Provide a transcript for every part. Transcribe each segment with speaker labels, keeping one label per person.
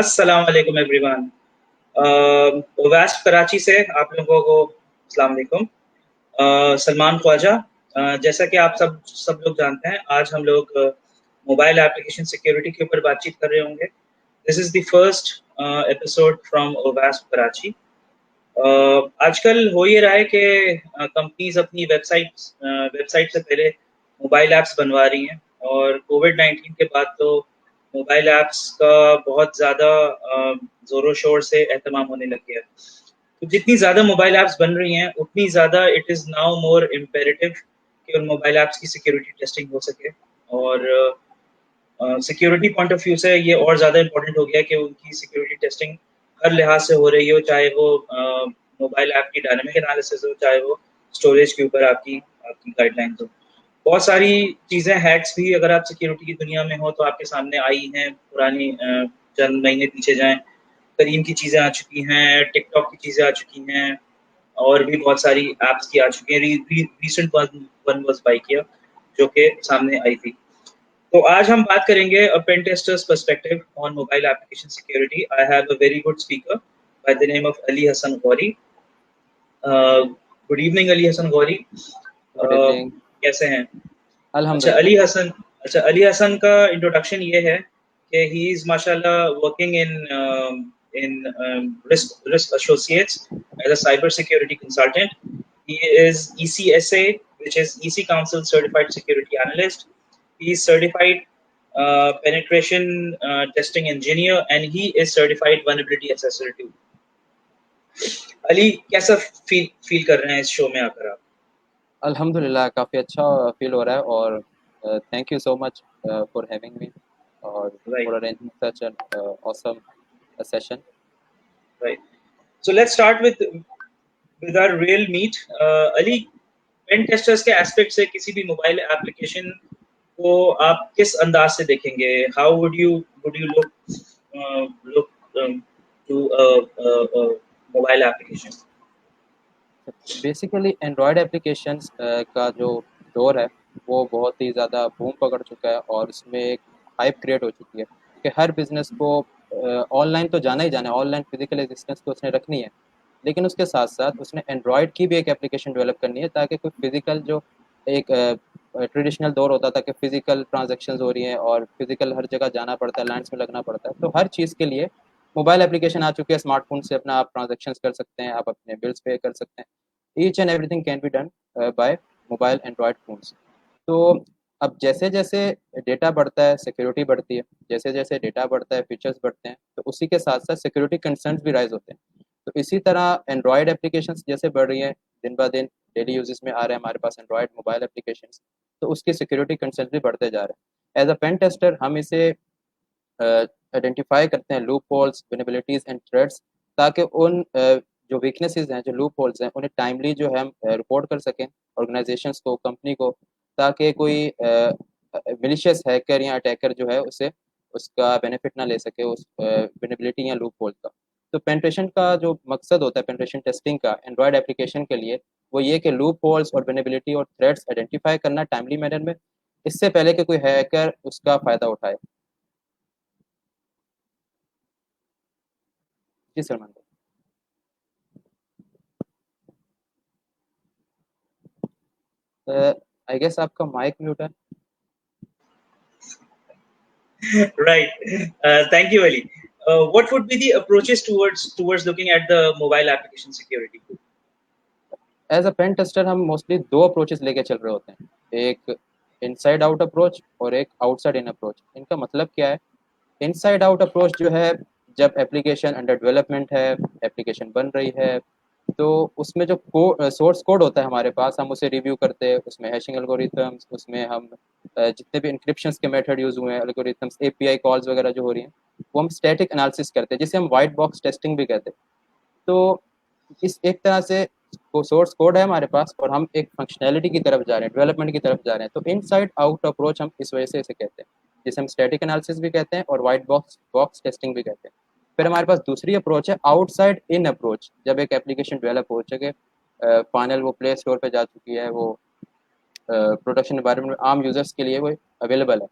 Speaker 1: अस्सलाम वालेकुम everyone. Waste Karachi से आप लोगों को अस्सलाम वालेकुम। सलमान ख्वाजा। जैसा कि आप सब लोग जानते हैं, आज हम लोग मोबाइल एप्लीकेशन सिक्योरिटी के ऊपर बातचीत कर रहे होंगे। This is the first episode from west Karachi. आजकल हो ये रहा है कि कंपनीज अपनी वेबसाइट से पहले मोबाइल ऐप्स बनवा रही हैं, और कोविड-19 के बाद तो मोबाइल ऐप्स का बहुत ज़्यादा ज़ोरों शोर से एहतमाम होने लग गया है। तो जितनी ज़्यादा मोबाइल ऐप्स बन रही हैं, उतनी ज़्यादा it is now more imperative कि उन मोबाइल ऐप्स की सिक्योरिटी टेस्टिंग हो सके। और सिक्योरिटी पॉइंट ऑफ व्यू से ये और ज़्यादा इम्पोर्टेंट हो गया है कि उनकी सिक्योरिटी टेस्टिंग हर लिहाज से हो रही हो, चाहे वो मोबाइल ऐप की डायनामिक एनालिसिस हो, चाहे वो स्टोरेज के ऊपर आपकी आपकी गाइडलाइंस हो। बहुत सारी चीज़ें, हैक्स भी अगर आप सिक्योरिटी की दुनिया में हो तो आपके सामने आई हैं। पुरानी चंद महीने पीछे जाएँ, करीम की चीज़ें आ चुकी हैं, टिकटॉक की चीज़ें आ चुकी हैं, और भी बहुत सारी ऐप्स की आ चुकी हैं। Recent one one was Bykea, जो कि सामने आई थी। तो आज हम बात करेंगे pen testers perspective on mobile application security. I have a very good speaker by the name of Ali Hasan Ghauri. Good evening Ali Hasan Ghauri.
Speaker 2: Good evening.
Speaker 1: कैसे हैं? अच्छा
Speaker 2: अल्हम्दुलिल्लाह।
Speaker 1: अली हसन अच्छा अली हसन का इंट्रोडक्शन ये है कि ही इज़ माशाल्लाह working in Risk Associates as a cyber security consultant. He is ECSA, which is EC Council Certified Security Analyst. He is certified penetration testing engineer, and he is certified vulnerability assessor too. Ali, कैसा feel कर रहे हैं इस show में आकर आप?
Speaker 2: अल्हम्दुलिल्लाह काफ़ी अच्छा फील हो रहा है, और thank you so much for having me और
Speaker 1: right,
Speaker 2: for arranging such an awesome session.
Speaker 1: Right. So let's start with our real meat. Ali, pen testers के एस्पेक्ट से किसी भी मोबाइल एप्लीकेशन को आप किस अंदाज से देखेंगे? How would you look to mobile application?
Speaker 2: Basically Android applications का जो दौर है वो बहुत ही ज़्यादा बूम पकड़ चुका है, और इसमें एक हाइप क्रिएट हो चुकी है कि हर बिज़नेस को ऑनलाइन तो जाना ही जाना है, ऑनलाइन फिजिकल एग्जिस्टेंस तो उसने रखनी है, लेकिन उसके साथ साथ उसने एंड्रॉयड की भी एक एप्लीकेशन डेवलप करनी है, ताकि कोई फिजिकल जो एक ट्रेडिशनल दौर होता था कि फिजिकल ट्रांजैक्शंस हो रही हैं और फिजिकल हर जगह जाना पड़ता है, लाइन्स में लगना पड़ता है, तो हर चीज़ के लिए मोबाइल एप्लीकेशन आ चुकी है। स्मार्टफोन से अपना आप ट्रांजैक्शंस कर सकते हैं, आप अपने बिल्स पे कर सकते हैं। Each and everything can be done by mobile Android phones. तो अब जैसे जैसे डेटा बढ़ता है सिक्योरिटी बढ़ती है, जैसे जैसे डेटा बढ़ता है फीचर्स बढ़ते हैं, तो उसी के साथ साथ सिक्योरिटी कंसर्न्स भी राइज होते हैं। तो इसी तरह एंड्रॉयड एप्लीकेशंस जैसे बढ़ रही हैं दिन ब दिन, डेली यूजेस में आ रहे हैं हमारे पास एंड्रॉयड मोबाइल एप्लीकेशंस, तो उसके सिक्योरिटी कंसर्न्स भी बढ़ते जा रहे हैं। एज अ पेन टेस्टर हम इसे आइडेंटिफाई करते हैं loop holes, vulnerabilities and threads, ताकि उन जो वीकनेसेस हैं, जो लूप होल्स हैं, उन्हें टाइमली जो है हम रिपोर्ट कर सकें ऑर्गेनाइजेशंस को, कंपनी को, ताकि कोई मिलिशियस हैकर या अटैकर जो है उसे उसका बेनिफिट ना ले सके उस vulnerability या लूप होल का। तो पेनिट्रेशन का जो मकसद होता है पेनिट्रेशन टेस्टिंग का एंड्रॉयड एप्लीकेशन के लिए, वो ये कि लूप होल्स और vulnerability और थ्रेड्स आइडेंटिफाई करना टाइमली मैनर में, इससे पहले कि कोई हैकर उसका फ़ायदा उठाए। जी सलमान भाई। आई गेस आपका माइक म्यूट है।
Speaker 1: Right. Thank you, Ali. What would be the approaches towards looking at the mobile application security?
Speaker 2: As a pen tester हम मोस्टली दो अप्रोचेस लेके चल रहे होते हैं, एक इनसाइड आउट अप्रोच और एक आउटसाइड इन अप्रोच। इनका मतलब क्या है? इनसाइड आउट अप्रोच जो है, जब एप्लीकेशन अंडर डेवलपमेंट है, एप्लीकेशन बन रही है, तो उसमें जो सोर्स कोड होता है हमारे पास, हम उसे रिव्यू करते हैं, उसमें हैशिंग एल्गोरिथम्स, उसमें हम जितने भी इंक्रिप्शंस के मेथड यूज हुए हैं, एल्गोरिथम्स, एपीआई कॉल्स वगैरह जो हो रही हैं, वो हम स्टैटिक एनालिसिस करते हैं, जिसे हम वाइट बॉक्स टेस्टिंग भी कहते हैं। तो इस एक तरह से वो सोर्स कोड है हमारे पास, और हम एक फंक्शनैलिटी की तरफ जा रहे हैं, डेवलपमेंट की तरफ जा रहे हैं, तो इनसाइड आउट अप्रोच हम इस वजह से इसे कहते हैं, जिसे हम स्टैटिक एनालिसिस भी कहते हैं और वाइट बॉक्स बॉक्स टेस्टिंग भी कहते हैं। फिर हमारे पास दूसरी अप्रोच है आउटसाइड इन अप्रोच। जब एक एप्लीकेशन डेवलप हो चुके, फाइनल वो प्ले स्टोर पे जा चुकी है, वो प्रोडक्शन एनवायरनमेंट में आम यूजर्स के लिए वो अवेलेबल है,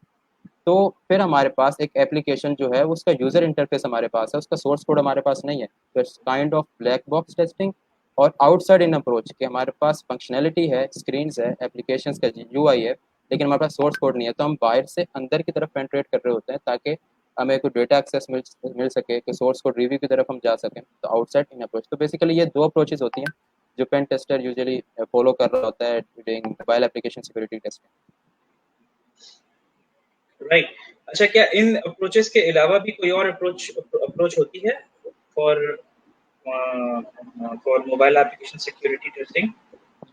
Speaker 2: तो फिर हमारे पास एक एप्लीकेशन जो है उसका यूज़र इंटरफेस हमारे पास है, उसका सोर्स कोड हमारे पास नहीं है, तो it's kind of black box testing. और आउटसाइड इन अप्रोच कि हमारे पास फंक्शनैलिटी है, स्क्रीन्स है, एप्लीकेशंस का यूआई है, लेकिन हमारे पास सोर्स कोड नहीं है, तो हम बाहर से अंदर की तरफ पेंट्रेट कर रहे होते हैं ताकि हमें कोई डेटा एक्सेस मिल सके कि सोर्स कोड रिव्यू की तरफ हम जा सकें, तो आउटसाइड इन अप्रोच। तो बेसिकली ये दो अप्रोचेज होती हैं जो पेन टेस्टर यूजुअली फॉलो कर रहा होता है during mobile application security testing.
Speaker 1: Right. अच्छा, क्या इन अप्रोचेस के अलावा भी कोई और अप्रोच अप्रोच होती है for for mobile application security testing?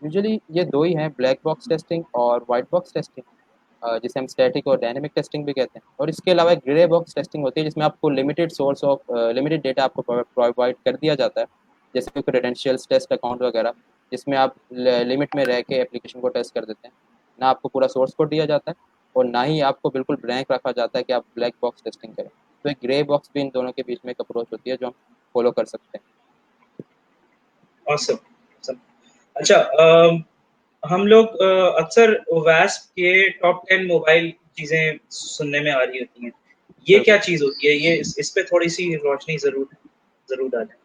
Speaker 2: Usually ये दो ही हैं, ब्लैक बॉक्स टेस्टिंग और वाइट बॉक्स टेस्टिंग, जिसे हम स्टैटिक और डायनेमिक टेस्टिंग भी कहते हैं। और इसके अलावा एक ग्रे बॉक्स टेस्टिंग होती है जिसमें आपको limited source of limited data आपको प्रोवाइड कर दिया जाता है, जैसे क्रेडेंशियल्स टेस्ट अकाउंट वगैरह, जिसमें आप लिमिट में रह के एप्लीकेशन को टेस्ट कर देते हैं। ना आपको पूरा सोर्स कोड दिया जाता है और ना ही आपको बिल्कुल ब्लैंक रखा जाता है कि आप ब्लैक बॉक्स टेस्टिंग करें। तो एक ग्रे बॉक्स भी इन दोनों के बीच में एक अप्रोच होती है जो हम फॉलो कर सकते हैं।
Speaker 1: Awesome, awesome. अच्छा, हम लोग अक्सर ओवैस्प के टॉप 10 मोबाइल चीज़ें सुनने में आ रही होती हैं। ये क्या
Speaker 2: बिल्कुल।
Speaker 1: चीज़ होती है? ये इस पे थोड़ी-सी रोशनी ज़रूर डालें।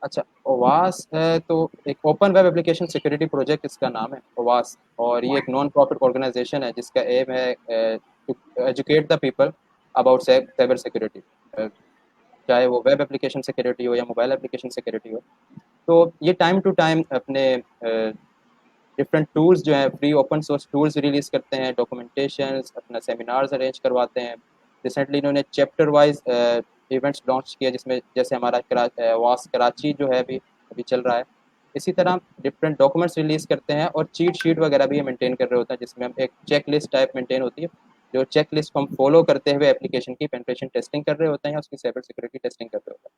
Speaker 2: अच्छा, ओवास है तो एक open web application security project इसका नाम है, ओवास। और ये एक नॉन प्रॉफिट ऑर्गेनाइजेशन है जिसका एम है to educate the people about cyber security, चाहे वो वेब एप्लीकेशन सिक्योरिटी हो या मोबाइल एप्लीकेशन सिक्योरिटी हो। तो ये टाइम टू टाइम अपने डिफरेंट टूल्स जो हैं, free open source tools release करते हैं, डॉक्यूमेंटेशंस, अपना सेमिनार्स अरेंज करवाते हैं। रिसेंटली इन्होंने चैप्टर वाइज इवेंट्स लॉन्च किए, जिसमें जैसे हमारा वास कराची जो है अभी अभी चल रहा है। इसी तरह डिफरेंट डॉक्यूमेंट्स रिलीज़ करते हैं और चीट शीट वगैरह भी मेंटेन कर रहे होते हैं, जिसमें हम एक चेक लिस्ट टाइप मेंटेन होती है, जो चेक लिस्ट को हम फॉलो करते हुए एप्लीकेशन की पेनिट्रेशन टेस्टिंग कर रहे होते हैं या उसकी साइबर सिक्योरिटी टेस्टिंग कर रहे होते हैं।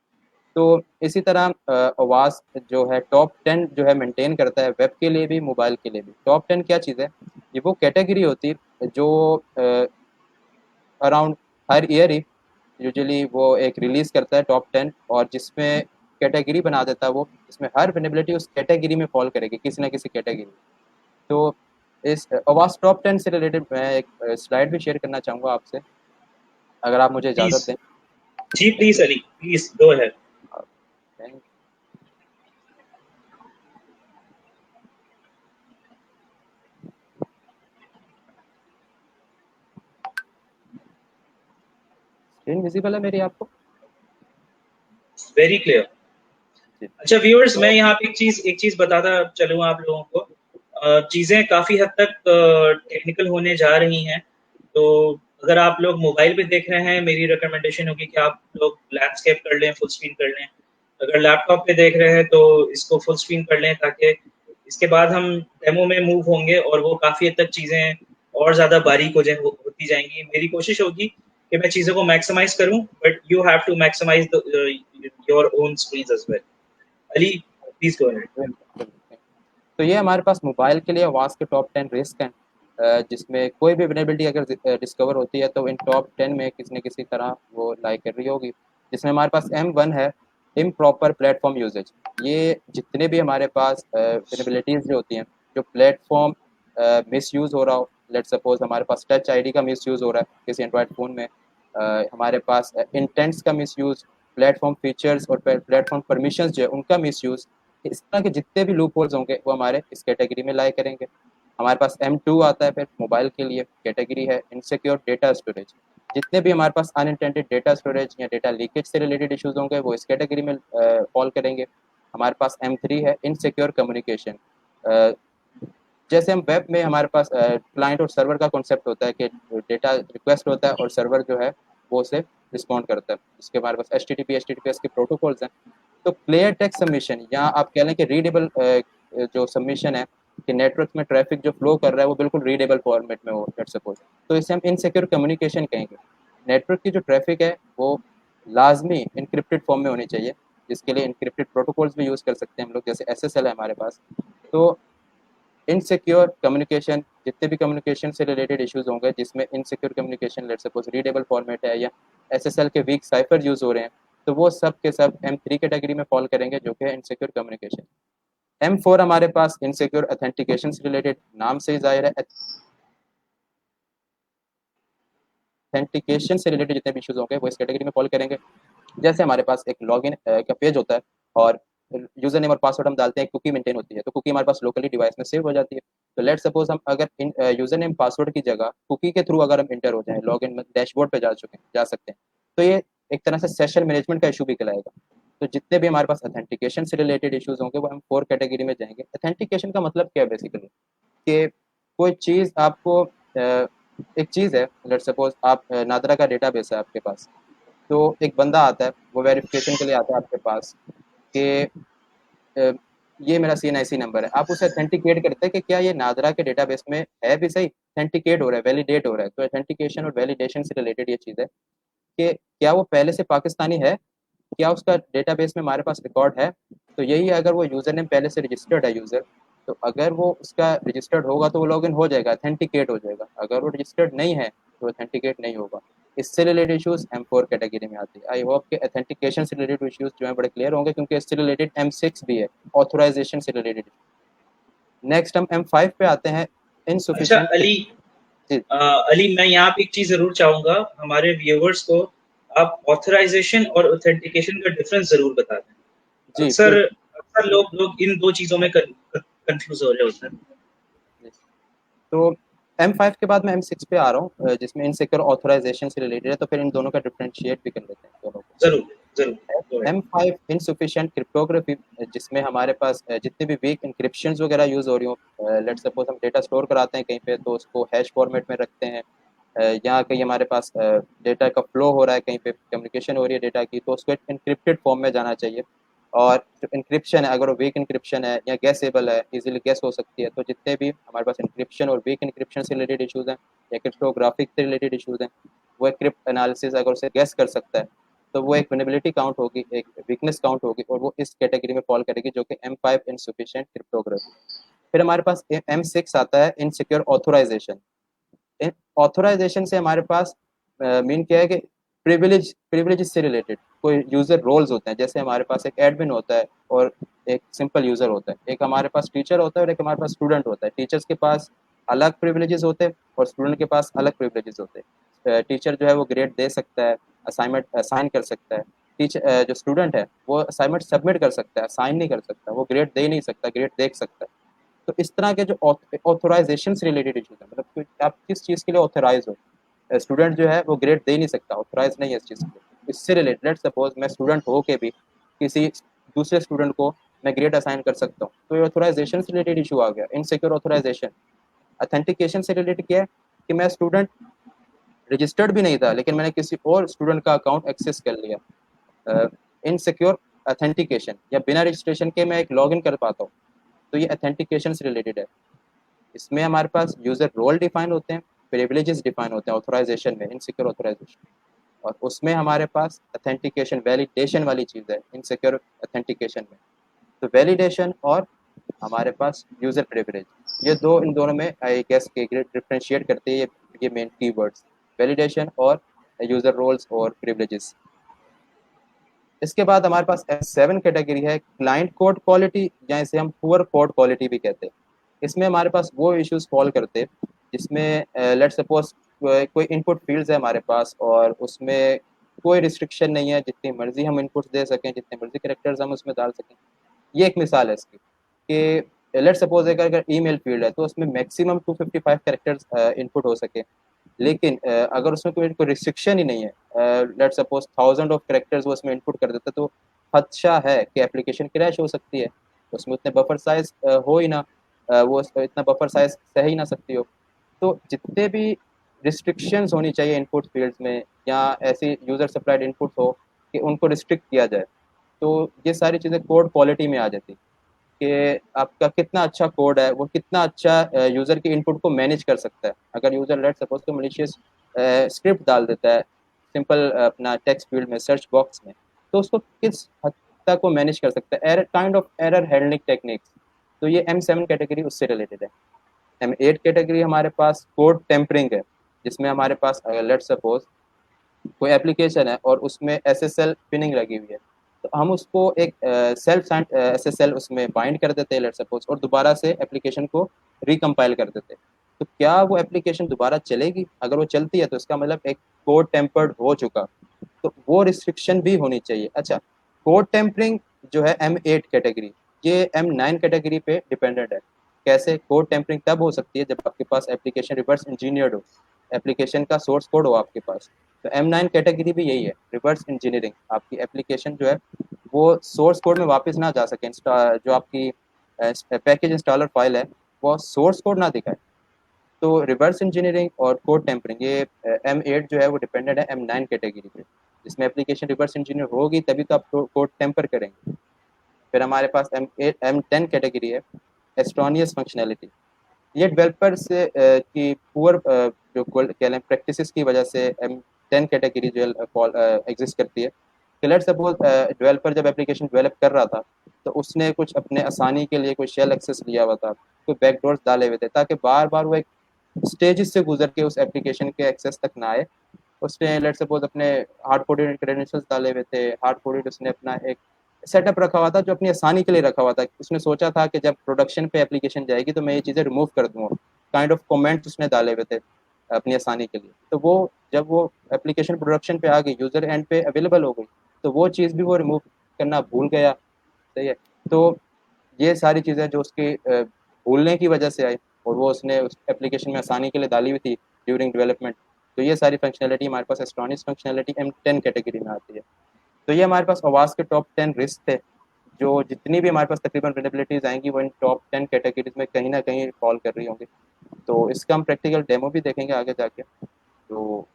Speaker 2: तो इसी तरह आवाज़ जो है टॉप 10 जो है मेंटेन करता है, वेब के लिए भी मोबाइल के लिए भी। टॉप 10 क्या चीज़ है? ये वो कैटेगरी होती है जो अराउंड हर ईयर ही यूजुअली वो एक रिलीज़ करता है टॉप 10, और जिसमें कैटेगरी बना देता है वो, इसमें हर वेनेबिलिटी उस कैटेगरी में फॉल करेगी किसी ना किसी कैटेगरी में। तो इस आवाज़ टॉप 10 से रिलेटेड मैं एक स्लाइड भी शेयर करना चाहूँगा आपसे, अगर आप मुझे
Speaker 1: प्लीज़।
Speaker 2: इजाज़त दें।
Speaker 1: जी, please Ali, please go ahead.
Speaker 2: Screen visible है मेरी आपको?
Speaker 1: Very clear.
Speaker 2: जी।
Speaker 1: अच्छा व्यूअर्स, मैं
Speaker 2: तो
Speaker 1: यहाँ पे एक चीज़ बताता चलूँ आप लोगों को। चीज़ें काफ़ी हद तक टेक्निकल होने जा रही हैं, तो अगर आप लोग मोबाइल पे देख रहे हैं, मेरी रिकमेंडेशन होगी कि आप लोग लैंडस्केप कर लें, फुल स्क्रीन कर लें। अगर लैपटॉप पे देख रहे हैं तो इसको फुल स्क्रीन कर लें, ताकि इसके बाद हम डेमो में मूव होंगे और वो काफ़ी हद तक चीज़ें और ज़्यादा बारीक होती जाएँगी। मेरी कोशिश होगी कि मैं चीज़ों को मैक्सिमाइज़ करूँ, but you have to maximize your own screens as well. Ali, please go ahead.
Speaker 2: बिल्कुल, बिल्कुल। तो ये हमारे पास मोबाइल के लिए आवाज़ के टॉप 10 रिस्क हैं, जिसमें कोई भी वल्नरेबिलिटी अगर डिस्कवर होती है तो इन टॉप 10 में किसी न किसी तरह वो लाई कर रही होगी। जिसमें हमारे पास M1 है, इम्प्रॉपर प्लेटफ़ॉर्म यूसेज। ये जितने भी हमारे पास वल्नरेबिलिटीज़ जो होती हैं, जो प्लेटफ़ॉर्म मिसयूज़ हो रहा हो, लेट्स सपोज़ हमारे पास टच आईडी का मिसयूज़ हो रहा है किसी एंड्रॉयड फ़ोन में, हमारे पास इंटेंट्स का मिसयूज़, प्लेटफ़ॉर्म फीचर्स और प्लेटफ़ॉर्म परमिशंस जो है उनका मिसयूज़, इस तरह के जितने भी लूप होल्स होंगे वो हमारे इस कैटेगरी में लाई करेंगे। हमारे पास M2 आता है, फिर मोबाइल के लिए कैटेगरी है इनसिक्योर डेटा स्टोरेज। जितने भी हमारे पास अनइंटेंडेड डेटा स्टोरेज या डेटा लीकेज से रिलेटेड इश्यूज होंगे वो इस कैटेगरी में फॉल करेंगे। हमारे पास M3 है इनसिक्योर कम्युनिकेशन। जैसे हम वेब में हमारे पास क्लाइंट और सर्वर का कॉन्सेप्ट होता है कि डेटा रिक्वेस्ट होता है और सर्वर जो है वो उसे रिस्पॉन्ड करता है। इसके हमारे पास HTTP HTTPS के प्रोटोकॉल्स हैं। तो क्लियर टेक्स्ट सबमिशन, या आप कह लें कि रीडेबल जो सबमिशन है, कि नेटवर्क में ट्रैफिक जो फ्लो कर रहा है वो बिल्कुल रीडेबल फॉर्मेट में हो, लेट्स सपोज, तो इसे हम इनसिक्योर कम्युनिकेशन कहेंगे। नेटवर्क की जो ट्रैफिक है वो लाजमी इनक्रिप्टेड फॉर्म में होनी चाहिए, जिसके लिए इनक्रिप्टेड प्रोटोकॉल्स भी यूज़ कर सकते हैं हम लोग, जैसे SSL है हमारे पास। तो इनसिक्योर कम्युनिकेशन, जितने भी कम्युनिकेशन से रिलेटेड इश्यूज होंगे जिसमें insecure communication, let's suppose readable format है या SSL के वीक साइफर यूज़ हो रहे हैं, तो वो सब के सब M3 कैटेगरी में फॉल करेंगे, जो कि है इनसिक्योर कम्युनिकेशन। M4 हमारे पास इनसिक्योर ऑथेंटिकेशन से रिलेटेड, नाम से ही जाहिर है ऑथेंटिकेशन से रिलेटेड जितने भी इश्यूज होंगे वो इस कैटेगरी में फॉल करेंगे। जैसे हमारे पास एक लॉगिन का पेज होता है और यूजर नेम और पासवर्ड हम डालते हैं, कुकी मेंटेन होती है, तो कुकी हमारे पास लोकली डिवाइस में सेव हो जाती है। तो लेट सपोज हम अगर इन यूजर नेम पासवर्ड की जगह कुकी के थ्रू अगर हम इंटर हो जाएं, लॉगिन में डैशबोर्ड पे जा सकते हैं, तो ये एक तरह से सेशन मैनेजमेंट का इशू भी कहलाएगा। तो जितने भी हमारे पास ऑथेंटिकेशन से रिलेटेड इश्यूज होंगे वो हम 4 कैटेगरी में जाएंगे। ऑथेंटिकेशन का मतलब क्या है बेसिकली, कि कोई चीज़ आपको एक चीज़ है, लेट्स सपोज आप नादरा का डेटाबेस है आपके पास, तो एक बंदा आता है, वो वेरिफिकेशन के लिए आता है आपके पास कि अ, ये मेरा CNIC नंबर है। आप उसे ऑथेंटिकेट करते हैं कि क्या ये नादरा के डेटाबेस में है भी सही, ऑथेंटिकेट हो रहा है, वैलिडेट हो रहा है। तो ऑथेंटिकेशन और वैलिडेशन से रिलेटेड ये चीज़ है कि क्या वो पहले से पाकिस्तानी है, क्या उसका डेटाबेस में हमारे पास रिकॉर्ड है। तो यही है, अगर वो यूज़र नेम पहले से रजिस्टर्ड है यूज़र, तो अगर वो उसका रजिस्टर्ड होगा तो वो लॉगिन हो जाएगा, ऑथेंटिकेट हो जाएगा। अगर वो रजिस्टर्ड नहीं है तो ऑथेंटिकेट नहीं होगा। इससे रिलेटेड इश्यूज M4 कैटेगरी में आती है। आई होप कि ऑथेंटिकेशन से रिलेटेड इश्यूज जो है बड़े क्लियर होंगे, क्योंकि इससे रिलेटेड M6 भी है, ऑथोराइजेशन से रिलेटेड। नेक्स्ट हम M5 पे आते हैं,
Speaker 1: अच्छा
Speaker 2: इनसफिशिएंट।
Speaker 1: अली,
Speaker 2: जी
Speaker 1: अली मैं यहाँ पे एक चीज़ ज़रूर चाहूँगा हमारे व्यूअर्स को, आप ऑथराइज़ेशन और ऑथेंटिकेशन का डिफ़रेंस ज़रूर बता दें।
Speaker 2: जी
Speaker 1: अक्सर
Speaker 2: बिल्कुल।
Speaker 1: अक्सर लोग इन 2 चीज़ों में कन्फ्यूज़ हो रहे होते हैं।
Speaker 2: तो M5 के बाद मैं M6 पे आ रहा हूँ, जिसमें इनसिक्योर ऑथराइजेशन से रिलेटेड है, तो फिर इन दोनों का डिफरेंशिएट भी कर लेते हैं दोनों को।
Speaker 1: ज़रूर, ज़रूर। Go ahead.
Speaker 2: M5 insufficient cryptography, जिसमें हमारे पास जितने भी वीक इंक्रिप्शंस वगैरह यूज़ हो रही हो, लेट्स सपोज हम डेटा स्टोर कराते हैं कहीं पे, तो उसको हैश फॉर्मेट में रखते हैं, यहाँ कहीं हमारे पास डेटा का फ्लो हो रहा है, कहीं पे कम्युनिकेशन हो रही है डेटा की, तो उसको एक इंक्रिप्टेड फॉर्म में जाना चाहिए। और जो इंक्रिप्शन है, अगर वो वीक इंक्रिप्शन है या गैसेबल है, इजीली गैस हो सकती है, तो जितने भी हमारे पास इंक्रिप्शन और वीक इंक्रिप्शन से रिलेटेड इशूज़ हैं या क्रिप्टोग्राफिक से रिलेटेड इशूज़ हैं, वो एक क्रिप्ट एनालिसिस अगर उसे गैस कर सकता है, तो वो एक वल्नरेबिलिटी काउंट होगी, एक वीकनेस काउंट होगी, और वो इस कैटेगरी में फॉल करेगी, जो कि M5 इनसफिशिएंट क्रिप्टोग्राफी। फिर हमारे पास M6 आता है, इनसिक्योर ऑथोराइजेशन। इन ऑथोराइजेशन से हमारे पास मीन क्या है कि प्रिविलेज से रिलेटेड कोई यूजर रोल्स होते हैं। जैसे हमारे पास एक एडमिन होता है और एक सिंपल यूजर होता है, एक हमारे पास टीचर होता है और एक हमारे पास स्टूडेंट होता है। टीचर्स के पास अलग प्रिविलेजेस होते हैं और स्टूडेंट के पास अलग प्रिविलेजेस होते हैं। टीचर जो है वो ग्रेड दे सकता है, असाइनमेंट असाइन कर सकता है। टीचर जो स्टूडेंट है वो असाइनमेंट सबमिट कर सकता है, असाइन नहीं कर सकता, वो ग्रेड दे नहीं सकता, ग्रेड देख सकता है। तो इस तरह के जो ऑथोराइजेशन से रिलेटेड इशूज है, मतलब आप किस चीज़ के लिए ऑथोराइज हो। स्टूडेंट जो है वो ग्रेड दे नहीं सकता, ऑथोराइज नहीं है इस चीज़ के लिए। इससे रिलेटेड सपोज मैं स्टूडेंट हो के भी किसी दूसरे स्टूडेंट को मैं ग्रेड असाइन कर सकता हूँ, तो ये ऑथोराइजेशन से रिलेटेड इशू आ गया, इनसिक्योर ऑथोराइजेशन। ऑथेंटिकेशन से रिलेटेड क्या है कि मैं स्टूडेंट रजिस्टर्ड भी नहीं था, लेकिन मैंने किसी और स्टूडेंट का अकाउंट एक्सेस कर लिया। इनसिक्योर ऑथेंटिकेशन, या बिना रजिस्ट्रेशन के मैं एक लॉगिन कर पाता हूँ, तो ये ऑथेंटिकेशन से रिलेटेड है। इसमें हमारे पास यूजर रोल डिफाइन होते हैं, प्रिविलेजेस डिफाइन होते हैं ऑथराइजेशन में, इनसिक्योर ऑथराइजेशन। और उसमें हमारे पास ऑथेंटिकेशन वैलिडेशन वाली चीज़ है इनसिक्योर ऑथेंटिकेशन में। तो वैलिडेशन और हमारे पास यूजर प्रिविलेज, ये दो इन दोनों में आई गेस के डिफ्रेंशिएट करते हैं ये मेन कीवर्ड्स, वैलिडेशन और यूजर रोल्स और प्रिविलेजेस। इसके बाद हमारे पास S7 कैटेगरी है, क्लाइंट कोड क्वालिटी, या इसे हम पुअर कोड क्वालिटी भी कहते हैं। इसमें हमारे पास वो इश्यूज फॉल करते हैं जिसमें लेट सपोज कोई इनपुट फील्ड्स है हमारे पास और उसमें कोई रिस्ट्रिक्शन नहीं है, जितनी मर्जी हम इनपुट दे सकें, जितने मर्जी कैरेक्टर्स हम उसमें डाल सकें। ये एक मिसाल है इसकी, कि लेट सपोज अगर ईमेल फील्ड है तो उसमें मैक्सिमम 255 कैरेक्टर्स इनपुट हो सके। लेकिन अगर उसमें कोई रिस्ट्रिक्शन ही नहीं है, let suppose thousand of characters वो उसमें इनपुट कर देता, तो खदशा है कि एप्लीकेशन क्रैश हो सकती है। उसमें उतने बफर साइज हो ही ना, वो इतना बफर साइज सह ही ना सकती हो। तो जितने भी रिस्ट्रिक्शंस होनी चाहिए इनपुट फील्ड्स में, या ऐसी यूज़र सप्लाइड इनपुट हो कि उनको रिस्ट्रिक्ट किया जाए, तो ये सारी चीज़ें कोड क्वालिटी में आ जाती, कि आपका कितना अच्छा कोड है, वो कितना अच्छा यूज़र के इनपुट को मैनेज कर सकता है। अगर यूज़र लेट सपोज तो मलिशियस स्क्रिप्ट डाल देता है सिंपल अपना टेक्स्ट फील्ड में, सर्च बॉक्स में, तो उसको किस हद तक वो मैनेज कर सकता है, error kind of error handling techniques. तो ये M7 कैटेगरी उससे रिलेटेड है। M8 कैटेगरी हमारे पास कोड टेम्परिंग है, जिसमें हमारे पास लेट सपोज कोई एप्लीकेशन है और उसमें SSL पिनिंग लगी हुई है, तो हम उसको एक सेल्फ SSL उसमें बाइंड कर देते हैं लेट सपोज, और दोबारा से एप्लीकेशन को रिकम्पाइल कर देते हैं। तो क्या वो एप्लीकेशन दोबारा चलेगी? अगर वो चलती है तो इसका मतलब एक कोड टेम्पर्ड हो चुका, तो वो रिस्ट्रिक्शन भी होनी चाहिए। अच्छा, कोड टेम्परिंग जो है M8 कैटेगरी, ये M9 कैटेगरी पे डिपेंडेंट है। कैसे? कोड टेम्परिंग तब हो सकती है जब आपके पास एप्लीकेशन रिवर्स इंजीनियर्ड हो, एप्लीकेशन का सोर्स कोड हो आपके पास। तो M9 कैटेगरी भी यही है, रिवर्स इंजीनियरिंग। आपकी एप्लीकेशन जो है वो सोर्स कोड में वापस ना जा सके, जो आपकी पैकेज इंस्टॉलर फाइल है वो सोर्स कोड ना दिखाए। तो रिवर्स इंजीनियरिंग और कोड टेम्परिंग, ये M8 जो है वो डिपेंडेंट है M9 कैटेगरी पे, जिसमें एप्लीकेशन रिवर्स इंजीनियर होगी तभी तो आप कोड टेम्पर करेंगे। फिर हमारे पास M8 M10 कैटेगरी है, एस्ट्रोनियस फंक्शनैलिटी। ये डेवलपर से की पुअर जो कह लें प्रैक्टिसेस की वजह से M10 कैटेगरी जो एग्जिस्ट करती है। कि लेट्स सपोज डेवलपर जब एप्लीकेशन डेवलप कर रहा था तो उसने कुछ अपने आसानी के लिए कोई शेल एक्सेस लिया हुआ था, कोई बैकडोर्स डाले हुए थे, ताकि बार बार वो एक स्टेजेस से गुजर के उस एप्लीकेशन के एक्सेस तक ना आए। उसने लेट सपोज अपने हार्ड कोडेड क्रेडेंशियल्स डाले हुए थे, हार्ड कोडेड उसने अपना एक सेटअप रखा हुआ था जो अपनी आसानी के लिए रखा हुआ था। उसने सोचा था कि जब प्रोडक्शन पे एप्लीकेशन जाएगी तो मैं ये चीज़ें रिमूव कर दूंगा, काइंड ऑफ कमेंट्स उसने डाले हुए थे अपनी आसानी के लिए। तो वो जब वो एप्लीकेशन प्रोडक्शन पे आ गई, यूजर एंड पे अवेलेबल हो गई, तो वो चीज़ भी वो रिमूव करना भूल गया। सही है। तो ये सारी चीज़ें जो उसके भूलने की वजह से आई, और वो उसने उस एप्लीकेशन में आसानी के लिए डाली हुई थी ड्यूरिंग डेवलपमेंट। तो ये सारी फंक्शनैलिटी हमारे पास एस्ट्रॉनिक्स फंक्शनैलिटी M10 कैटेगरी में आती है। तो ये हमारे पास आवाज़ के टॉप 10 रिस्क थे, जो जितनी भी हमारे पास तकरीबन वेनेबिलिटीज आएंगी वो इन टॉप 10 कैटेगरीज में कहीं ना कहीं फॉल कर रही होंगी। तो इसका हम प्रैक्टिकल डेमो भी देखेंगे आगे जाके। तो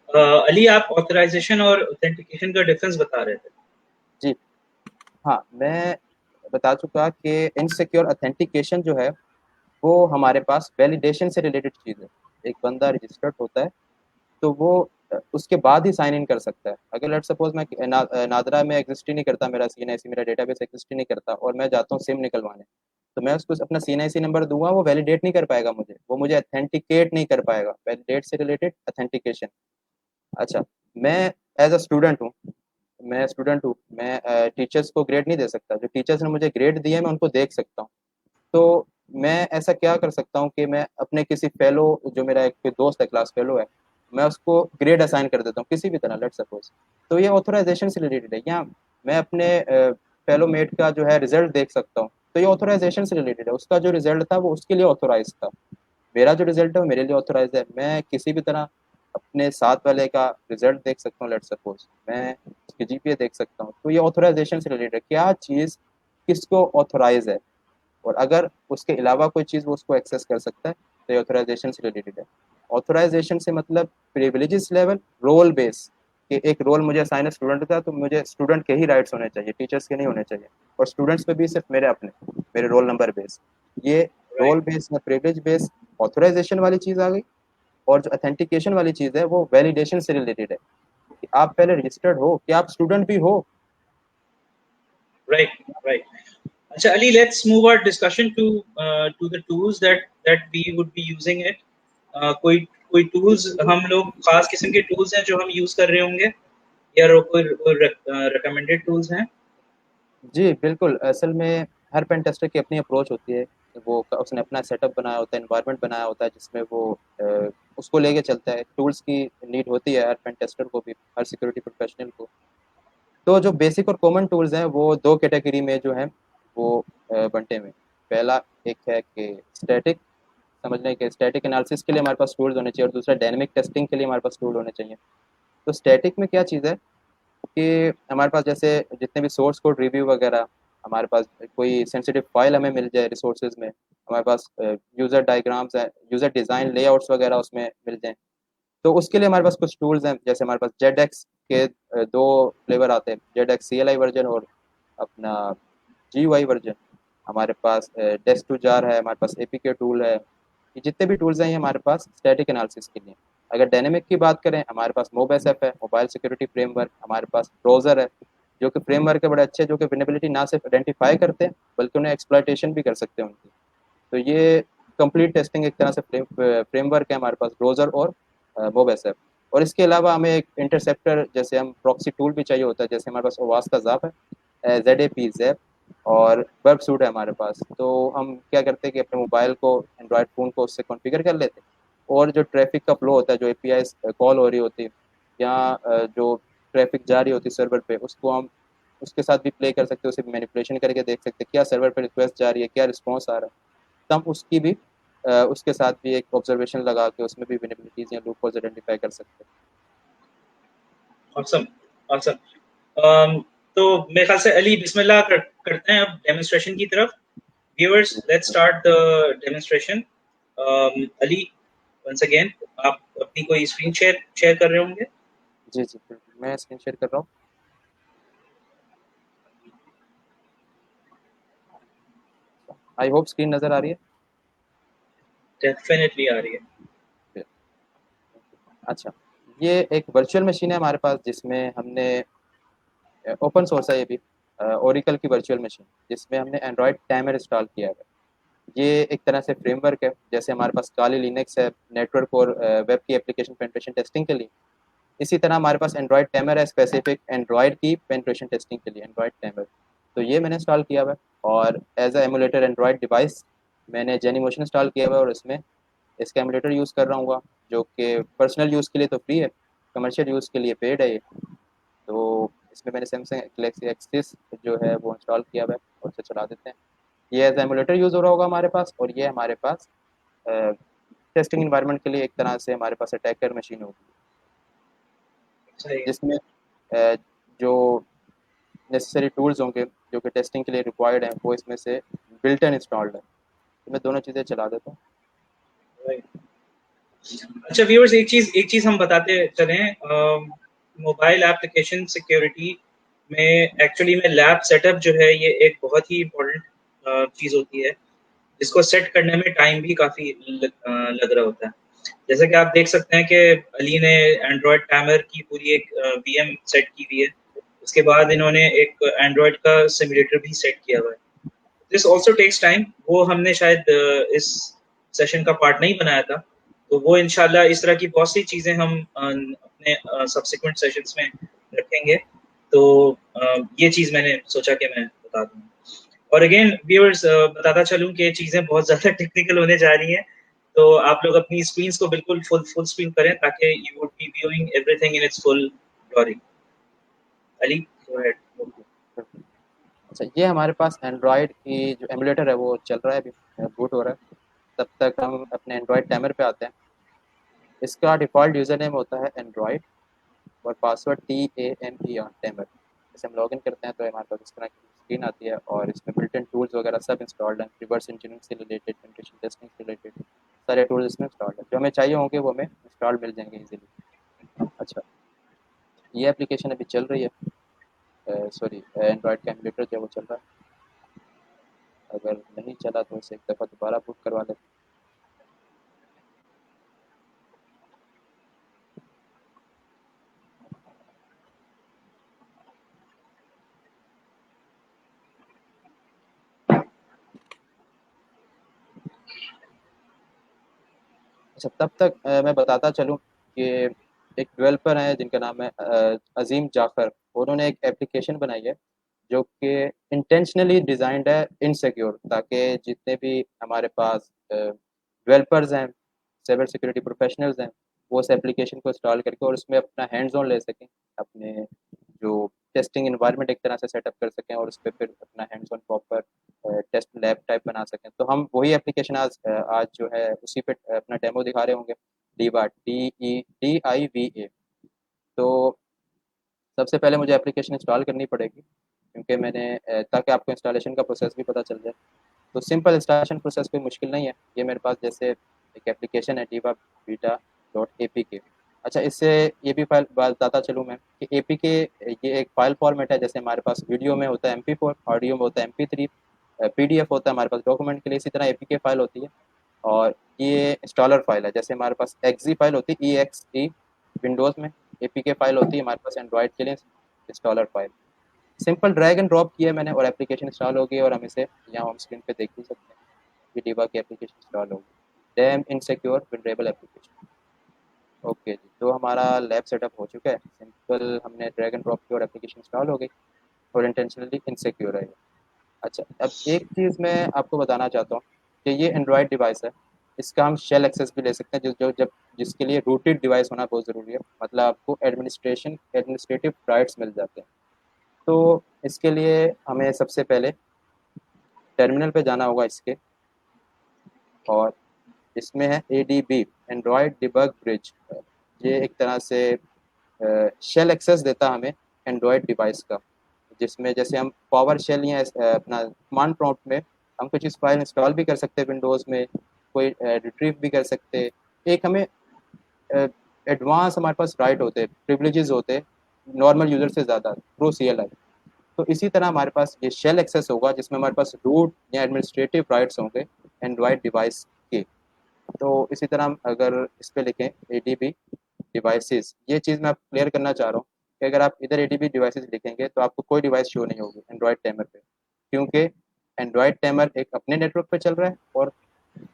Speaker 1: अली, आप ऑथराइजेशन और ऑथेंटिकेशन का डिफरेंस बता रहे थे।
Speaker 2: जी हाँ, मैं बता चुका कि इनसिक्योर ऑथेंटिकेशन जो है वो हमारे पास वैलिडेशन से रिलेटेड चीज़ है। एक बंदा रजिस्टर्ड होता है तो वो उसके बाद ही साइन इन कर सकता है। अगर लेट सपोज मैं नादरा में एग्जिस्ट ही नहीं करता, मेरा CNIC मेरा डेटाबेस एग्जिस्ट ही नहीं करता, और मैं जाता हूँ सिम निकलवाने, तो मैं उसको अपना CNIC नंबर दूंगा, वो वैलिडेट नहीं कर पाएगा मुझे, वो मुझे अथेंटिकेट नहीं कर पाएगा। वैलिडेट से रिलेटेड अथेंटिकेशन। अच्छा, मैं एज अ स्टूडेंट हूँ, मैं स्टूडेंट हूँ, मैं टीचर्स को ग्रेड नहीं दे सकता। जो टीचर्स ने मुझे ग्रेड दिए मैं उनको देख सकता हूँ। तो मैं ऐसा क्या कर सकता हूँ कि मैं अपने किसी फेलो, जो मेरा एक कोई दोस्त है क्लास फेलो है, मैं उसको ग्रेड असाइन कर देता हूँ किसी भी तरह, लेट सपोज। तो ये ऑथराइजेशन से रिलेटेड है। या मैं अपने फेलो मेट का जो है रिजल्ट देख सकता हूँ, तो ये ऑथराइजेशन से रिलेटेड है। उसका जो रिजल्ट था वो उसके लिए ऑथोराइज था, मेरा जो रिजल्ट है वो मेरे लिए ऑथोराइज है। मैं किसी भी तरह अपने साथ वाले का रिजल्ट देख सकता हूँ, लेट सपोज मैं उसकी GPA देख सकता हूँ। तो ये ऑथराइजेशन से रिलेटेड है, क्या चीज़ किसको ऑथोराइज है, और अगर उसके अलावा कोई चीज़ वो उसको एक्सेस कर सकता है तो ये ऑथराइजेशन से रिलेटेड है। ऑथराइजेशन से मतलब प्रिविलेजेस लेवल, रोल बेस, कि एक रोल मुझे असाइन है स्टूडेंट का, तो मुझे स्टूडेंट के ही राइट्स होने चाहिए, टीचर्स के नहीं होने चाहिए। और स्टूडेंट्स पे भी सिर्फ मेरे अपने, मेरे रोल नंबर बेस। ये
Speaker 1: राइट।
Speaker 2: रोल बेस या प्रिविलेज बेस ऑथराइजेशन वाली चीज़ आ गई। और जो अथेंटिकेशन वाली चीज़ है वो वैलिडेशन से रिलेटेड है, कि आप पहले रजिस्टर्ड हो, कि आप स्टूडेंट भी हो।
Speaker 1: राइट। राइट। अच्छा Ali, let's move our discussion to the tools that we would be using it. कोई कोई टूल्स, हम लोग खास किस्म के टूल्स हैं जो हम यूज कर रहे होंगे, या कोई रिकमेंडेड टूल्स हैं?
Speaker 2: जी, बिल्कुल। असल में हर पेन टेस्टर की अपनी अप्रोच होती है। वो उसने अपना सेटअप बनाया होता है, एनवायरनमेंट बनाया होता है जिसमें वो उसको लेके चलता है। टूल्स की नीड होती है हर पेन टेस्टर को भी, हर सिक्योरिटी प्रोफेशनल को। तो जो बेसिक और कॉमन टूल्स हैं वो दो कैटेगरी में जो हैं वो बंटे हुए हैं। पहला एक है कि स्टैटिक, समझने के स्टैटिक एनालिसिस के लिए हमारे पास टूल्स होने चाहिए, और दूसरा डायनेमिक टेस्टिंग के लिए हमारे पास टूल होने चाहिए। तो स्टैटिक में क्या चीज़ है कि हमारे पास जैसे जितने भी सोर्स कोड रिव्यू वगैरह, हमारे पास कोई सेंसिटिव फाइल हमें मिल जाए रिसोर्सेज में, हमारे पास यूज़र डायग्राम्स हैं, यूज़र डिज़ाइन लेआउट्स वगैरह उसमें मिल जाएँ, तो उसके लिए हमारे पास कुछ टूल्स हैं। जैसे हमारे पास JEDEX के दो फ्लेवर आते हैं, JEDEX CLI वर्जन और अपना GUI वर्जन। हमारे पास डेस्क टू जार है, हमारे पास APK टूल है। ये जितने भी टूल्स हैं ये हमारे पास स्टैटिक एनालिसिस के लिए। अगर डायनेमिक की बात करें, हमारे पास MobSF है, मोबाइल सिक्योरिटी फ्रेमवर्क। हमारे पास ब्राउज़र है, जो कि फ्रेमवर्क है बड़े अच्छे, जो कि विनेबिलिटी ना सिर्फ आइडेंटिफाई करते हैं बल्कि उन्हें एक्सप्लॉइटेशन भी कर सकते हैं उनकी। तो ये कंप्लीट टेस्टिंग एक तरह से फ्रेमवर्क है हमारे पास, ब्राउज़र और MobSF। और इसके अलावा हमें एक इंटरसेप्टर, जैसे हम प्रॉक्सी टूल भी चाहिए होता है, जैसे हमारे पास ओवास का ज़ाप है, ZAP ज़ैप, और बर्ब सूट है हमारे पास। तो हम क्या करते हैं कि अपने मोबाइल को एंड्रॉयड फ़ोन को उससे कॉन्फ़िगर कर लेते हैं, और जो ट्रैफ़िक का फ़्लो होता है, जो एपीआईज़ कॉल हो रही होती है या जो ट्रैफ़िक जा रही होती है सर्वर पे, उसको हम उसके साथ भी प्ले कर सकते हैं, उसे मैनिपुलेशन करके देख सकते हैं क्या सर्वर पे रिक्वेस्ट जा रही है, क्या रिस्पॉन्स आ रहा है। तो हम उसकी भी उसके साथ भी एक ऑब्जर्वेशन लगा के उसमें भी वेनेबिलिटीज़ या लूपहोल्स आइडेंटिफ़ाई कर सकते हैं।
Speaker 1: Awesome, awesome. तो मेरे ख्याल से अली बिस्मिल्लाह करते हैं अब डेमोन्स्ट्रेशन की तरफ। Viewers, let's start the demonstration. Ali, once again आप अपनी कोई स्क्रीन शेयर शेयर कर रहे होंगे?
Speaker 2: जी, जी, बिल्कुल, मैं स्क्रीन शेयर कर रहा हूँ। आई होप स्क्रीन नज़र आ रही है।
Speaker 1: डेफिनेटली आ रही है।
Speaker 2: अच्छा, ये एक वर्चुअल मशीन है हमारे पास, जिसमें हमने ओपन सोर्स है ये भी, ओरेकल की वर्चुअल मशीन, जिसमें हमने एंड्रॉयड टाइमर इंस्टॉल किया है। ये एक तरह से फ्रेमवर्क है, जैसे हमारे पास काली लिनक्स है नेटवर्क और वेब की एप्लीकेशन पेनिट्रेशन टेस्टिंग के लिए, इसी तरह हमारे पास एंड्रॉयड टाइमर है स्पेसिफिक एंड्रॉयड की पेनिट्रेशन टेस्टिंग के लिए, एंड्रॉयड टाइमर। तो ये मैंने इंस्टॉल किया हुआ है, और as a emulator Android device मैंने जेनीमोशन इंस्टॉल किया हुआ है, और इसमें इसका एमुलेटर यूज़ कर रहा हूँ, जो कि पर्सनल यूज़ के लिए तो फ्री है, कमर्शियल यूज़ के लिए पेड है ये। तो इसमें मैंने सैमसंग गैलेक्सी एक्सिस जो है वो इंस्टॉल किया हुआ है, और उसे चला देते हैं। ये एज एमुलेटर यूज़ हो रहा होगा हमारे पास, और ये हमारे पास टेस्टिंग इन्वायरमेंट के लिए एक तरह से हमारे पास अटैकर मशीन होगी,
Speaker 1: सही है।
Speaker 2: जिसमें अ, जो नेसेसरी टूल्स होंगे जो कि टेस्टिंग के लिए रिक्वायर्ड हैं, वो इसमें से बिल्ट इन इंस्टॉल्ड है। तो मैं दोनों चीज़ें चला देता हूँ।
Speaker 1: राइट। अच्छा व्यूअर्स, एक चीज हम बताते चलें। मोबाइल एप्लीकेशन सिक्योरिटी में एक्चुअली में लैब सेटअप जो है ये एक बहुत ही इम्पोर्टेंट चीज होती है, जिसको सेट करने में टाइम भी काफी लग रहा होता है। जैसे कि आप देख सकते हैं कि अली ने एंड्रॉयड टाइमर की पूरी एक वीएम सेट की हुई है। उसके बाद इन्होंने एक एंड्रॉयड का सिमुलेटर भी सेट किया हुआ है। This also takes time. वो हमने शायद इस सेशन का पार्ट नहीं बनाया था, तो वो इंशाल्लाह इस तरह की बहुत सी चीज़ें हम अपने सब्सिक्वेंट सेशंस में रखेंगे। तो ये चीज़ मैंने सोचा कि मैं बता दूँ। और अगेन व्यूअर्स, बताता चलूँ कि चीज़ें बहुत ज़्यादा टेक्निकल होने जा रही हैं, तो आप लोग अपनी स्क्रीन्स को बिल्कुल फुल स्क्रीन करें ताकि you would be viewing everything in its full glory. Ali, go ahead.
Speaker 2: अच्छा, ये हमारे पास एंड्रॉयड की जो एमुलेटर है वो चल रहा है अभी, बूट हो रहा है। तब तक हम अपने एंड्रॉयड टाइमर पे आते हैं। इसका डिफ़ॉल्ट यूज़र नेम होता है एंड्रॉयड, और पासवर्ड TAMER टाइमर। जैसे हम लॉगिन करते हैं तो हमारे पास इस तरह की स्क्रीन आती है, और इसमें बिल्ट इन टूल्स वगैरह सब इंस्टॉल्ड हैं, रिवर्स इंजीनियरिंग से रिलेटेड, पेनिट्रेशन टेस्टिंग से रिलेटेड सारे टूल्स इसमें इंस्टॉल्ड हैं। जो हमें चाहिए होंगे वो हमें इंस्टॉल्ड मिल जाएंगे ईजिली। अच्छा, ये एप्लीकेशन अभी चल रही है, सॉरी, एंड्रॉयड का एमुलेटर जो है वो चल रहा है। अगर नहीं चला तो इसे एक दफ़ा दोबारा बूट करवा लेते हैं। अच्छा, तब तक मैं बताता चलूँ कि एक डेवलपर हैं जिनका नाम है अज़ीम जाफ़र। उन्होंने एक एप्लीकेशन बनाई है जो कि इंटेंशनली डिज़ाइंड है इनसिक्योर, ताकि जितने भी हमारे पास डेवलपर्स हैं, साइबर सिक्योरिटी प्रोफेशनल्स हैं, वो उस एप्लीकेशन को इंस्टॉल करके और उसमें अपना हैंड्स ऑन ले सकें, अपने जो टेस्टिंग एनवायरनमेंट एक तरह से सेटअप कर सकें, और उस पे फिर अपना hands on proper test lab type बना सकें। तो हम वही एप्लीकेशन आज जो है उसी पे अपना डेमो दिखा रहे होंगे। Diva, DIVA। तो सबसे पहले मुझे एप्लीकेशन इंस्टॉल करनी पड़ेगी, क्योंकि ताकि आपको इंस्टॉलेशन का प्रोसेस भी पता चल जाए। तो सिंपल इंस्टॉलेशन प्रोसेस कोई मुश्किल नहीं है। ये मेरे पास जैसे एक एप्लीकेशन है, डीवा बीटा डॉट APK। अच्छा, इससे ये भी फाइल बताता चलूँ मैं कि APK ये एक फाइल फॉर्मेट है। जैसे हमारे पास वीडियो में होता है MP4, ऑडियो में होता है MP3, PDF होता है हमारे पास डॉक्यूमेंट के लिए, इसी तरह APK फाइल होती है। और ये इंस्टॉलर फाइल है, जैसे हमारे पास XE फाइल होती है, EXE विंडोज़ में, APK फाइल होती है हमारे पास एंड्रॉयड के लिए installer file. Simple drag and drop किया मैंने, और एप्लीकेशन इंस्टॉल हो गई, और हम इसे यहाँ होम स्क्रीन पे देख भी सकते हैं कि डीबा की एप्लीकेशन इंस्टॉल हो गई। Damn insecure vulnerable application. Okay जी, तो हमारा लैब सेटअप हो चुका है। सिंपल हमने ड्रैग एंड ड्रॉप की और एप्लीकेशन इंस्टॉल हो गई, और इंटेंशनली इनसिक्योर है ये। अच्छा, अब एक चीज़ मैं आपको बताना चाहता हूँ कि ये एंड्रॉयड डिवाइस है, इसका हम शेल एक्सेस भी ले सकते हैं, जो जब जिसके लिए रूटेड डिवाइस होना बहुत ज़रूरी है, मतलब आपको एडमिनिस्ट्रेटिव राइट्स मिल जाते हैं। तो इसके लिए हमें सबसे पहले टर्मिनल पे जाना होगा इसके, और इसमें है ADB, एंड्रॉयड डिबग ब्रिज। ये एक तरह से शेल एक्सेस देता है हमें एंड्रॉयड डिवाइस का, जिसमें जैसे हम पावर शेल या अपना कमांड प्रॉम्प्ट में हम कुछ इस फाइल इंस्टॉल भी कर सकते हैं विंडोज़ में, कोई रिट्रीव भी कर सकते हैं। एक हमें एडवांस हमारे पास राइट होते हैं, प्रिविलेजेस होते हैं नॉर्मल यूज़र से ज़्यादा थ्रू CLI। तो इसी तरह हमारे पास ये शेल एक्सेस होगा, जिसमें हमारे पास रूट या एडमिनिस्ट्रेटिव राइट्स होंगे एंड्रॉयड डिवाइस के। तो इसी तरह हम अगर इस पे लिखें ADB डिवाइसेस, ये चीज़ मैं आप क्लियर करना चाह रहा हूँ कि अगर आप इधर ADB डिवाइसेस लिखेंगे तो आपको कोई डिवाइस शो नहीं होगी एंड्रॉयड टेमर पे, क्योंकि एंड्रॉयड टेमर एक अपने नेटवर्क पे चल रहा है, और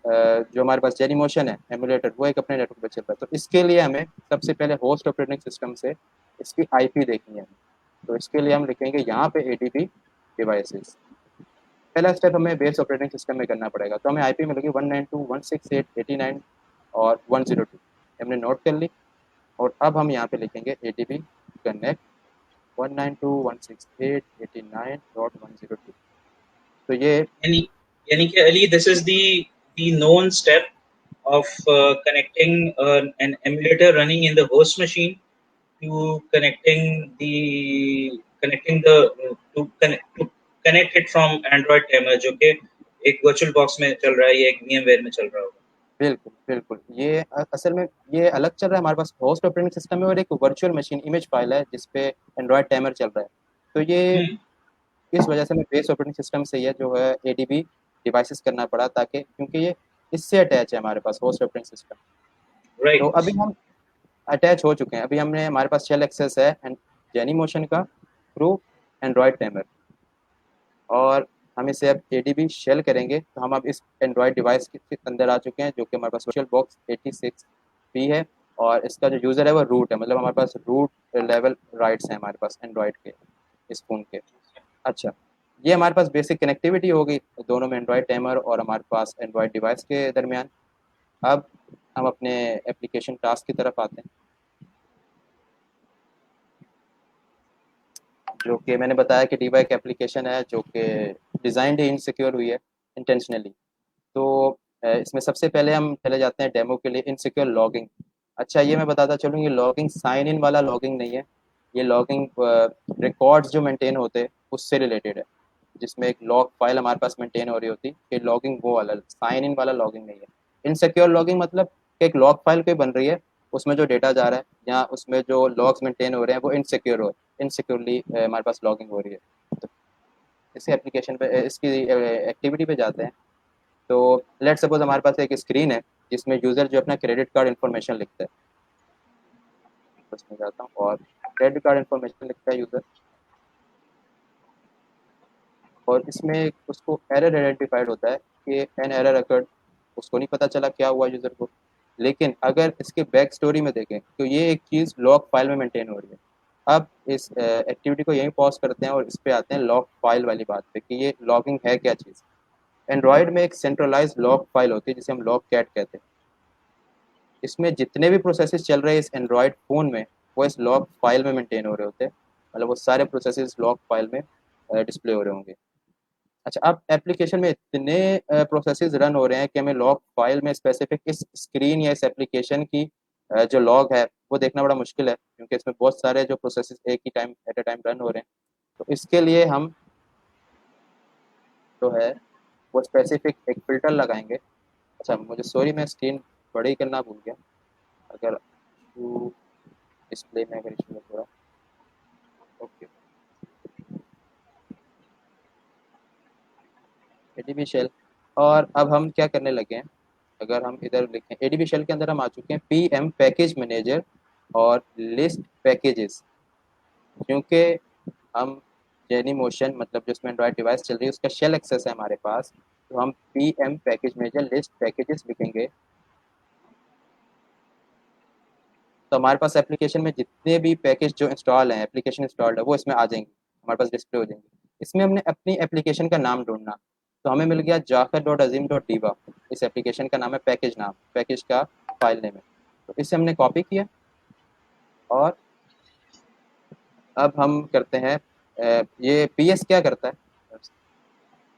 Speaker 2: जो हमारे पास जेनीमोशन है एमुलेटर, वो एक अपने नेटवर्क पे चल रहा है। तो इसके लिए हमें सबसे पहले होस्ट ऑपरेटिंग सिस्टम से इसकी IP देखनी है। तो इसके लिए हम लिखेंगे यहाँ पे ADB डिवाइसेस। पहला स्टेप हमें बेस ऑपरेटिंग सिस्टम में करना पड़ेगा, तो हमें IP मिलेगी 192.168.89 और 102, हमने नोट कर ली। और अब हम यहाँ पे लिखेंगे ADB कनेक्ट 192.168.89.102। तो ये
Speaker 1: यानी यानी कि Ali, this is the known step of connecting an emulator running in the host machine to to connect it from Android Tamer, जो कि एक वर्चुअल बॉक्स में चल रहा है या एक VMware में चल रहा होगा।
Speaker 2: बिल्कुल बिल्कुल, ये असल में ये अलग चल रहा है, हमारे पास होस्ट ऑपरेटिंग सिस्टम है और एक वर्चुअल मशीन इमेज फाइल है जिसपे एंड्रॉयड टाइमर चल रहा है। तो ये इस वजह से हमें बेस ऑपरेटिंग सिस्टम से ये जो है ADB डिवाइसेस करना पड़ा, ताकि क्योंकि ये इससे अटैच है हमारे पास होस्ट ऑपरेटिंग सिस्टम। तो
Speaker 1: राइट।
Speaker 2: अभी हम अटैच हो चुके हैं, अभी हमने हमारे पास शेल एक्सेस है एंड जेनीमोशन का थ्रू एंड्रॉयड टाइमर, और हम इसे अब ADB शेल करेंगे। तो हम अब इस एंड्रॉयड डिवाइस के अंदर आ चुके हैं, जो कि हमारे पास वर्चुअल बॉक्स 86 है, और इसका जो यूज़र है वो रूट है, मतलब हमारे पास रूट लेवल राइट्स हैं हमारे पास एंड्रॉयड के इस फ़ोन के। अच्छा, ये हमारे पास बेसिक कनेक्टिविटी हो गई दोनों में, एंड्रॉयड टाइमर और हमारे पास एंड्रॉयड डिवाइस के दरमियान। अब हम अपने एप्लीकेशन टास्क की तरफ आते हैं, जो कि मैंने बताया कि डीवा एक एप्लीकेशन है जो कि डिज़ाइंड ही इनसिक्योर हुई है इंटेंशनली। तो इसमें सबसे पहले हम चले जाते हैं डेमो के लिए इनसिक्योर लॉगिंग। अच्छा, ये मैं बताता चलूँ, ये लॉगिंग साइन इन वाला लॉगिंग नहीं है, ये लॉगिंग रिकॉर्ड्स जो मेंटेन होते हैं उससे रिलेटेड है, जिसमें एक लॉग फाइल हमारे पास मेंटेन हो रही होती है। लॉगिंग वो वाला साइन इन वाला लॉगिंग नहीं है। इनसिक्योर लॉगिंग मतलब कि एक लॉग फाइल कोई बन रही है, उसमें जो डेटा जा रहा है या उसमें जो लॉग्स मेंटेन हो रहे हैं वो इनसिक्योरली हमारे पास लॉगिंग हो रही है। तो इसी एप्लीकेशन पे इसकी एक्टिविटी पे जाते हैं। तो लेट सपोज हमारे पास एक स्क्रीन है जिसमें यूज़र जो अपना क्रेडिट कार्ड इन्फॉर्मेशन लिखता है, उसमें जाता हूँ और क्रेडिट कार्ड इन्फॉर्मेशन लिखता है यूज़र, और इसमें उसको एरर आइडेंटिफाइड होता है कि एन एरर अकर्ड। उसको नहीं पता चला क्या हुआ यूज़र को, लेकिन अगर इसके बैक स्टोरी में देखें तो ये एक चीज़ लॉग फाइल में मेंटेन हो रही है। अब इस एक्टिविटी को यहीं पॉज करते हैं और इस पे आते हैं लॉग फाइल वाली बात पे कि ये लॉगिंग है क्या चीज़। एंड्रॉयड में एक सेंट्रलाइज लॉग फाइल होती है जिसे हम लॉग कैट कहते हैं। इसमें जितने भी प्रोसेसेस चल रहे हैं इस एंड्रॉयड फ़ोन में वो इस लॉग फाइल में मेंटेन हो रहे होते हैं, मतलब वो सारे प्रोसेसेस लॉग फाइल में डिस्प्ले हो रहे होंगे। अच्छा, अब एप्लीकेशन में इतने प्रोसेसेस रन हो रहे हैं कि हमें लॉग फाइल में स्पेसिफिक इस स्क्रीन या इस एप्लीकेशन की जो लॉग है वो देखना बड़ा मुश्किल है, क्योंकि इसमें बहुत सारे जो प्रोसेसेस एक ही time at a time run हो रहे हैं। तो इसके लिए हम जो है वो स्पेसिफिक एक फ़िल्टर लगाएंगे। अच्छा, मुझे सॉरी, मैं स्क्रीन बड़ी करना भूल गया। अगर डिस्प्ले में अगर इशू है थोड़ा, ओके। ADB शेल, और अब हम क्या करने लगे हैं, अगर हम इधर लिखें ADB शेल के अंदर हम आ चुके हैं PM पैकेज मैनेजर और लिस्ट पैकेजेस। क्योंकि हम जेनी मोशन मतलब जिसमें एंड्रॉयड डिवाइस चल रही है उसका शेल एक्सेस है हमारे पास, तो हम PM package manager list packages लिखेंगे। तो हमारे पास एप्लीकेशन में जितने भी पैकेज जो इंस्टॉल हैं, एप्लीकेशन इंस्टॉल्ड है, वो इसमें आ जाएंगे, हमारे पास डिस्प्ले हो जाएंगे। इसमें हमने अपनी एप्लीकेशन का नाम ढूंढना, तो हमें मिल गया jaka.azim.diva, इस एप्लीकेशन का नाम है, पैकेज नाम, पैकेज का फाइल नेम है। तो इसे हमने कॉपी किया और अब हम करते हैं ये पीएस क्या करता है,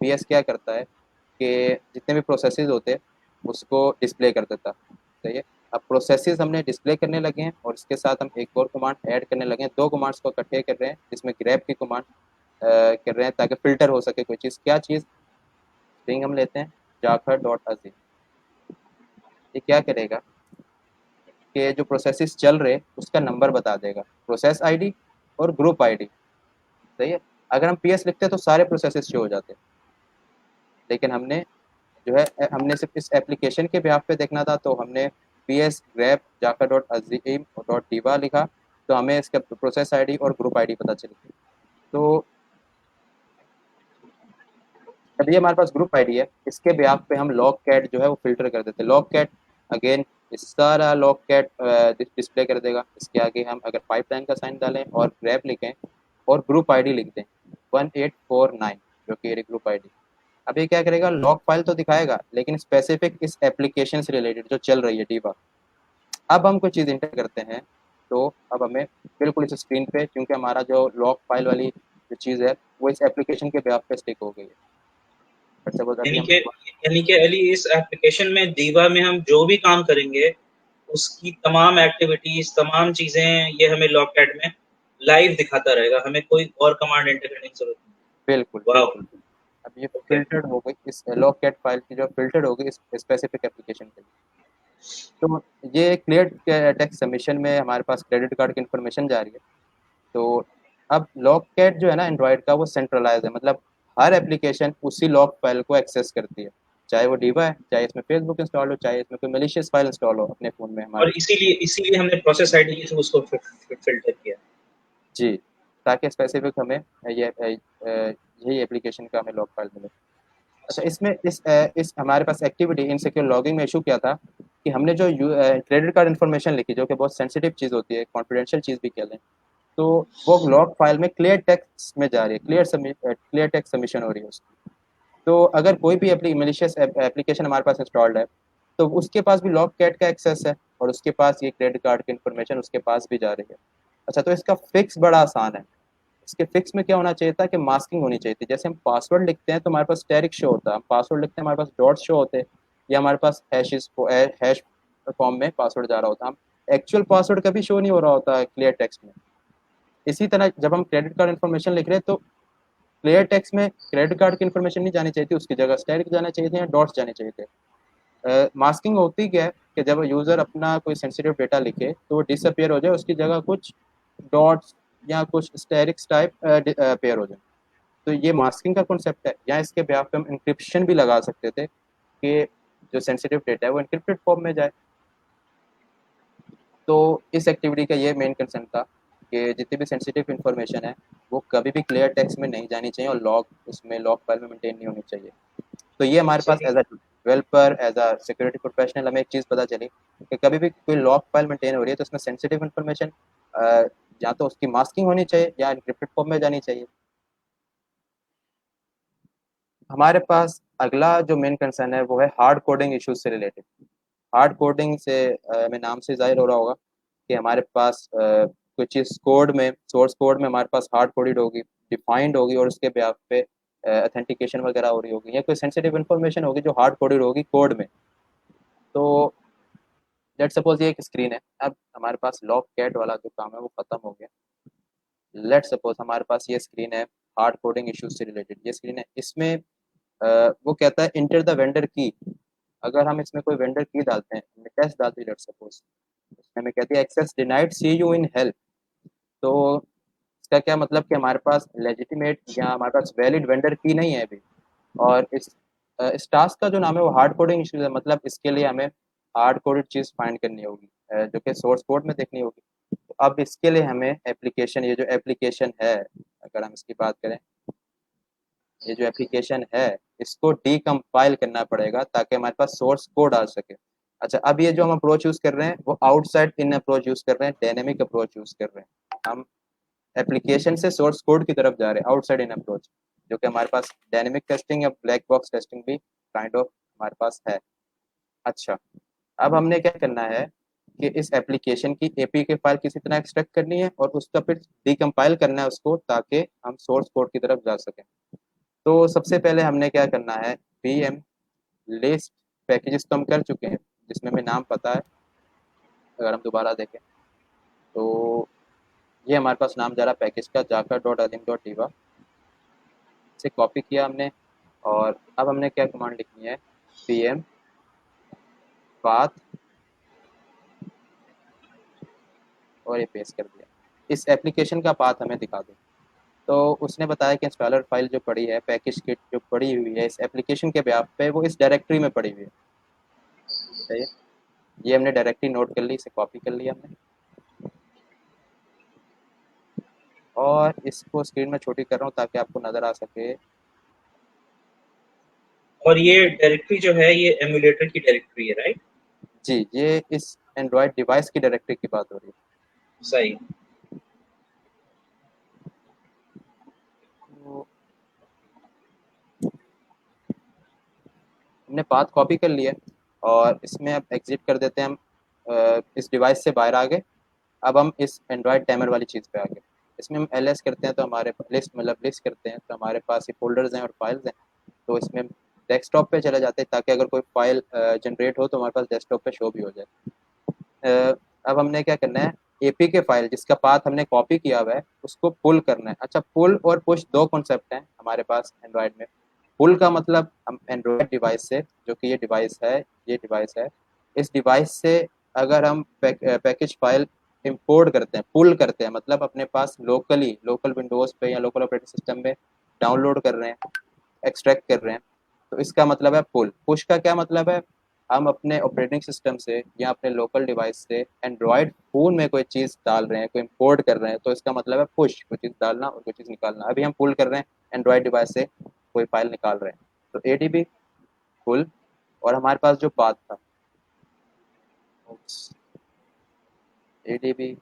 Speaker 2: पीएस क्या करता है कि जितने भी प्रोसेसेस होते हैं उसको डिस्प्ले कर देता, सही है। अब प्रोसेसेस हमने डिस्प्ले करने लगे हैं और इसके साथ हम एक और कमांड ऐड करने लगे हैं, दो कमांड्स को इकट्ठे कर रहे हैं, जिसमें ग्रैब की कमांड कर रहे हैं ताकि फिल्टर हो सके कोई चीज़। क्या चीज़? स्ट्रिंग हम लेते हैं jaka.azim, ये क्या करेगा कि जो प्रोसेसेस चल रहे उसका नंबर बता देगा, प्रोसेस आईडी और ग्रुप आईडी, सही है। अगर हम पीएस लिखते हैं तो सारे प्रोसेसेस शो हो जाते हैं, लेकिन हमने जो है हमने सिर्फ इस एप्लीकेशन के बेहाफ पे देखना था, तो हमने पीएस ग्रैब jaka.azim.diva लिखा, तो हमें इसका प्रोसेस आईडी और ग्रुप आईडी पता चली। तो अब ये हमारे पास ग्रुप आईडी है, इसके बेहाफ पे हम लॉग कैट जो है वो फिल्टर कर देते हैं। लॉग कैट अगेन इस सारा लॉग कैट डिस्प्ले कर देगा। इसके आगे हम अगर पाइपलाइन का साइन डालें और ग्रैब लिखें और ग्रुप आईडी लिख दें 1849, जो कि ग्रुप आईडी, अब ये क्या करेगा, लॉग फाइल तो दिखाएगा लेकिन स्पेसिफिक इस एप्लीकेशन से रिलेटेड जो चल रही है डीबा। अब हम कोई चीज़ इंटर करते हैं तो अब हमें बिल्कुल इस स्क्रीन पे, क्योंकि हमारा जो लॉग फाइल वाली जो चीज़ है वो इस एप्लीकेशन के बेहाफ पे स्टिक हो गई है। सपोज अभी
Speaker 1: यानी
Speaker 2: हम
Speaker 1: कि अली इस एप्लीकेशन में दीवा में हम जो भी काम करेंगे उसकी तमाम एक्टिविटीज, तमाम चीजें ये हमें लॉगकैट में लाइव दिखाता रहेगा, हमें कोई और कमांड एंटर करने की जरूरत
Speaker 2: बिल्कुल
Speaker 1: नहीं। वाओ।
Speaker 2: बिल्कुल। अब ये
Speaker 1: ओके।
Speaker 2: फिल्टर्ड हो गई, इस लॉग कैट फाइल की जो फिल्टर्ड हो गई इस स्पेसिफिक एप्लीकेशन के लिए। तो ये क्लियर टेक्स्ट सबमिशन में हमारे पास क्रेडिट कार्ड की इन्फॉर्मेशन जा रही है। तो अब लॉग कैट जो है ना एंड्रॉयड का, वो सेंट्रलाइज है, मतलब हर एप्लीकेशन उसी लॉग फाइल को एक्सेस करती है, चाहे वो डीवा है, चाहे इसमें फेसबुक इंस्टॉल हो, चाहे इसमें कोई मलिशियस फाइल इंस्टॉल हो अपने फ़ोन में
Speaker 1: और
Speaker 2: हमारे।
Speaker 1: इसीलिए हमने प्रोसेस आईडी से उसको फिल्टर किया।
Speaker 2: जी, ताकि स्पेसिफिक हमें यही एप्लीकेशन का हमें लॉग फाइल मिले। अच्छा, इसमें इस हमारे पास एक्टिविटी इनसिक्योर लॉगिंग में इशू क्या था कि हमने जो क्रेडिट कार्ड इन्फॉर्मेशन लिखी, जो कि बहुत सेंसिटिव चीज़ होती है, कॉन्फिडेंशियल चीज़ भी कह लें, तो वो लॉग फाइल में क्लियर टेक्स्ट में जा रही है, क्लियर टेक्स्ट सबमिशन हो रही है उसकी। तो अगर कोई भी मलिशियस एप्लीकेशन हमारे पास इंस्टॉल्ड है तो उसके पास भी लॉग कैट का एक्सेस है और उसके पास ये क्रेडिट कार्ड की इन्फॉर्मेशन उसके पास भी जा रही है। अच्छा, तो इसका फिक्स बड़ा आसान है। इसके फिक्स में क्या होना चाहिए था कि मास्किंग होनी चाहिए थी। जैसे हम पासवर्ड लिखते हैं तो हमारे पास स्टेरिक शो होता है, हम पासवर्ड लिखते हैं हमारे पास डॉट शो होते हैं, या हमारे पास हैश फॉर्म में पासवर्ड जा रहा होता है, हम एक्चुअल पासवर्ड कभी शो नहीं हो रहा होता क्लियर टेक्स्ट में। इसी तरह जब हम क्रेडिट कार्ड इन्फॉर्मेशन लिख रहे हैं तो क्लियर टेक्स्ट में क्रेडिट कार्ड की इन्फॉर्मेशन नहीं जानी चाहिए थी, उसकी जगह स्टेरिक जाने चाहिए थे या डॉट्स जाने चाहिए थे। मास्किंग होती क्या है कि जब यूज़र अपना कोई सेंसिटिव डेटा लिखे तो वो डिसअपियर हो जाए, उसकी जगह कुछ डॉट्स या कुछ स्टेरिक्स टाइप अपेयर हो जाए। तो ये मास्किंग का कॉन्सेप्ट है। या इसके ब्याह पे हम इंक्रिप्शन भी लगा सकते थे कि जो सेंसिटिव डेटा है वो इंक्रिप्टेड फॉर्म में जाए। तो इस एक्टिविटी का ये मेन कंसर्न था कि जितनी भी सेंसिटिव इन्फॉर्मेशन है वो कभी भी क्लियर टेक्स्ट में नहीं जानी चाहिए और लॉग उसमें लॉग फाइल में मेंटेन नहीं होनी चाहिए। तो ये हमारे पास
Speaker 1: सही।
Speaker 2: As a developer, as a security professional हमें एक चीज़ पता चली कि कभी भी कोई लॉग फाइल मेंटेन हो रही है तो उसमें सेंसिटिव इन्फॉर्मेशन या तो उसकी मास्किंग होनी चाहिए या इंक्रिप्टेड फॉर्म में जानी चाहिए। हमारे पास अगला जो मेन कंसर्न है वो है हार्ड कोडिंग इश्यूज से रिलेटेड। हार्ड कोडिंग से में नाम से जाहिर हो रहा होगा कि हमारे पास कुछ चीज़ कोड में, सोर्स कोड में हमारे पास हार्ड कोडेड होगी, डिफाइंड होगी और उसके बेस पे ऑथेंटिकेशन वगैरह हो रही होगी, या कोई सेंसिटिव इन्फॉर्मेशन होगी जो हार्ड कोडेड होगी कोड में। तो लेट सपोज ये एक स्क्रीन है, अब हमारे पास लॉग कैट वाला जो काम है वो खत्म हो गया। लेट सपोज हमारे पास ये स्क्रीन है हार्ड कोडिंग इश्यूज से रिलेटेड, ये स्क्रीन है, इसमें वो कहता है इंटर द वेंडर की। अगर हम इसमें कोई वेंडर की डालते हैं, हमने टेस्ट डाल दी लेट सपोज, उसमें हमें कहती है access denied, see you in help. तो इसका क्या मतलब कि हमारे पास लेजिटिमेट या हमारे पास वैलिड वेंडर की नहीं है अभी। और इस टास्क का जो नाम है वो हार्ड कोडिंग इश्यूज है, मतलब इसके लिए हमें हार्ड कोडेड चीज़ फाइंड करनी होगी जो कि सोर्स कोड में देखनी होगी। तो अब इसके लिए हमें एप्लीकेशन, ये जो एप्लीकेशन है, अगर हम इसकी बात करें, ये जो एप्लीकेशन है इसको डीकम्पाइल करना पड़ेगा ताकि हमारे पास सोर्स कोड आ सके। अच्छा, अब ये जो हम अप्रोच यूज़ कर रहे हैं वो आउटसाइड इन अप्रोच यूज़ कर रहे हैं, डायनेमिक अप्रोच यूज़ कर रहे हैं। हम एप्लीकेशन से सोर्स कोड की तरफ जा रहे हैं, आउटसाइड इन अप्रोच। जो कि हमारे पास डायनेमिक टेस्टिंग या ब्लैक बॉक्स टेस्टिंग भी काइंड ऑफ हमारे पास है। अच्छा, अब हमने क्या करना है कि इस एप्लीकेशन की एपीके फाइल किसी तरह एक्सट्रैक्ट करनी है और उसका फिर डिकम्पाइल करना है उसको, ताकि हम सोर्स कोड की तरफ जा सकें। तो सबसे पहले हमने क्या करना है, pm लिस्ट पैकेजेस तो हम कर चुके हैं, जिसमें हमें नाम पता है। अगर हम दोबारा देखें तो ये हमारे पास नाम जा रहा है पैकेज का, java.azim.diva से कॉपी किया हमने। और अब हमने क्या कमांड लिखनी है, pm path, और ये पेस्ट कर दिया। इस एप्लीकेशन का पाथ हमें दिखा दो। तो उसने बताया कि इंस्टॉलर फाइल जो पड़ी है, पैकेज किट जो पड़ी हुई है इस एप्लीकेशन के बेस पे, वो इस डायरेक्टरी में पड़ी हुई है। सही है, ये हमने डायरेक्टरी नोट कर ली, इसे कॉपी कर लिया हमने। और इसको स्क्रीन में छोटी कर रहा हूँ ताकि आपको नज़र आ सके।
Speaker 1: और ये डायरेक्टरी जो है ये एमुलेटर की डायरेक्टरी है, राइट?
Speaker 2: जी, ये इस एंड्रॉयड डिवाइस की डायरेक्टरी की बात हो रही है।
Speaker 1: सही।
Speaker 2: तो हमने पाथ कॉपी कर लिया और इसमें अब एग्जिट कर देते हैं हम। इस डिवाइस से बाहर आ गए। अब हम इस एंड्रॉयड टाइमर वाली चीज़ पे आ गए। इसमें हम ls करते हैं तो हमारे लिस्ट, मतलब लिस्ट करते हैं तो हमारे पास ये फोल्डर्स हैं और फाइल्स हैं। तो इसमें हम डेस्कटॉप पे चले जाते हैं ताकि अगर कोई फाइल जनरेट हो तो हमारे पास डेस्कटॉप पे शो भी हो जाए। अब हमने क्या करना है, एपीके फाइल जिसका पाथ हमने कॉपी किया हुआ है उसको पुल करना है। अच्छा, पुल और पुश दो कॉन्सेप्ट हैं हमारे पास एंड्रॉयड में। पुल का मतलब हम एंड्रॉयड डिवाइस से, जो कि ये डिवाइस है, इस डिवाइस से अगर हम पैकेज फाइल इंपोर्ट करते हैं, पुल करते हैं, मतलब अपने पास लोकली, लोकल विंडोज़ पे या लोकल ऑपरेटिंग सिस्टम में डाउनलोड कर रहे हैं, एक्सट्रैक्ट कर रहे हैं, तो इसका मतलब है पुल। पुश का क्या मतलब है, हम अपने ऑपरेटिंग सिस्टम से या अपने लोकल डिवाइस से एंड्रॉयड फ़ोन में कोई चीज़ डाल रहे हैं, कोई इंपोर्ट कर रहे हैं, तो इसका मतलब है पुश, कोई चीज़ डालना और कोई चीज़ निकालना। अभी हम पुल कर रहे हैं, एंड्रॉयड डिवाइस से कोई फाइल निकाल रहे हैं, तो एडीबी पुल। और हमारे पास जो पाथ था, एडीबी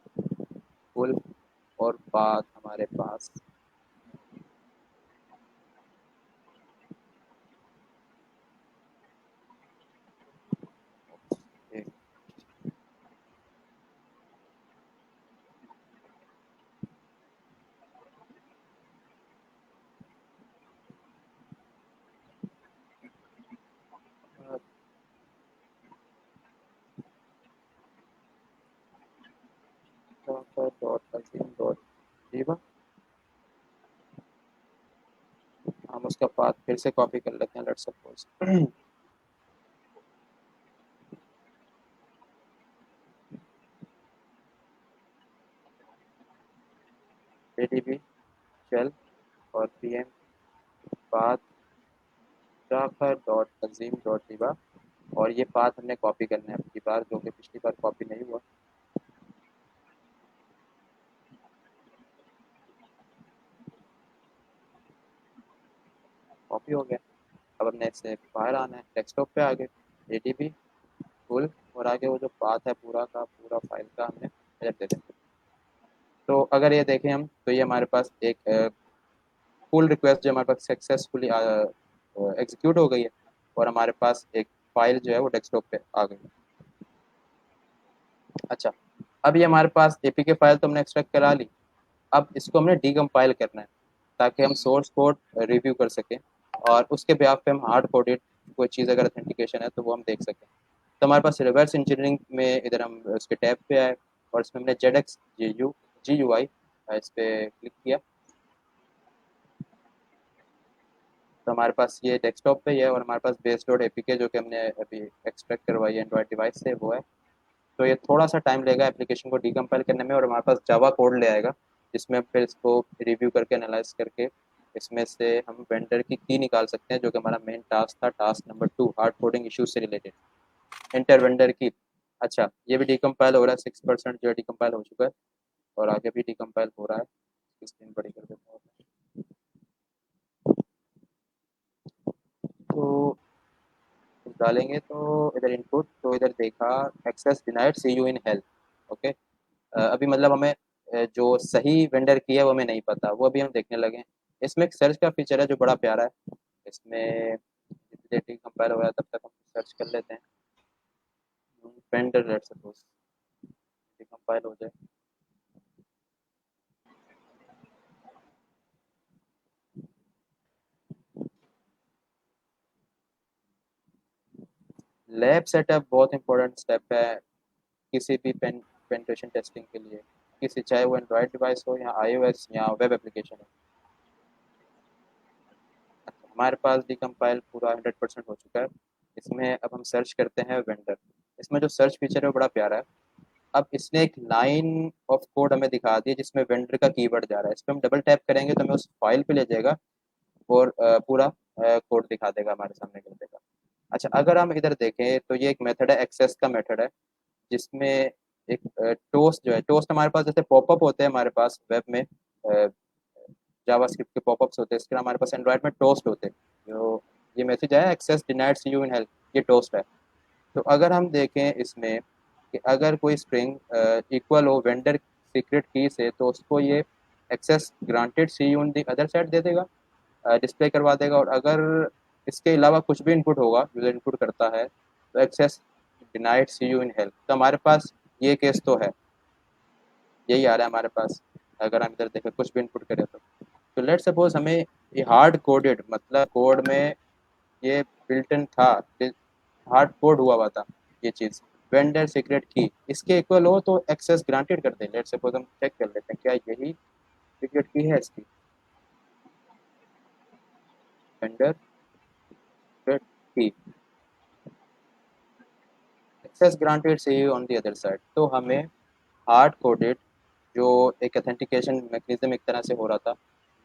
Speaker 2: पुल और पाथ हमारे पास, एक .azim.diva, हम उसका पाथ फिर से कॉपी कर लेते हैं, लेट्स सपोज एडीबी शेल और pm पाथ java.azim.diva, और ये पाथ हमने कॉपी करना है अपनी बार, जो कि पिछली बार कॉपी नहीं हुआ। कॉपी हो गया। अब हमने इससे बाहर आना है, डेस्कटॉप पे आ गए, एडीबी फुल, और आगे वो जो पाथ है पूरा का पूरा फाइल का हमने एडिट दे दें। तो अगर ये देखें हम, तो ये हमारे पास एक पुल रिक्वेस्ट जो हमारे पास सक्सेसफुली एग्जीक्यूट हो गई है, और हमारे पास एक फाइल जो है वो डेस्कटॉप पे आ गई। अच्छा, अब ये हमारे पास एपीके फाइल तो हमने एक्सट्रैक्ट करा ली। अब इसको हमने डीकम्पाइल करना है ताकि हम सोर्स कोड रिव्यू कर सकें, और उसके बेहाफ पे हम हार्ड कोडेड कोई चीज़ अगर ऑथेंटिकेशन है तो वो हम देख सकें। तो हमारे पास रिवर्स इंजीनियरिंग में इधर हम उसके टैब पे आए और इसमें हमने जेड जी यू आई इस पर क्लिक किया। तो हमारे पास ये डेस्कटॉप पे ही है और हमारे पास बेस डॉट एपीके जो कि हमने अभी एक्सट्रैक्ट करवाई है एंड्रॉयड डिवाइस से, वो है। तो ये थोड़ा सा टाइम लेगा एप्लीकेशन को डीकम्पाइल करने में, और हमारे पास जावा कोड ले आएगा जिसमें फिर इसको रिव्यू करके एनालाइज करके इसमें से हम वेंडर की निकाल सकते हैं, जो कि हमारा मेन टास्क था, task number 2, hard coding issues से रिलेटेड, इंटर वेंडर की। अच्छा, ये भी डीकम्पाइल हो रहा है, 6% जो है डीकम्पाइल हो चुका है, और आगे भी डीकम्पाइल हो रहा है। स्क्रीन बड़ी कर देता हूँ। तो डालेंगे तो इधर इनपुट, तो इधर देखा access denied, see you in health. Okay, अभी मतलब हमें जो सही वेंडर की है वो हमें नहीं पता, वो अभी हम देखने लगे हैं। इसमें एक सर्च का फीचर है जो बड़ा प्यारा है। इसमें जितने कंपाइल हो रहा है तब तक हम सर्च कर लेते हैं। वेंडर लेट सपोज कंपाइल हो जाए। लैब सेटअप बहुत इंपॉर्टेंट स्टेप है किसी भी पेनिट्रेशन टेस्टिंग के लिए, किसी चाहे वो एंड्रॉयड डिवाइस हो या आईओएस या वेब एप्लीकेशन हो। अच्छा, हमारे पास डिकम्पाइल पूरा 100% हो चुका है। इसमें अब हम सर्च करते हैं वेंडर। इसमें जो सर्च फीचर है वो बड़ा प्यारा है। अब इसने एक लाइन ऑफ कोड हमें दिखा दी है जिसमें वेंडर का कीवर्ड जा रहा है। इस पर हम डबल टैप करेंगे तो हमें उस फाइल पे ले जाएगा और पूरा कोड दिखा देगा, हमारे सामने कर देगा। अच्छा, अगर हम इधर देखें तो ये एक मेथड है, एक्सेस का मेथड है, जिसमें एक टोस्ट जो है, टोस्ट हमारे पास जैसे पॉपअप होते हैं हमारे पास वेब में, जावास्क्रिप्ट के पॉपअप्स होते हैं, इसके हमारे पास एंड्रॉइड में टोस्ट होते हैं। जो ये मैसेज आया access denied see you in help, ये टोस्ट है। तो अगर हम देखें इसमें कि अगर कोई स्ट्रिंग इक्वल हो वेंडर सीक्रेट की से, तो उसको ये access granted see you in the other side दे देगा, डिस्प्ले करवा देगा। और अगर इसके अलावा कुछ भी इनपुट होगा, यूजर इनपुट करता है, तो access denied see you in help. तो हमारे पास ये केस तो है, यही आ रहा है हमारे पास। अगर हम इधर देखें कुछ भी इनपुट करें तो लेट सपोज हमें ये हार्ड कोडेड, मतलब कोड में ये बिल्टन था, हार्ड कोड हुआ हुआ था ये चीज़, वेंडर सीक्रेट की इसके इक्वल हो तो एक्सेस ग्रांटेड कर दें। लेट सपोज हम चेक कर लेते हैं क्या यही सीक्रेट की है इसकी, वेंडर सीक्रेट की एक्सेस ग्रांटेड से ऑन दी अदर साइड। तो हमें हार्ड कोडेड जो एक ऑथेंटिकेशन मैकेनिज्म एक तरह से हो रहा था,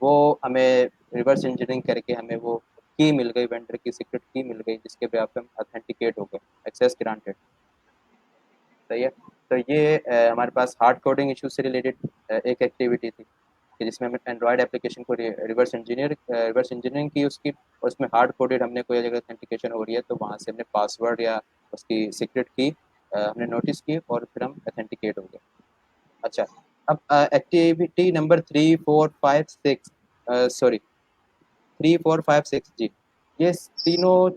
Speaker 2: वो हमें रिवर्स इंजीनियरिंग करके हमें वो की मिल गई, वेंडर की सीक्रेट की मिल गई, जिसके पे आप हम ऑथेंटिकेट हो गए, एक्सेस ग्रांटेड। सही है। तो ये हमारे पास हार्ड कोडिंग इशू से रिलेटेड एक एक्टिविटी थी कि जिसमें हमने एंड्रॉयड एप्लीकेशन को रिवर्स इंजीनियरिंग की उसकी, और उसमें हार्ड कोडेड हमने कोई जगह ऑथेंटिकेशन हो रही है तो वहाँ से हमने पासवर्ड या उसकी सीक्रेट की हमने नोटिस की और फिर हम ऑथेंटिकेट हो गए। अच्छा, अब एक्टिविटी नंबर 3 4 5 6, सॉरी 3 4 5 6 जी, ये तीनों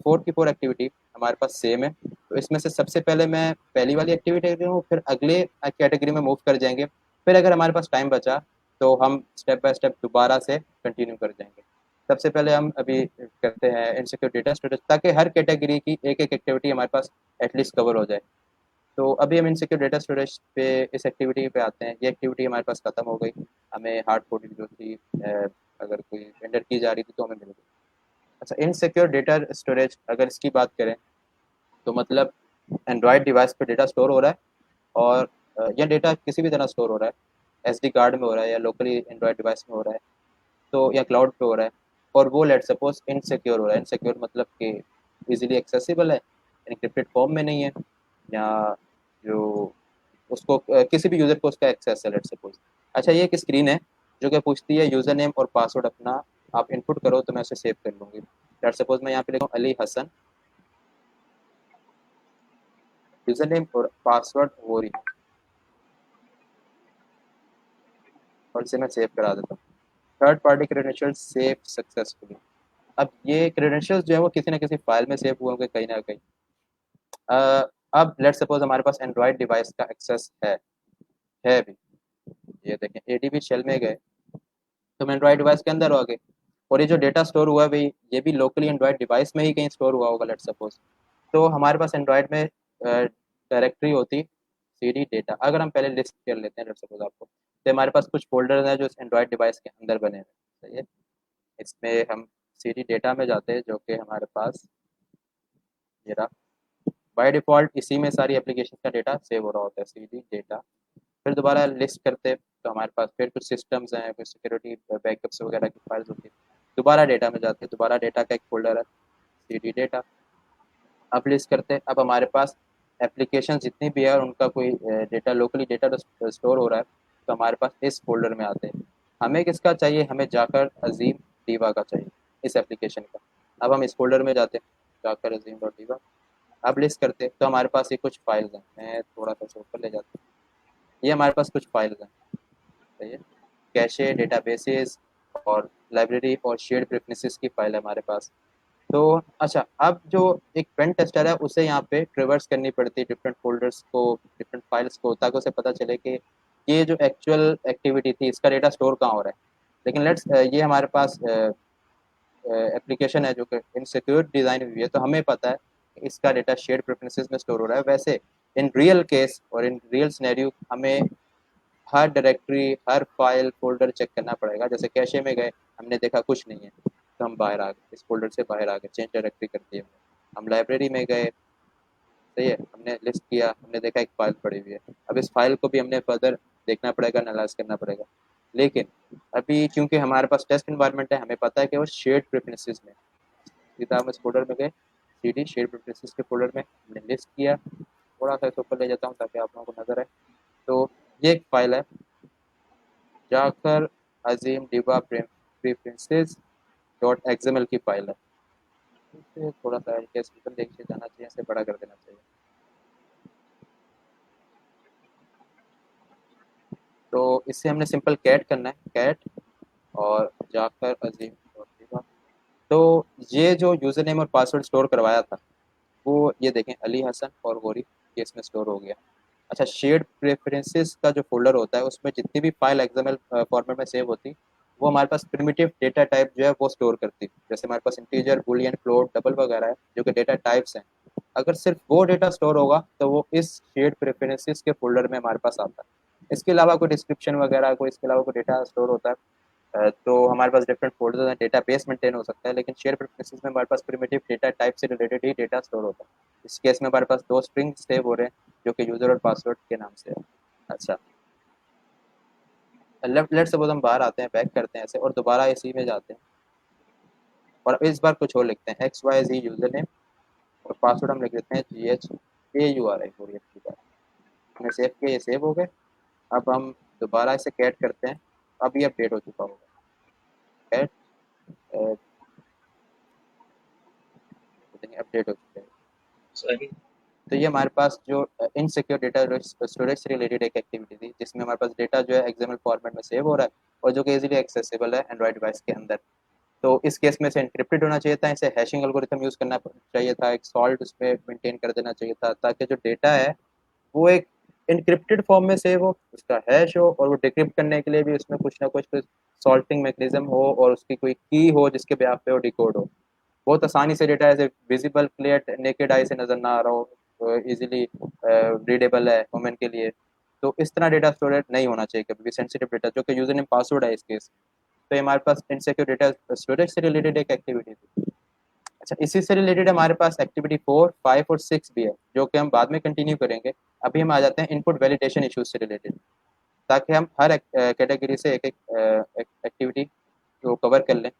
Speaker 2: 4 की 4 एक्टिविटी हमारे पास सेम है। तो इसमें से सबसे पहले मैं पहली वाली एक्टिविटी हूँ, फिर अगले कैटेगरी में मूव कर जाएंगे। फिर अगर हमारे पास टाइम बचा तो हम स्टेप बाय स्टेप दोबारा से कंटिन्यू कर जाएंगे। सबसे पहले हम अभी करते हैं इनसिक्योर डेटा स्टोरेज, ताकि हर कैटेगरी की एक एक एक्टिविटी हमारे पास एटलीस्ट कवर हो जाए। तो अभी हम इनसिक्योर डेटा स्टोरेज पे इस एक्टिविटी पे आते हैं। ये एक्टिविटी हमारे पास खत्म हो गई। हमें हार्ड कोडिंग जो थी, अगर कोई वेंडर की जा रही थी तो हमें मिल गई। अच्छा, इनसिक्योर डेटा स्टोरेज अगर इसकी बात करें तो मतलब एंड्रॉयड डिवाइस पे डेटा स्टोर हो रहा है, और यह डेटा किसी भी तरह स्टोर हो रहा है, एसडी कार्ड में हो रहा है या लोकली एंड्रॉयड डिवाइस में हो रहा है, तो या क्लाउड पे हो रहा है। और वो लेट सपोज इनसिक्योर हो रहा है। इनसिक्योर मतलब कि इजीली एक्सेसिबल है, इनक्रिप्टेड फॉर्म में नहीं है, या जो उसको किसी भी यूज़र को उसका एक्सेस है लेट सपोज। अच्छा, ये एक स्क्रीन है जो कि पूछती है यूज़र नेम और पासवर्ड अपना आप इनपुट करो तो मैं उसे सेव कर लूँगी। लेट सपोज मैं यहाँ पे लिखूँ अली हसन, यूज़र नेम और पासवर्ड वो रही, और इसे मैं सेव करा देता हूँ। Third party credentials save successfully. अब ये क्रेडेंशियल्स जो है वो किसी ना किसी फाइल में सेव हुए होंगे कहीं ना कहीं। अब लेट सपोज हमारे पास एंड्रॉयड डिवाइस का एक्सेस है भी। ये देखें एडीबी शेल में गए तो हम एंड्रॉयड डिवाइस के अंदर आ गए, और ये जो डेटा स्टोर हुआ है भाई, ये भी लोकली एंड्रॉयड डिवाइस में ही कहीं स्टोर हुआ होगा लेट सपोज। तो हमारे पास एंड्रॉयड में डायरेक्टरी होती सी डी डेटा। अगर हम पहले लिस्ट कर लेते हैं लेट सपोज आपको, तो हमारे पास कुछ फोल्डर हैं जो एंड्रॉयड डिवाइस के अंदर बने हुए हैं। सही है। इसमें हम सी डी डेटा में जाते हैं जो कि हमारे पास ये रहा। बाय डिफ़ॉल्ट इसी में सारी एप्लीकेशन का डेटा सेव हो रहा होता है, सी डी डेटा। फिर दोबारा लिस्ट करते तो हमारे पास फिर कुछ सिस्टम्स हैं, कुछ सिक्योरिटी बैकअप्स वगैरह की फाइल्स होती है। दोबारा डेटा में जाते हैं, दोबारा डेटा का एक फ़ोल्डर है सी डी डेटा। अब लिस्ट करते हैं, अब हमारे पास एप्लीकेशन जितनी भी है और उनका कोई डेटा लोकली डेटा स्टोर हो रहा है, तो हमारे पास इस फ़ोल्डर में आते हैं। हमें किसका चाहिए, हमें जाकर अज़ीम दीवा का चाहिए, इस एप्लीकेशन का। अब हम इस फ़ोल्डर में जाते हैं, जाकर अज़ीम डॉट दीवा। अब लिस्ट करते हैं तो हमारे पास ये कुछ फाइल्स हैं, मैं थोड़ा सा इसे ऊपर ले जाता हूँ। ये हमारे पास कुछ फाइल्स हैं। सही है। कैशे, डेटाबेसेस और लाइब्रेरी और शेयर्ड प्रेफरेंसेस की फाइल है हमारे पास। तो अच्छा, अब जो एक पेन टेस्टर है उसे यहाँ पे ट्रिवर्स करनी पड़ती है डिफरेंट फोल्डर्स को, डिफरेंट फाइल्स को, ताकि उसे पता चले कि ये जो एक्चुअल एक्टिविटी थी इसका डेटा स्टोर कहाँ हो रहा है। लेकिन लेट्स ये हमारे पास एप्लीकेशन है जो कि इनसिक्योर डिज़ाइन हुई है, तो हमें पता है कि इसका डेटा शेयर्ड प्रेफरेंसेस में स्टोर हो रहा है। वैसे इन रियल केस और इन रियल सिनेरियो हमें हर डायरेक्टरी, हर फाइल फोल्डर चेक करना पड़ेगा। जैसे कैशे में गए, हमने देखा कुछ नहीं है, तो हम बाहर आ गए, इस फोल्डर से बाहर आ गए, चेंज डायरेक्टरी कर दी हमने। हम लाइब्रेरी में गए, सही है, हमने लिस्ट किया, हमने देखा एक फाइल पड़ी हुई है, अब इस फाइल को भी हमने फर्दर देखना पड़ेगा, एनालाइज करना पड़ेगा। लेकिन अभी क्योंकि हमारे पास टेस्ट इन्वायरमेंट है, हमें पता है कि वो शेयर्ड प्रेफरेंसेस में, सीधा हम इस फोल्डर में गए, सीडी शेयर्ड प्रेफरेंसेस के फोल्डर में हमने लिस्ट किया। थोड़ा सा इसको ऊपर ले जाता हूँ ताकि आप लोगों को नजर आए। तो ये एक फाइल है, जाकर अजीम डिबा प्रेफरेंसेस डॉट एक्सएमएल की फाइल है। इसे थोड़ा सा हल्के से ऊपर लेके जाना चाहिए, इसे बड़ा कर देना चाहिए। तो इससे हमने सिंपल कैट करना है, कैट और जाकर अजीम डॉट डिबा। तो ये जो यूज़र नेम और पासवर्ड स्टोर करवाया था, वो ये देखें, अली हसन और गौरी, ये इसमें स्टोर हो गया। अच्छा, शेयर्ड प्रेफरेंसेस का जो फोल्डर होता है उसमें जितनी भी फाइल एक्सएमएल फॉर्मेट में सेव होती, वो हमारे पास प्रिमिटिव डेटा टाइप जो है वो स्टोर करती। जैसे हमारे पास इंटीजर, बूलियन, फ्लोट, डबल वगैरह है जो कि डेटा टाइप्स हैं। अगर सिर्फ वो डेटा स्टोर होगा तो वो इस शेयर्ड प्रेफरेंसेस के फोल्डर में हमारे पास आता है। इसके अलावा कोई डिस्क्रिप्शन वगैरह, कोई इसके अलावा कोई डेटा स्टोर होता है, तो हमारे पास डिफरेंट फोल्डर्स हैं, डेटा बेस मेंटेन हो सकता है। लेकिन शेयर प्रेफरेंसेस में हमारे पास प्रिमिटिव डेटा टाइप से रिलेटेड ही डेटा स्टोर होता है। इस केस में हमारे पास दो स्ट्रिंग सेव हो रहे हैं जो कि यूजर और पासवर्ड के नाम से है। अच्छा, लेफ्ट लेट सपोज हम बाहर आते हैं, बैक करते हैं ऐसे और दोबारा इसी में जाते हैं, और इस बार कुछ और लिखते हैं, एक्स वाई जी यूजर नेम, और पासवर्ड हम लिख देते हैं जी एच ए यू आर आई, पूरी अच्छी बात। हमने सेव किया, ये सेव हो गए। अब हम दोबारा इसे कैट करते हैं, अब ये अपडेट हो चुका होगा। कैट अपडेट हो चुका है।
Speaker 1: सही।
Speaker 2: तो ये हमारे पास जो इनसिक्योर डेटा स्टोरेज से रिलेटेड एक एक्टिविटी थी, जिसमें हमारे पास डेटा जो है एक्सएमएल फॉर्मेट में सेव हो रहा है और जो कि इजीली एक्सेसिबल है एंड्रॉइड डिवाइस के अंदर। तो इस केस में इसे एनक्रिप्टेड होना चाहिए था, इसे हैशिंग एल्गोरिथम यूज़ करना चाहिए था, एक सॉल्ट उसमें मेंटेन कर देना चाहिए था, ताकि जो डेटा है वो एक एनक्रिप्टेड फॉर्म में सेव हो, उसका हैश हो, और वो डिक्रिप्ट करने के लिए भी उसमें कुछ ना कुछ सॉल्टिंग मैकेनिज्म हो और उसकी कोई की हो जिसके ब्याह पे वो डिकोड हो। बहुत आसानी से डेटा ऐसे विजिबल, क्लियर, नेकेड आई से नजर ना आ रहा हो, इजीली रीडेबल है वुमेन के लिए। तो इस तरह डेटा स्टोरेज नहीं होना चाहिए कभी भी, सेंसिटिव डेटा जो कि यूजर नेम पासवर्ड है इस केस। तो ये हमारे पास इनसिक्योर डेटा स्टोरेज से रिलेटेड एक एक्टिविटी थी। अच्छा, इसी से रिलेटेड हमारे पास एक्टिविटी 4, 5 और 6 भी है जो कि हम बाद में कंटिन्यू करेंगे। अभी हम आ जाते हैं इनपुट वैलिडेशन इश्यूज से रिलेटेड, ताकि हम हर कैटेगरी से एक एक एक्टिविटी को कवर कर लें।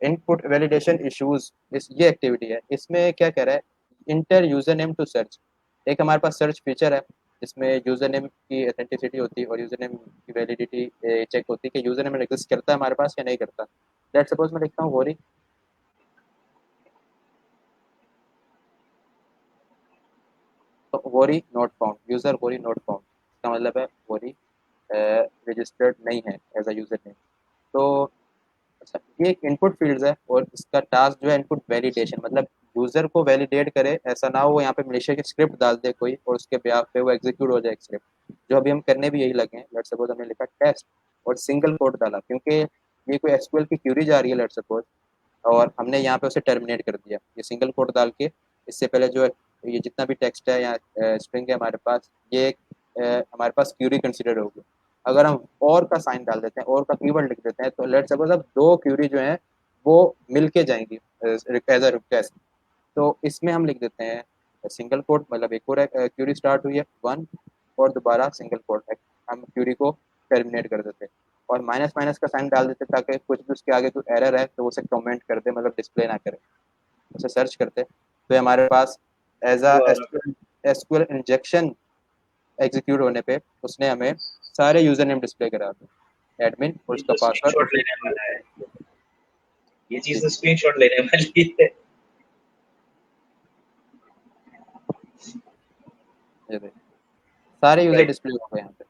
Speaker 2: इनपुट वैलिडेशन इश्यूज, इस ये एक्टिविटी है, इसमें क्या कह रहा है, enter user name to search. एक हमारे पास सर्च फीचर है जिसमें यूजर नेम की ऑथेंटिसिटी होती है और यूजर नेम की वैलिडिटी चेक होती है कि यूजर नेम एग्जिस्ट करता है हमारे पास या नहीं करता। लेट्स सपोज मैं लिखता हूँ वोरी, तो वोरी नॉट फाउंड, यूजर वोरी नॉट फाउंड, इसका मतलब है वोरी रजिस्टर्ड नहीं है एज अ यूजर नेम। तो अच्छा, ये एक इनपुट फील्ड है और इसका टास्क जो है इनपुट वैलिडेशन, मतलब यूजर को वैलिडेट करे, ऐसा ना हो यहाँ पे मिलिशिया की स्क्रिप्ट डाल दे कोई और उसके ब्याह पे वो एग्जीक्यूट हो जाए स्क्रिप्ट। जो अभी हम करने भी यही लगे हैं। लेट्स सपोज हमने लिखा टेस्ट और सिंगल कोट डाला, क्योंकि ये कोई एसक्यूएल की क्यूरी जा रही है लेट्स सपोज, और हमने यहाँ पे उसे टर्मिनेट कर दिया ये सिंगल कोट डाल के। इससे पहले जो ये जितना भी टेक्स्ट है या स्ट्रिंग है हमारे पास, ये हमारे पास क्यूरी कंसिडर होगी। अगर हम और का साइन डाल देते हैं, और का कीवर्ड लिख देते हैं, तो लेट्स सपोज अब दो क्यूरी जो है वो मिलके जाएंगी एज अ रिक्वेस्ट। तो इसमें हम लिख देते हैं सिंगल कोट, मतलब एक और क्यूरी स्टार्ट हुई है वन, और दोबारा सिंगल कोट है, हम क्यूरी को टर्मिनेट कर देते हैं। और माइनस माइनस का साइन डाल देते ताकि कुछ भी उसके आगे कोई एरर है तो उसे कमेंट कर दे, मतलब डिस्प्ले ना करे। उसे सर्च करते तो हमारे पास एज अ
Speaker 1: दोबारा
Speaker 2: एसक्यूएल इंजेक्शन एग्जीक्यूट होने पे उसने हमें सारे यूजर नेम डिस्प्ले करा दिए, एडमिन और
Speaker 1: ये
Speaker 2: उसका
Speaker 1: तो
Speaker 2: पासवर्ड।
Speaker 1: स्क्रीनशॉट लेने वाला है, ये
Speaker 2: जी
Speaker 1: चीज तो
Speaker 2: जी,
Speaker 1: स्क्रीनशॉट लेने वाली है।
Speaker 2: ये देखिए, सारे यूजर
Speaker 1: राइट।
Speaker 2: डिस्प्ले हो गए यहाँ पे।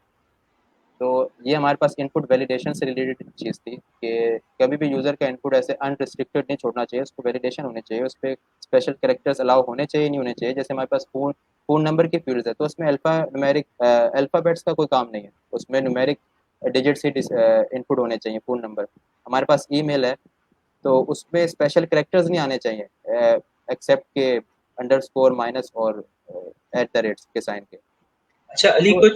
Speaker 2: तो ये हमारे पास इनपुट वैलिडेशन से रिलेटेड चीज़ थी कि कभी भी यूज़र का इनपुट ऐसे अनरिस्ट्रिक्टेड नहीं छोड़ना चाहिए, उसको वैलिडेशन होनी चाहिए, उस पर स्पेशल कैरेक्टर्स अलाउ होने चाहिए नहीं होने चाहिए। जैसे हमारे पास फ़ोन फ़ोन नंबर की फील्ड्स है तो उसमें न्यूमेरिक अल्फ़ाबेट्स का कोई काम नहीं है, उसमें न्यूमेरिक डिजिट से इनपुट होने चाहिए फ़ोन नंबर। हमारे पास ईमेल है तो उसमें स्पेशल कैरेक्टर्स नहीं आने चाहिए एक्सेप्ट के अंडरस्कोर माइनस और एट द रेट्स के साइन के।
Speaker 1: अच्छा अली,
Speaker 2: तो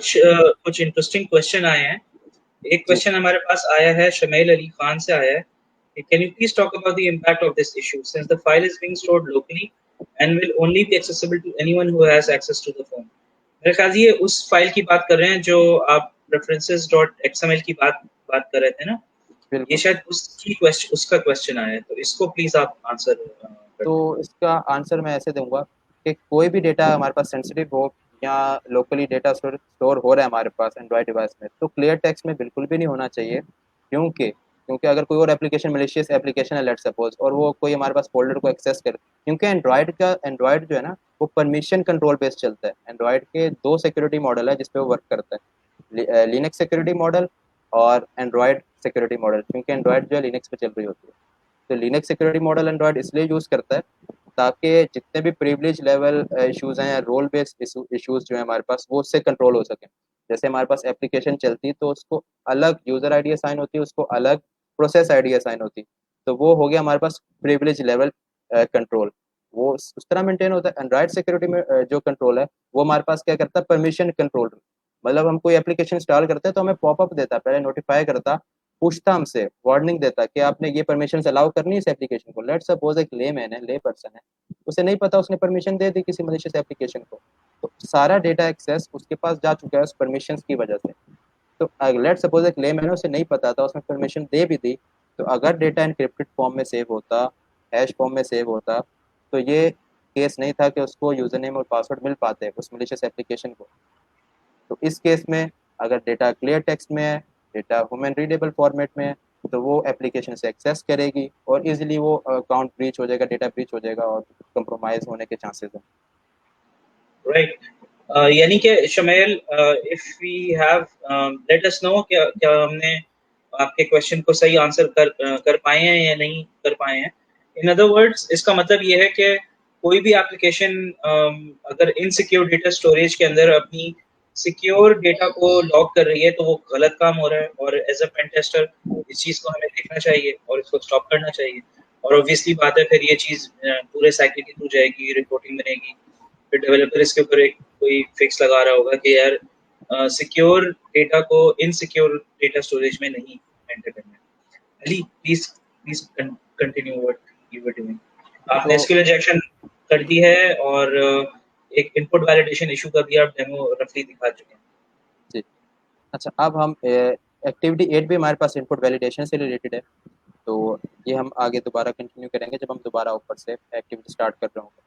Speaker 1: कुछ इंटरेस्टिंग क्वेश्चन आए हैं। एक
Speaker 2: जी
Speaker 1: क्वेश्चन हमारे पास आया है, शमील अली खान से आया है। Can you please talk about the impact of this issue since the file is being stored locally and will only be accessible to anyone who has access to the phone. मेरे ख्याल से ये उस फाइल की बात कर रहे हैं जो आप रेफरेंसेस डॉट एक्सएमएल की बात बात कर रहे थे ना। ये
Speaker 2: बिल्कुल।
Speaker 1: शायद उसका क्वेश्चन आया है, तो इसको प्लीज आप आंसर कर
Speaker 2: तो
Speaker 1: दें।
Speaker 2: इसका आंसर मैं ऐसे दूंगा कि कोई भी डेटा हमारे पास सेंसिटिव हो या लोकली डेटा स्टोर हो रहा है हमारे पास एंड्रॉयड डिवाइस में तो क्लियर टेक्स्ट में बिल्कुल भी नहीं होना चाहिए। क्योंकि अगर कोई और एप्लीकेशन मलिशियस एप्लीकेशन है लेट सपोज और वो कोई हमारे पास फोल्डर को एक्सेस करे, क्योंकि एंड्रॉयड जो है ना वो परमिशन कंट्रोल बेस्ड चलता है। एंड्रॉयड के दो सिक्योरिटी मॉडल है जिसपे वो वर्क करता है, लिनक्स सिक्योरिटी मॉडल और एंड्रॉयड सिक्योरिटी मॉडल, क्योंकि एंड्रॉयड जो है लिनक्स पे चल रही होती है। तो लिनक्स सिक्योरिटी मॉडल एंड्रॉयड इसलिए यूज़ करता है ताकि जितने भी प्रिविलेज लेवल इश्यूज हैं या रोल बेस्ड इश्यूज जो है हमारे पास वो उससे कंट्रोल हो सके। जैसे हमारे पास एप्लीकेशन चलती है तो उसको अलग यूजर आईडी असाइन होती है, उसको अलग प्रोसेस आईडी असाइन होती है। तो वो हो गया हमारे पास प्रिविलेज लेवल कंट्रोल, वो उस तरह मेंटेन होता है। एंड्रॉइड सिक्योरिटी में जो कंट्रोल है वो हमारे पास क्या करता है, परमिशन कंट्रोल। मतलब हम कोई एप्लीकेशन इंस्टॉल करते हैं तो हमें पॉपअप देता है, पहले नोटिफाई करता, पूछता हमसे, वार्निंग देता कि आपने ये परमिशन अलाउ करनी है इस एप्लीकेशन को। लेट्स सपोज एक ले मैन है, ले पर्सन है, उसे नहीं पता, उसने परमिशन दे दी किसी मलिशियस एप्लीकेशन को, तो सारा डेटा एक्सेस उसके पास जा चुका है उस परमिशन की वजह से। तो लेट्स सपोज एक ले मैन है, उसे नहीं पता था, उसने परमिशन दे भी दी, तो अगर डेटा इनक्रिप्टेड फॉर्म में सेव होता, हैश फॉर्म में सेव होता, तो ये केस नहीं था कि उसको यूजर नेम और पासवर्ड मिल पाते उस मलिशियस एप्लीकेशन को। तो इस केस में अगर डेटा क्लियर टेक्स्ट में है, डेटा ह्यूमन रीडेबल फॉर्मेट में है, तो वो एप्लीकेशन से एक्सेस करेगी और इजीली वो अकाउंट ब्रीच हो जाएगा, डेटा ब्रीच हो जाएगा और कंप्रोमाइज होने के चांसेस हैं।
Speaker 1: राइट। यानी कि शमेल, if we have let us know क्या क्या हमने आपके क्वेश्चन को सही आंसर कर पाए हैं या नहीं कर पाए हैं। इन अदर वर्ड्स, इसका मतलब ये है कि कोई भी एप्लीकेशन अगर इनसिक्योर डेटा स्टोरेज के अंदर अपनी सिक्योर डेटा को लॉक कर रही है तो वो गलत काम हो रहा है, और एज अ पेन टेस्टर इस चीज़ को हमें देखना चाहिए और इसको स्टॉप करना चाहिए। और ऑब्वियसली बात है, फिर ये चीज़ पूरे साइकिल के थ्रू जाएगी, रिपोर्टिंग बनेगी, फिर डेवलपर इसके ऊपर एक कोई फिक्स लगा रहा होगा कि यार सिक्योर डेटा को इनसिक्योर डेटा स्टोरेज में नहीं एंटर करना है। Ali, please please continue what you were doing. आपने
Speaker 2: तो
Speaker 1: एसक्यूएल इंजेक्शन कर दी है और एक इनपुट वैलिडेशन इशू का भी आप डेमो रफली दिखा चुके हैं।
Speaker 2: जी, अच्छा, अब हम एक्टिविटी 8 भी हमारे पास इनपुट वैलिडेशन से रिलेटेड है। तो ये हम आगे दोबारा कंटिन्यू करेंगे जब हम दोबारा ऊपर से एक्टिविटी स्टार्ट कर रहे होंगे।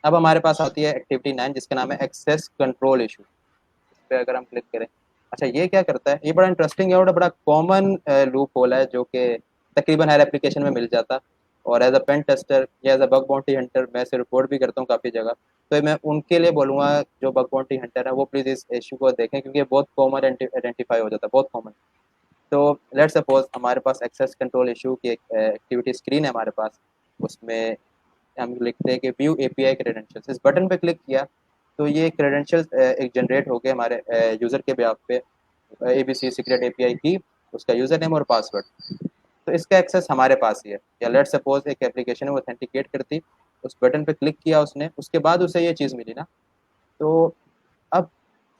Speaker 2: अब हमारे पास आती है एक्टिविटी 9 जिसका नाम है एक्सेस कंट्रोल इशू। इस पर अगर हम क्लिक करें, अच्छा ये क्या करता है, ये बड़ा इंटरेस्टिंग है और बड़ा कॉमन लूप होल है जो कि तकरीबन हर एप्लीकेशन में मिल जाता। और एज अ पेन टेस्टर या as a bug bounty hunter मैं इसे रिपोर्ट भी करता हूँ काफ़ी जगह। तो मैं उनके लिए बोलूँगा जो बग बाउंटी हंटर है वो प्लीज़ इस इशू को देखें क्योंकि ये बहुत कॉमन आइडेंटिफाई हो जाता है, बहुत कॉमन। तो लेट्स सपोज हमारे पास एक्सेस कंट्रोल इशू की एक एक्टिविटी स्क्रीन है हमारे पास, उसमें हम लिखते हैं कि व्यू एपीआई क्रेडेंशियल्स, इस बटन पे क्लिक किया तो ये क्रेडेंशियल्स एक जनरेट हो गए हमारे यूज़र के बेहाफ पे, एबीसी सीक्रेट एपीआई की, उसका यूज़र नेम और पासवर्ड। तो इसका एक्सेस हमारे पास ही है। या लेट सपोज एक एप्लीकेशन है वो ऑथेंटिकेट करती, उस बटन पे क्लिक किया उसने, उसके बाद उसे ये चीज़ मिली ना। तो अब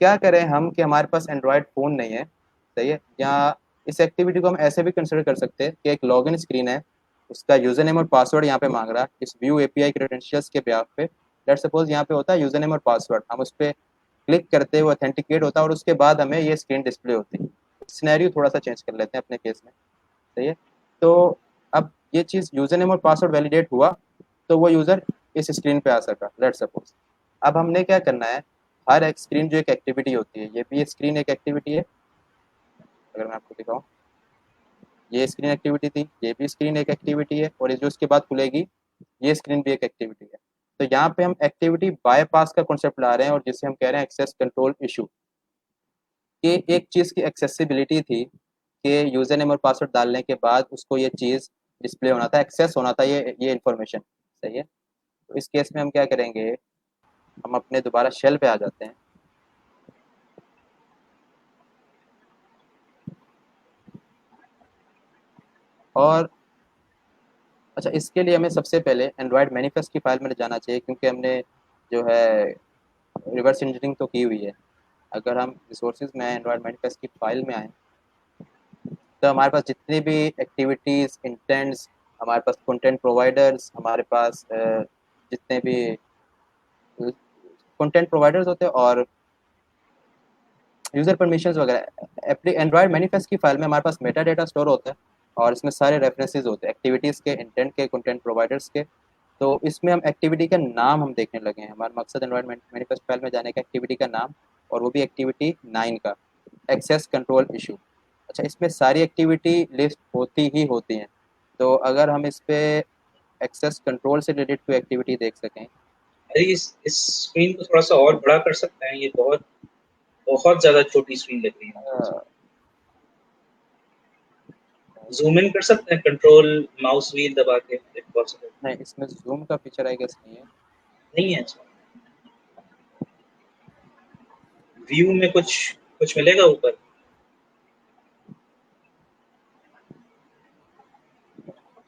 Speaker 2: क्या करें हम कि हमारे पास एंड्रॉयड फ़ोन नहीं है, सही है, या इस एक्टिविटी को हम ऐसे भी कंसिडर कर सकते हैं कि एक लॉगिन स्क्रीन है, उसका यूज़र नेम और पासवर्ड यहाँ पे मांग रहा है इस व्यू एपीआई क्रेडेंशियल्स के ब्याह पे। लेट सपोज यहाँ पे होता है यूज़र नेम और पासवर्ड, हम उस पर क्लिक करते हैं, वो ऑथेंटिकेट होता है और उसके बाद हमें ये स्क्रीन डिस्प्ले होती है। सिनेरियो थोड़ा सा चेंज कर लेते हैं अपने केस में, सही है। तो अब ये चीज़ यूज़र नेम और पासवर्ड वैलिडेट हुआ तो वो यूज़र इस स्क्रीन पे आ सका, लेट सपोज। अब हमने क्या करना है, हर एक स्क्रीन जो एक एक्टिविटी होती है, ये भी स्क्रीन एक एक्टिविटी है। अगर मैं आपको दिखाऊं, ये स्क्रीन एक्टिविटी थी, ये भी स्क्रीन एक एक्टिविटी है, और ये जो इसके बाद खुलेगी ये स्क्रीन भी एक एक्टिविटी है। तो यहाँ पे हम एक्टिविटी बायपास का कॉन्सेप्ट ला रहे हैं और जिसे हम कह रहे हैं एक्सेस कंट्रोल इशू। कि एक चीज़ की एक्सेसिबिलिटी थी कि यूज़र नेम और पासवर्ड डालने के बाद उसको ये चीज़ डिस्प्ले होना था, एक्सेस होना था ये इन्फॉर्मेशन। सही है। तो इस केस में हम क्या करेंगे, हम अपने दोबारा शेल पे आ जाते हैं। और अच्छा, इसके लिए हमें सबसे पहले एंड्रॉयड मैनिफेस्ट की फाइल में जाना चाहिए, क्योंकि हमने जो है रिवर्स इंजीनियरिंग तो की हुई है। अगर हम रिसोर्सेज में एंड्रॉयड मैनिफेस्ट की फाइल में आए, तो हमारे पास जितनी भी एक्टिविटीज़, इंटेंट्स, हमारे पास कंटेंट प्रोवाइडर्स, हमारे पास जितने भी कंटेंट प्रोवाइडर्स होते हैं और यूज़र परमिशंस वगैरह, एंड्रॉयड मैनिफेस्ट की फाइल में हमारे पास मेटा डेटा स्टोर होता है और इसमें सारे रेफरेंसेस होते हैं एक्टिविटीज़ के, इंटेंट के, कंटेंट प्रोवाइडर्स के। तो इसमें हम एक्टिविटी का नाम हम देखने लगे हैं। हमारा मकसद एंड्रॉयड मैनिफेस्ट फाइल में जाने का एक्टिविटी का नाम, और वो भी एक्टिविटी 9 का एक्सेस कंट्रोल इशू। अच्छा, इसमें सारी एक्टिविटी लिस्ट होती ही होती हैं। तो अगर हम इस पे एक्सेस कंट्रोल से रिलेटेड कोई एक्टिविटी देख सकें।
Speaker 1: अरे इस स्क्रीन को थोड़ा-सा और बड़ा कर सकते हैं? ये बहुत बहुत ज़्यादा छोटी स्क्रीन लग रही है मुझे इसमें। ज़ूम इन कर सकते हैं कंट्रोल माउस व्हील दबा के इफ पॉसिबल?
Speaker 2: नहीं, इसमें ज़ूम का फीचर आई गेस नहीं है।
Speaker 1: नहीं है इसमें? व्यू में कुछ कुछ मिलेगा ऊपर?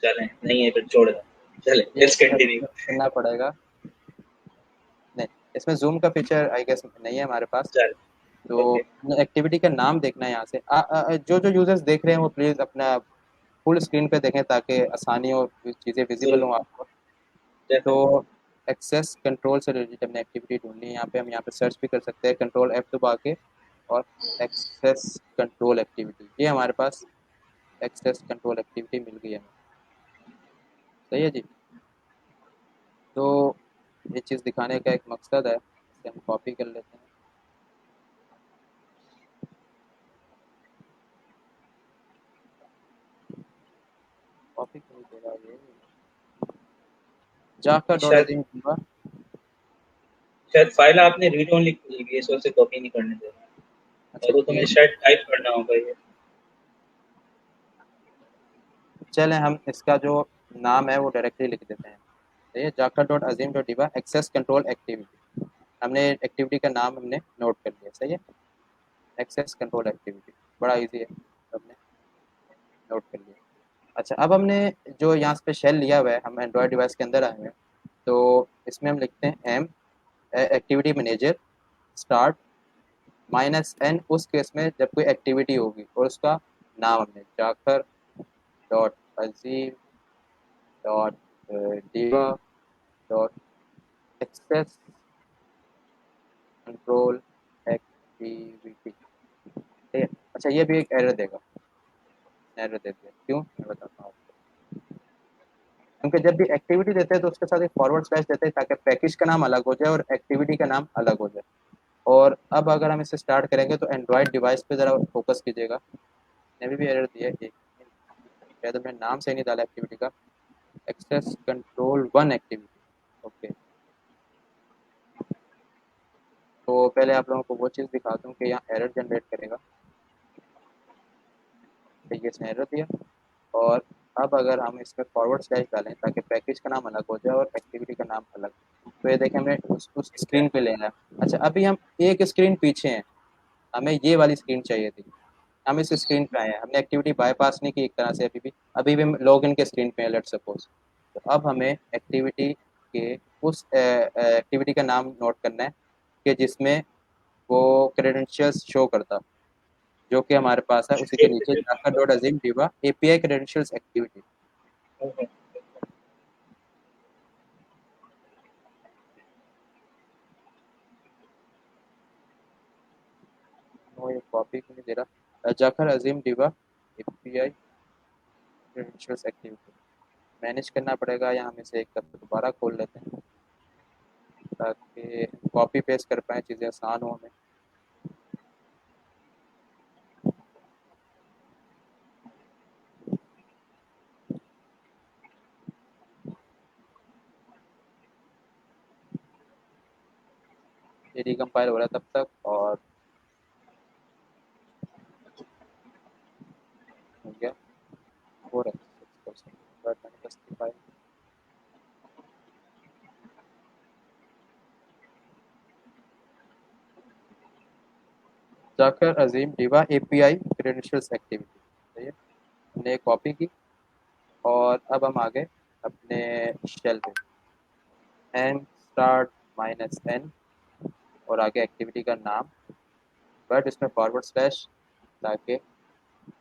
Speaker 1: चलें, नहीं है फिर छोड़ दें। चलें,
Speaker 2: ये
Speaker 1: लेट्स कंटिन्यू।
Speaker 2: करना पड़ेगा। नहीं, इसमें ज़ूम का फीचर आई गेस नहीं है हमारे पास।
Speaker 1: चलें,
Speaker 2: तो
Speaker 1: ओके।
Speaker 2: एक्टिविटी का नाम देखना है यहाँ से। जो यूज़र्स देख रहे हैं वो प्लीज़ अपना फुल स्क्रीन पे देखें ताकि आसानी हो, चीज़ें विजिबल
Speaker 1: ज़रूर,
Speaker 2: हों आपको। तो
Speaker 1: डेफिनिटली।
Speaker 2: एक्सेस कंट्रोल से रिलेटेड हमने एक्टिविटी ढूँढनी है यहाँ पे। हम यहाँ पे सर्च भी कर सकते हैं कंट्रोल F दबा के, और एक्सेस कंट्रोल एक्टिविटी, ये हमारे पास एक्सेस कंट्रोल एक्टिविटी मिल गई है हमें। सही है जी। तो ये चीज़ दिखाने का एक मकसद है, इसे हम कॉपी कर लेते हैं। कॉपी क्यों नहीं दे रहा ये, जाकर
Speaker 1: ये
Speaker 2: डॉट
Speaker 1: शायद
Speaker 2: अजीम होगा।
Speaker 1: शायद फाइल आपने रीड ओनली खोली हुई है, इस वजह से कॉपी नहीं करने दे रहा।
Speaker 2: अच्छा
Speaker 1: तो
Speaker 2: ये,
Speaker 1: तुम्हें शायद टाइप करना होगा ये।
Speaker 2: चलें हम इसका जो नाम है वो डायरेक्टली लिख देते हैं। तो ये जाकर dot Aseem dot डिबा access control activity, हमने एक्टिविटी का नाम हमने नोट कर लिया। सही है, एक्सेस कंट्रोल एक्टिविटी, बड़ा इजी है, हमने नोट कर लिया। अच्छा, अब हमने जो यहाँ पे शेल लिया हुआ है, हम एंड्रॉयड डिवाइस के अंदर आए हुए हैं। तो इसमें हम लिखते हैं am activity manager start -n उस केस में जब कोई एक्टिविटी होगी, और उसका नाम हमने Jakhar dot Aseem dot diva dot access control activity. ठीक है। अच्छा, ये भी एक एरर देगा, एरर देते हैं क्यों, मैं बताता हूँ आपको। क्योंकि जब भी एक्टिविटी देते हैं तो उसके साथ एक फॉरवर्ड स्लैश देते हैं ताकि पैकेज का नाम अलग हो जाए और एक्टिविटी का नाम अलग हो जाए। और अब अगर हम इसे स्टार्ट करेंगे तो एंड्रॉयड डिवाइस पे ज़रा फोकस कीजिएगा। ने भी एरर दिया है, शायद हमने नाम सही नहीं डाला एक्टिविटी का, एक्सेस कंट्रोल 1 एक्टिविटी। ओके, तो पहले आप लोगों को वो चीज़ दिखाता हूँ कि यहाँ एरर जनरेट करेगा। ठीक है, इसने एरर दिया। और अब अगर हम इसमें फॉरवर्ड स्लैश डालें ताकि पैकेज का नाम अलग हो जाए और एक्टिविटी का नाम अलग, तो ये देखें हमें उस
Speaker 1: ठीक है।
Speaker 2: स्क्रीन पे लेना है। अच्छा, अभी हम एक स्क्रीन पीछे हैं, हमें ये वाली स्क्रीन चाहिए थी। हम इस स्क्रीन पे आए हैं, हमने एक्टिविटी बाईपास नहीं की एक तरह से, अभी भी हम लॉग इन के स्क्रीन पे हैं, लेट्स सपोज। तो अब हमें एक्टिविटी के उस एक्टिविटी का नाम नोट करना है कि जिसमें वो क्रेडेंशियल्स शो करता, जो कि हमारे पास है। उसी के नीचे Jakhar dot Aseem diva API credentials activity. वो ये कॉपी क्यों नहीं दे रहा, Jakhar Aseem diva API credentials activity manage करना पड़ेगा, या हम इसे एक दफ़ा दोबारा खोल लेते हैं ताकि कॉपी पेस्ट कर पाएँ, चीज़ें आसान हो हमें। ये रिकम्पाइल हो रहा है तब तक, और हो रहा है 6%, बट मैनिफेस्ट जाकर Aseem diva API credentials activity, सही है, हमने एक कॉपी की और अब हम आगे अपने शेल पे एन स्टार्ट माइनस एन और आगे एक्टिविटी का नाम, बट इसमें फॉरवर्ड स्लैश ताकि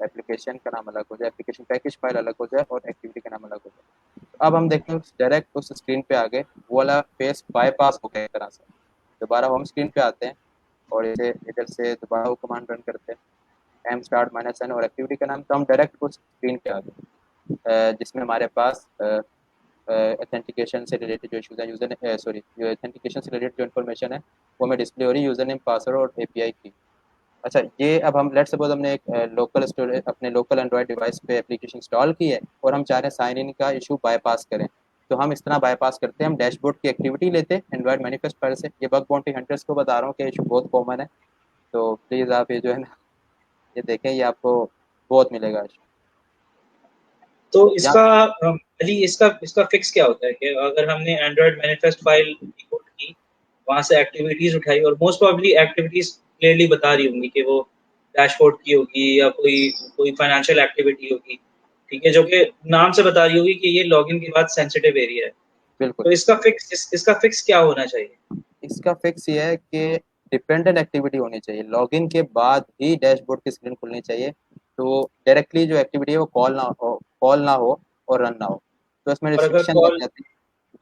Speaker 2: एप्लीकेशन का नाम अलग हो जाए, एप्लीकेशन पैकेज फाइल अलग हो जाए और एक्टिविटी का नाम अलग हो जाए। तो अब हम देखते हैं डायरेक्ट उस स्क्रीन पे आगे वो वाला फेस बाईपास हो गया एक तरह से। दोबारा होम स्क्रीन पे आते हैं और इसे इधर से दोबारा वो कमांड रन करते हैं एम स्टार्ट माइनस एन और एक्टिविटी का नाम, तो हम डायरेक्ट उस स्क्रीन पे आ गए जिसमें हमारे पास ऑथेंटिकेशन से रिलेटेड जो इशूज़ हैं यूज़र सॉरी जो ऑथेंटिकेशन से रिलेटेड जो इन्फॉर्मेशन है वो हमें डिस्प्ले हो रही है, यूज़र नेम पासवर्ड और एपीआई की। अच्छा, ये अब हम लेट्स सपोज हमने एक लोकल स्टोरेज अपने लोकल एंड्रॉयड डिवाइस पे एप्लीकेशन इंस्टॉल की है और हम चाह रहे हैं साइन इन का इशू बाईपास करें, तो हम इस तरह बाईपास करते हैं, हम डैशबोर्ड की एक्टिविटी लेते हैं एंड्रॉयड मैनिफेस्ट फाइल से। ये बग बाउंटी हंटर्स को बता रहा हूँ कि इशू बहुत कॉमन है, तो प्लीज़ आप ये जो है ना ये देखें, ये आपको बहुत मिलेगा इशू।
Speaker 1: तो
Speaker 2: या
Speaker 1: इसका अली इसका इसका फिक्स क्या होता है कि अगर हमने एंड्रॉयड मैनिफेस्ट फाइल इंपोर्ट की, वहां से एक्टिविटीज उठाई और मोस्ट प्रोबेबली एक्टिविटीज क्लियरली बता रही होंगी कि वो डैशबोर्ड की होगी या कोई कोई फाइनेंशियल एक्टिविटी होगी, ठीक है, जो कि नाम से बता रही होगी कि ये लॉगिन के बाद सेंसिटिव एरिया है।
Speaker 2: बिल्कुल,
Speaker 1: तो इसका फिक्स क्या होना चाहिए?
Speaker 2: इसका फिक्स ये है कि डिपेंडेंट एक्टिविटी होनी चाहिए, लॉगिन के बाद ही डैशबोर्ड की स्क्रीन खुलनी चाहिए, तो डायरेक्टली जो एक्टिविटी है वो कॉल ना हो और रन ना हो, तो इसमें
Speaker 1: और अगर
Speaker 2: रिस्ट्रिक्शन लग
Speaker 1: कॉल
Speaker 2: जाती है।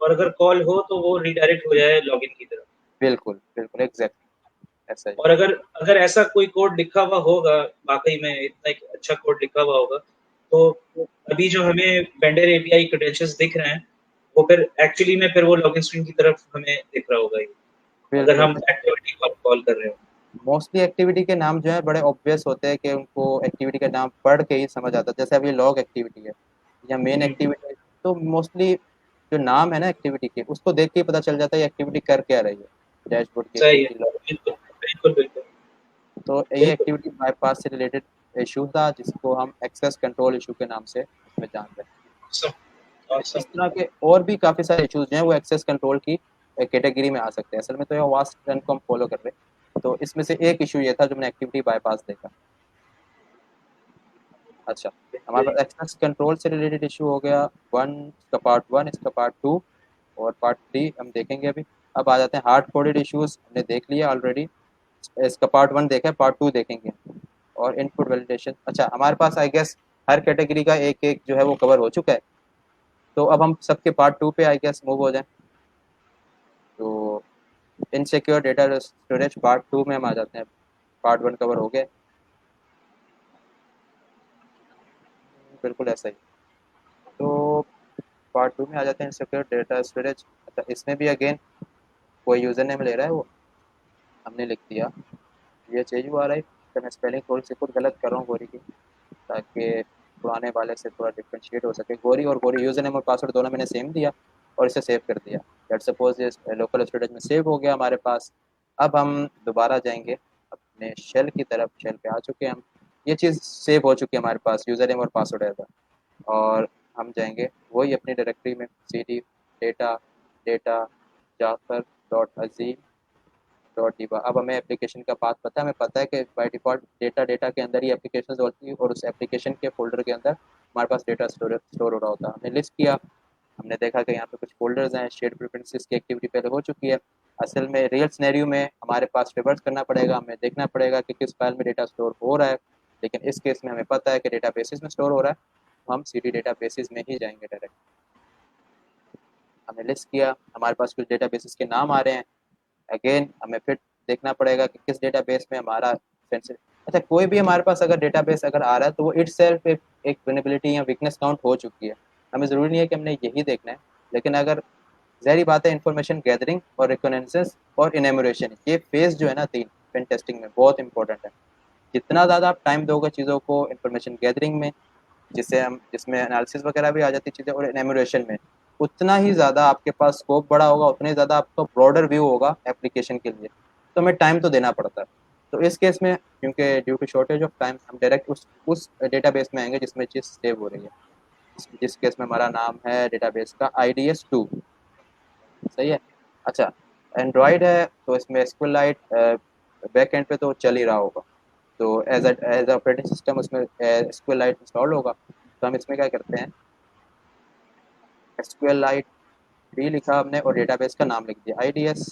Speaker 1: और अगर कॉल हो तो वो रिडायरेक्ट हो जाए लॉगिन की तरफ।
Speaker 2: बिल्कुल बिल्कुल एग्जैक्टली ऐसा ही।
Speaker 1: और अगर अगर ऐसा कोई कोड लिखा हुआ होगा, वाकई में इतना एक अच्छा कोड लिखा हुआ होगा, तो अभी जो हमें वेंडर एपीआई क्रेडेंशियल्स दिख रहे हैं, वो फिर एक्चुअली में फिर वो लॉगिन स्क्रीन की तरफ हमें दिख रहा होगा ये, अगर
Speaker 2: बिल्कुल
Speaker 1: हम एक्टिविटी कॉल कॉल कर रहे हो।
Speaker 2: मोस्टली एक्टिविटी के नाम जो है बड़े ऑब्वियस होते हैं कि उनको एक्टिविटी का नाम पढ़ के ही समझ आता है, जैसे अभी लॉग एक्टिविटी है या मेन
Speaker 1: हम्म,
Speaker 2: एक्टिविटी है, तो मोस्टली जो नाम है ना एक्टिविटी के उसको देख के ही पता चल जाता है एक्टिविटी कर क्या रही है, डैशबोर्ड की
Speaker 1: सही है।
Speaker 2: Activity log.
Speaker 1: बिल्कुल बिल्कुल बिल्कुल
Speaker 2: तो ये
Speaker 1: बिल्कुल।
Speaker 2: एक्टिविटी बाईपास से रिलेटेड इशू था जिसको हम एक्सेस कंट्रोल इशू के नाम से इसमें जान रहे हैं।
Speaker 1: awesome,
Speaker 2: इस
Speaker 1: awesome.
Speaker 2: तरह के और भी काफ़ी सारे इश्यूज जो हैं वो एक्सेस कंट्रोल की कैटेगरी में आ सकते हैं, असल में तो ये वास्ट रन को हम फॉलो कर रहे हैं, तो इसमें से एक इशू ये था जो मैंने एक्टिविटी बाईपास देखा। अच्छा, हमारे पास एक्सेस कंट्रोल से रिलेटेड इशू हो गया वन, इसका पार्ट वन, इसका पार्ट टू और पार्ट थ्री हम देखेंगे अभी। अब आ जाते हैं हार्ड कोडेड इश्यूज, हमने देख लिया ऑलरेडी, इसका पार्ट वन देखा है, पार्ट टू देखेंगे। और इनपुट वैलिडेशन, अच्छा हमारे पास आई गेस हर कैटेगरी का एक एक जो है वो कवर हो चुका है, तो अब हम सबके पार्ट टू पे आई गेस मूव हो जाए। तो insecure data storage part two में हम आ जाते हैं, पार्ट वन कवर हो गया, बिल्कुल ऐसा ही। तो पार्ट टू में आ जाते हैं इनसिक्योर डेटा स्टोरेज। अच्छा, इसमें भी अगेन कोई यूज़र नेम ले रहा है, वो हमने लिख दिया CHURI, तो मैं स्पेलिंग थोड़ी सी खुद गलत कर रहा हूँ गोरी की, ताकि पुराने वाले से थोड़ा डिफ्रेंशिएट हो सके। गोरी और गोरी यूज़र नेम और पासवर्ड दोनों मैंने सेम दिया और इसे सेव कर दिया, लेट्स सपोज ये लोकल स्टोरेज में सेव हो गया हमारे पास। अब हम दोबारा जाएंगे अपने शेल की तरफ, शेल पे आ चुके हैं हम, ये चीज़ सेव हो चुकी है हमारे पास, यूज़र नेम और पासवर्ड है, और हम जाएंगे वही अपनी डायरेक्टरी में cd data data Jakhar dot Aseem dot diva. अब हमें एप्लीकेशन का पाथ पता है, हमें पता है कि बाय डिफ़ॉल्ट डेटा डेटा के अंदर ही एप्लीकेशन होती है और उस एप्लीकेशन के फ़ोल्डर के अंदर हमारे पास डेटा स्टोर हो रहा होता है। हमने लिस्ट किया, हमने देखा कि यहाँ पे कुछ फ़ोल्डर्स हैं, शेयर्ड प्रेफरेंसेस की एक्टिविटी पहले हो चुकी है। असल में रियल सिनेरियो में हमारे पास रिवर्स करना पड़ेगा, हमें देखना पड़ेगा कि किस फाइल में डेटा स्टोर हो रहा है, लेकिन इस केस में हमें पता है कि डेटा बेसिस में स्टोर हो रहा है, तो हम सीडी डेटा बेसिस में ही जाएंगे डायरेक्ट। हमने लिस्ट किया, हमारे पास कुछ डेटा बेसिस के नाम आ रहे हैं, अगेन हमें फिर देखना पड़ेगा कि किस डेटाबेस में हमारा सेंसिटिव, अच्छा कोई भी हमारे पास अगर डेटाबेस अगर आ रहा है तो वो इटसेल्फ एक वल्नरेबिलिटी या वीकनेस काउंट हो चुकी है। हमें ज़रूरी नहीं है कि हमने यही देखना है, लेकिन अगर ज़ाहिर बात है इन्फॉर्मेशन गैदरिंग और रिकॉग्निजेंस और इनैमोरेशन, ये फेज़ जो है ना तीन पेन टेस्टिंग में बहुत इंपॉर्टेंट है। जितना ज़्यादा आप टाइम दोगे चीज़ों को इन्फॉर्मेशन गैदरिंग में, जिससे हम जिसमें एनालिसिस वगैरह भी आ जाती चीज़ें, और इनैमोरेशन में, उतना ही ज़्यादा आपके पास स्कोप बड़ा होगा, उतना ही ज़्यादा आपका ब्रॉडर व्यू होगा एप्लीकेशन के लिए, तो हमें टाइम तो देना पड़ता है। तो इस केस में क्योंकि due to shortage of time हम डायरेक्ट उस डेटाबेस में आएंगे जिसमें चीज़ सेव हो रही है। जिस केस में हमारा नाम है डेटाबेस का IDS 2। सही है। अच्छा, एंड्रॉयड है तो इसमें एसक्यूएलाइट बैक एंड पे तो चल ही रहा होगा, तो एज ऑपरेटिंग सिस्टम उसमें एसक्यूएलाइट इंस्टॉल होगा। तो हम इसमें क्या करते हैं, एसक्यूएलाइट डी लिखा हमने और डेटाबेस का नाम लिख दिया IDS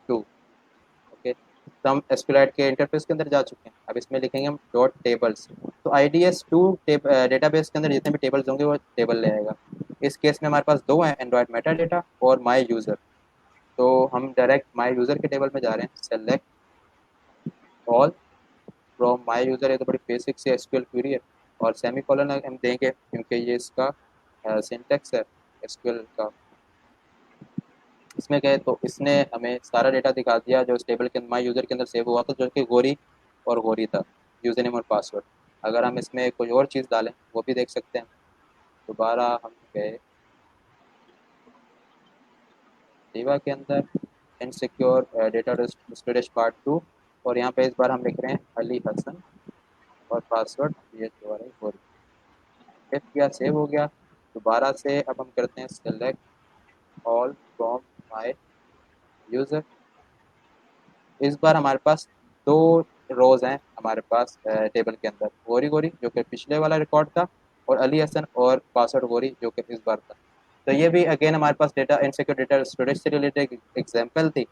Speaker 2: 2। ओके, तो हम एसक्यूएलाइट के इंटरफेस के अंदर जा चुके हैं। अब इसमें लिखेंगे हम डॉट टेबल्स। तो IDS 2 डेटाबेस के अंदर जितने भी टेबल्स होंगे वो टेबल ले आएगा। इस केस में हमारे पास दो हैं, एंड्रॉयड मेटा डेटा और माई यूज़र। तो हम डायरेक्ट माई यूज़र के टेबल में जा रहे हैं। Select all from my user, ये तो बड़ी बेसिक सी एसक्यूएल क्वेरी है। और सेमी कॉलन हम देंगे क्योंकि ये इसका सिंटेक्स है एसक्यूएल का। इसमें गए तो इसने हमें सारा डेटा दिखा दिया जो इस टेबल के माई यूज़र के अंदर सेव हुआ था, जो कि गोरी और गोरी था, यूज़र नेम और पासवर्ड। अगर हम इसमें कोई और चीज़ डालें वो भी देख सकते हैं। दोबारा हम गए दीवा के अंदर, इनसिक्योर डेटा स्टोरेज पार्ट 2, और यहाँ पे इस बार हम लिख रहे हैं अली हसन और पासवर्ड ये दोबारा गोरी। सेव किया, सेव हो गया। दोबारा से अब हम करते हैं select all from my user. इस बार हमारे पास दो रोज हैं हमारे पास टेबल के अंदर, गोरी गोरी जो कि पिछले वाला रिकॉर्ड था, और अली हसन और पासवर्ड गोरी जो कि इस बार था। तो ये भी अगेन हमारे पास डेटा इनसिक्योर डेटा स्टोरेज से रिलेटेड एक एग्जाम्पल थी,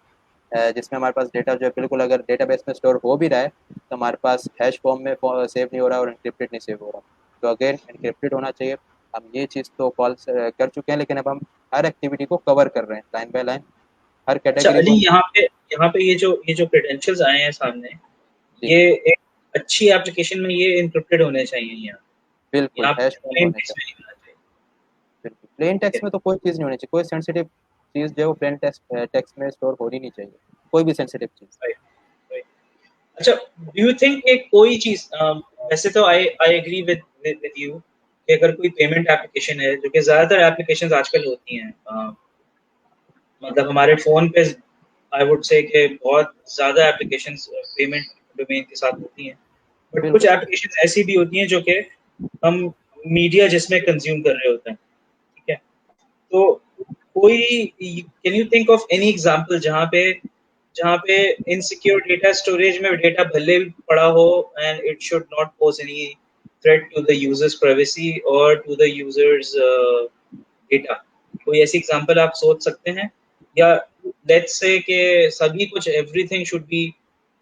Speaker 2: जिसमें हमारे पास डेटा जो है बिल्कुल अगर डेटाबेस में स्टोर हो भी रहा है तो हमारे पास हैश फॉर्म में सेव नहीं हो रहा और इंक्रिप्टेड नहीं सेव हो रहा। तो अगेन इंक्रिप्टेड होना चाहिए। हम ये चीज़ तो कॉल कर चुके हैं, लेकिन अब हम हर एक्टिविटी को कवर कर रहे हैं लाइन बाय लाइन, हर
Speaker 1: अच्छा
Speaker 2: कैटेगरी
Speaker 1: अली,
Speaker 2: को हम।
Speaker 1: यहाँ पे ये जो क्रेडेंशियल्स आए हैं सामने,
Speaker 2: जी
Speaker 1: ये एक अच्छी एप्लीकेशन में ये एन्क्रिप्टेड होने चाहिए यहाँ।
Speaker 2: बिल्कुल,
Speaker 1: यहाँ पे
Speaker 2: हैश फॉर्म
Speaker 1: प्लेन
Speaker 2: होने
Speaker 1: टेक्स्ट में
Speaker 2: चाहिए।
Speaker 1: नहीं होना चाहिए।
Speaker 2: बिल्कुल, प्लेन
Speaker 1: ठीक है।
Speaker 2: टेक्स्ट में तो कोई चीज़ नहीं होनी चाहिए, कोई सेंसिटिव चीज़ जो है वो प्लेन टेक्स्ट में स्टोर होनी नहीं चाहिए, कोई भी सेंसिटिव चीज़।
Speaker 1: Right, right. अच्छा, डू यू थिंक कि कोई चीज़, वैसे तो आई एग्री विद यू कि अगर कोई पेमेंट एप्लीकेशन है, जो कि ज़्यादातर एप्लीकेशंस आजकल होती हैं, मतलब हमारे फ़ोन पे आई वुड से कि बहुत ज़्यादा एप्लीकेशंस पेमेंट डोमेन के साथ होती हैं। बट कुछ
Speaker 2: बिल्कुल।
Speaker 1: एप्लीकेशंस ऐसी भी होती हैं जो कि हम मीडिया जिसमें कंज़्यूम कर रहे होते हैं, ठीक है? तो कोई, can you think of any example जहाँ पे इनसिक्योर डेटा स्टोरेज में डेटा भले भी पड़ा हो and it should not pose any threat to the users privacy और टू द यूज़र्स डेटा? कोई ऐसी एग्ज़ाम्पल आप सोच सकते हैं? या लेट्स से कि सभी कुछ एवरीथिंग शुड बी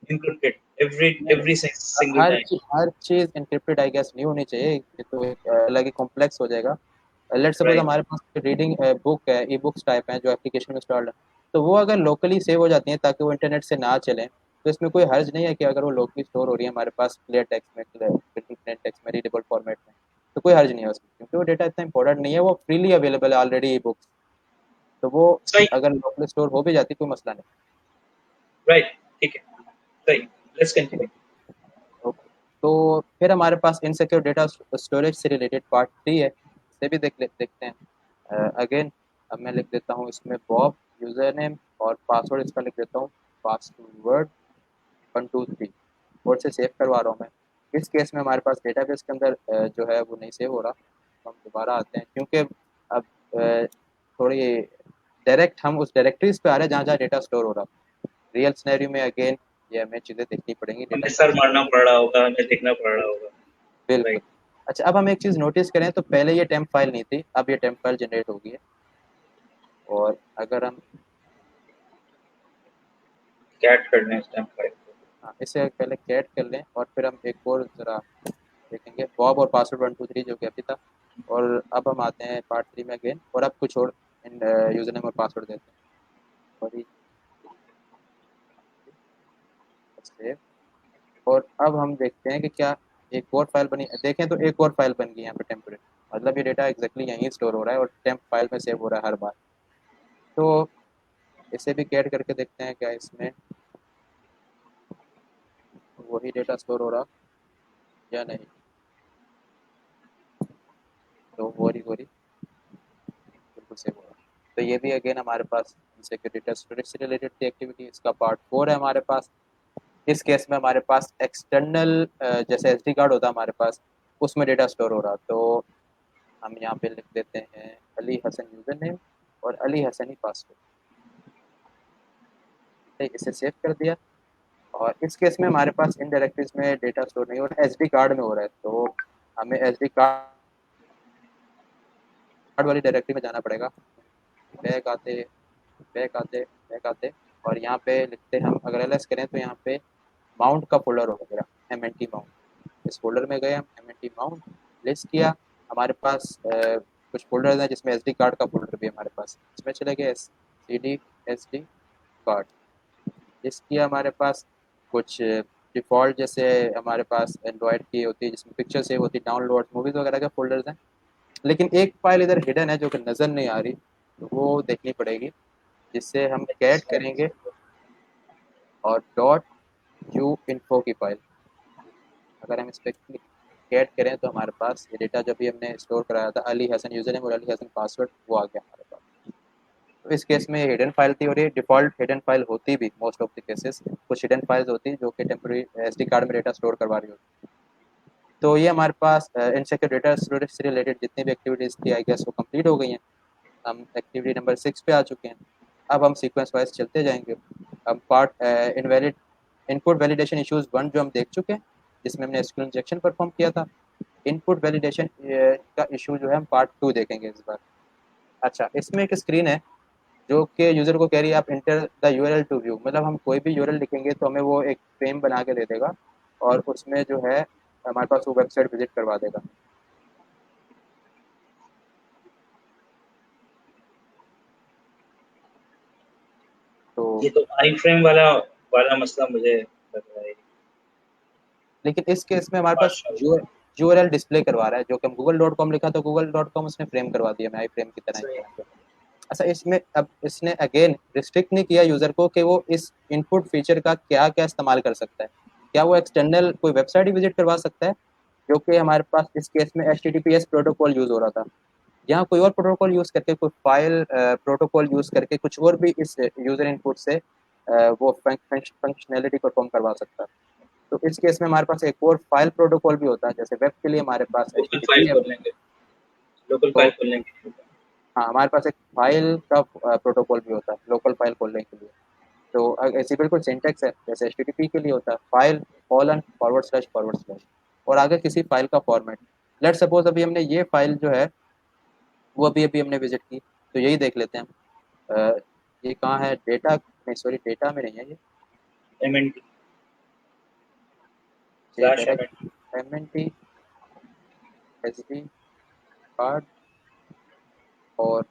Speaker 1: एन्क्रिप्टेड
Speaker 2: नहीं,
Speaker 1: एवरी सिंगल टाइम?
Speaker 2: हर चीज़ एन्क्रिप्टेड आई गेस नहीं होनी चाहिए, ये तो एक अलग ही कॉम्प्लेक्स हो जाएगा। लेट्स सपोज़
Speaker 1: राइट,
Speaker 2: हमारे पास रीडिंग बुक है, ई-बुक्स टाइप हैं जो एप्लीकेशन में इंस्टॉल्ड है, तो वो अगर लोकली सेव हो जाती हैं ताकि वो इंटरनेट से ना चलें, तो इसमें कोई हर्ज नहीं है कि अगर वो लोकली स्टोर हो रही है हमारे पास क्लियर टेक्स्ट में, बिल्कुल प्लेन टेक्स्ट में, रीडेबल फॉर्मेट में, तो कोई हर्ज नहीं है उसमें, क्योंकि वो डेटा इतना इंपॉर्टेंट नहीं है, वो फ्रीली अवेलेबल है ऑलरेडी ई-बुक्स। तो वो
Speaker 1: सही,
Speaker 2: अगर लोकली स्टोर हो भी जाती कोई मसला नहीं।
Speaker 1: राइट, ठीक है, सही। Let's continue.
Speaker 2: ओके, तो फिर हमारे पास इनसिक्योर डेटा स्टोरेज से रिलेटेड पार्ट 3 है, इसे भी देखते हैं। अगेन अब मैं लिख देता हूँ इसमें बॉब यूज़र नेम, और पासवर्ड इसका लिख देता हूँ पासवर्ड 123, और से सेव करवा रहा हूँ मैं। इस केस में हमारे पास डेटाबेस के अंदर जो है वो नहीं सेव हो रहा, तो हम दोबारा आते हैं क्योंकि अब थोड़ी डायरेक्ट हम उस डायरेक्टरीज पे आ रहे हैं जहाँ जहाँ डेटा स्टोर हो रहा। रियल सिनेरियो में अगेन ये हमें चीज़ें देखनी पड़ेंगी, डेटा
Speaker 1: हमें
Speaker 2: कहाँ
Speaker 1: सर
Speaker 2: स्टोर।
Speaker 1: मारना पड़ रहा होगा, हमें देखना पड़ रहा होगा।
Speaker 2: बिल्कुल।
Speaker 1: राइट,
Speaker 2: अच्छा, अब हम एक चीज़ नोटिस करें तो पहले ये टेम्प फाइल नहीं थी, अब ये टेम्प फाइल जनरेट हो गई है। और अगर हम,
Speaker 1: कैट करना है इस टाइम फाइल को।
Speaker 2: हाँ, इसे पहले कैट कर लें और फिर हम एक और ज़रा देखेंगे बॉब और पासवर्ड 123 जो कि अभी था। और अब हम आते हैं पार्ट 3 में अगेन, और अब कुछ और यूज़र नेम और पासवर्ड देते हैं। और ये सेव, और अब हम देखते हैं कि क्या एक और फाइल बनी, देखें तो एक और फाइल बन गई यहाँ पे टेम्परेरी, मतलब ये डेटा एग्जैक्टली यहीं स्टोर हो रहा है और टेम्प फाइल में सेव हो रहा है हर बार। तो इसे भी कैट करके देखते हैं क्या इसमें वही डेटा स्टोर हो रहा या नहीं। तो वही वही बिल्कुल सेव हो रहा। तो ये भी अगेन हमारे पास सिक्योर डेटा स्टोरेज से रिलेटेड थी एक्टिविटी, इसका पार्ट 4 है हमारे पास। इस केस में हमारे पास एक्सटर्नल जैसे SD कार्ड होता है हमारे पास, उसमें डेटा स्टोर हो रहा। तो हम यहाँ पे लिख देते हैं अली हसन यूज़र नेम और अली हसन ही पासवर्ड। इसे सेव कर दिया। और इस केस में हमारे पास इन डायरेक्टरीज में डेटा स्टोर नहीं हो रहा है, एसडी कार्ड में हो रहा है। तो हमें एसडी कार्ड वाली डायरेक्टरी में जाना पड़ेगा। बैक आते बैक आते बैक आते और यहाँ पे लिखते हैं हम, अगर एलएस करें तो यहाँ पे माउंट का फोल्डर हो गया, एम एन टी माउंट। इस फोल्डर में गए हम, M N T mount list किया। हमारे पास कुछ फोल्डर्स हैं जिसमें एस डी कार्ड का फोल्डर भी है हमारे पास। इसमें चले गए S C D S D card list किया। हमारे पास कुछ डिफ़ॉल्ट जैसे हमारे पास एंड्रॉयड की होती है जिसमें पिक्चर सेव होती है, डाउनलोड मूवीज़ वगैरह के फोल्डर्स हैं। लेकिन एक फाइल इधर हिडन है जो कि नज़र नहीं आ रही, तो वो देखनी पड़ेगी, जिससे हम कैट करेंगे और डॉट यू इन्फो की फाइल अगर हम इस पर कैट करें तो हमारे पास ये डेटा जो भी हमने स्टोर कराया था अली हसन यूज़र नेम और अली हसन पासवर्ड वो आ गया हमारे पास। तो इस केस में हिडन फाइल थी और ये डिफ़ॉल्ट हिडन फाइल होती भी मोस्ट ऑफ द केसेस। कुछ हिडन फाइल्स होती हैं जो कि टेम्प्रेरी एसडी कार्ड में डेटा स्टोर करवा रही होती है। तो ये हमारे पास इनसेक्योर डेटा स्टोरेज से रिलेटेड जितनी भी एक्टिविटीज़ थी आई गेस वो कंप्लीट हो गई हैं। हम एक्टिविटी नंबर 6 पे आ चुके हैं। अब हम सीक्वेंस वाइज चलते जाएंगे। अब part invalid input validation issues 1 जो हम देख चुके हैं, जिसमें हमने एसक्यूएल इंजेक्शन परफॉर्म किया था। इनपुट वैलिडेशन का इशू जो है हम पार्ट 2 देखेंगे इस बार। अच्छा, इसमें एक स्क्रीन है जो कि यूज़र को कह रही है आप enter the URL to view, मतलब हम कोई भी यूआरएल लिखेंगे तो हमें वो एक फ्रेम बना के दे देगा और उसमें जो है हमारे पास वो वेबसाइट विजिट करवा देगा। तो
Speaker 1: ये तो आई फ्रेम वाला वाला मसला मुझे लग रहा है।
Speaker 2: लेकिन इस केस में हमारे पास
Speaker 1: माशाल्लाह।
Speaker 2: यूआरएल डिस्प्ले करवा रहा है, जो कि हम google.com लिखा तो google.com उसने फ्रेम करवा दिया हमें आई फ्रेम की तरह
Speaker 1: सही।
Speaker 2: इस तरह से। अच्छा, इसमें अब इसने अगेन रिस्ट्रिक्ट नहीं किया यूज़र को कि वो इस इनपुट फीचर का क्या क्या इस्तेमाल कर सकता है। क्या वो एक्सटर्नल कोई वेबसाइट ही विजिट करवा सकता है, जो कि हमारे पास इस केस में HTTPS प्रोटोकॉल यूज़ हो रहा था। यहाँ कोई और प्रोटोकॉल यूज़ करके, कोई फाइल प्रोटोकॉल यूज़ करके कुछ और भी इस यूज़र इनपुट से वो फंक्शनैलिटी परफॉर्म करवा सकता है। तो इस केस में हमारे पास एक और फाइल प्रोटोकॉल भी होता है, जैसे वेब के लिए हमारे पास
Speaker 1: लोकल फाइल
Speaker 2: HTTP है।
Speaker 1: खोलने के लोकल
Speaker 2: तो
Speaker 1: फाइल खोलने के लिए।
Speaker 2: हाँ, हमारे पास एक फाइल का प्रोटोकॉल भी होता है लोकल फाइल खोलने के लिए। तो ऐसी बिल्कुल सिंटैक्स है जैसे HTTP के लिए होता है, file colon forward slash forward slash और आगे किसी फाइल का फॉर्मेट। लेट्स सपोज अभी हमने ये फाइल जो है वो अभी अभी हमने विजिट की, तो यही देख लेते हैं हम। ये कहाँ है, डेटा नहीं, सॉरी डेटा में नहीं है ये।
Speaker 1: एमएनटी
Speaker 2: ये
Speaker 1: slash MNT
Speaker 2: direct M N T S D card और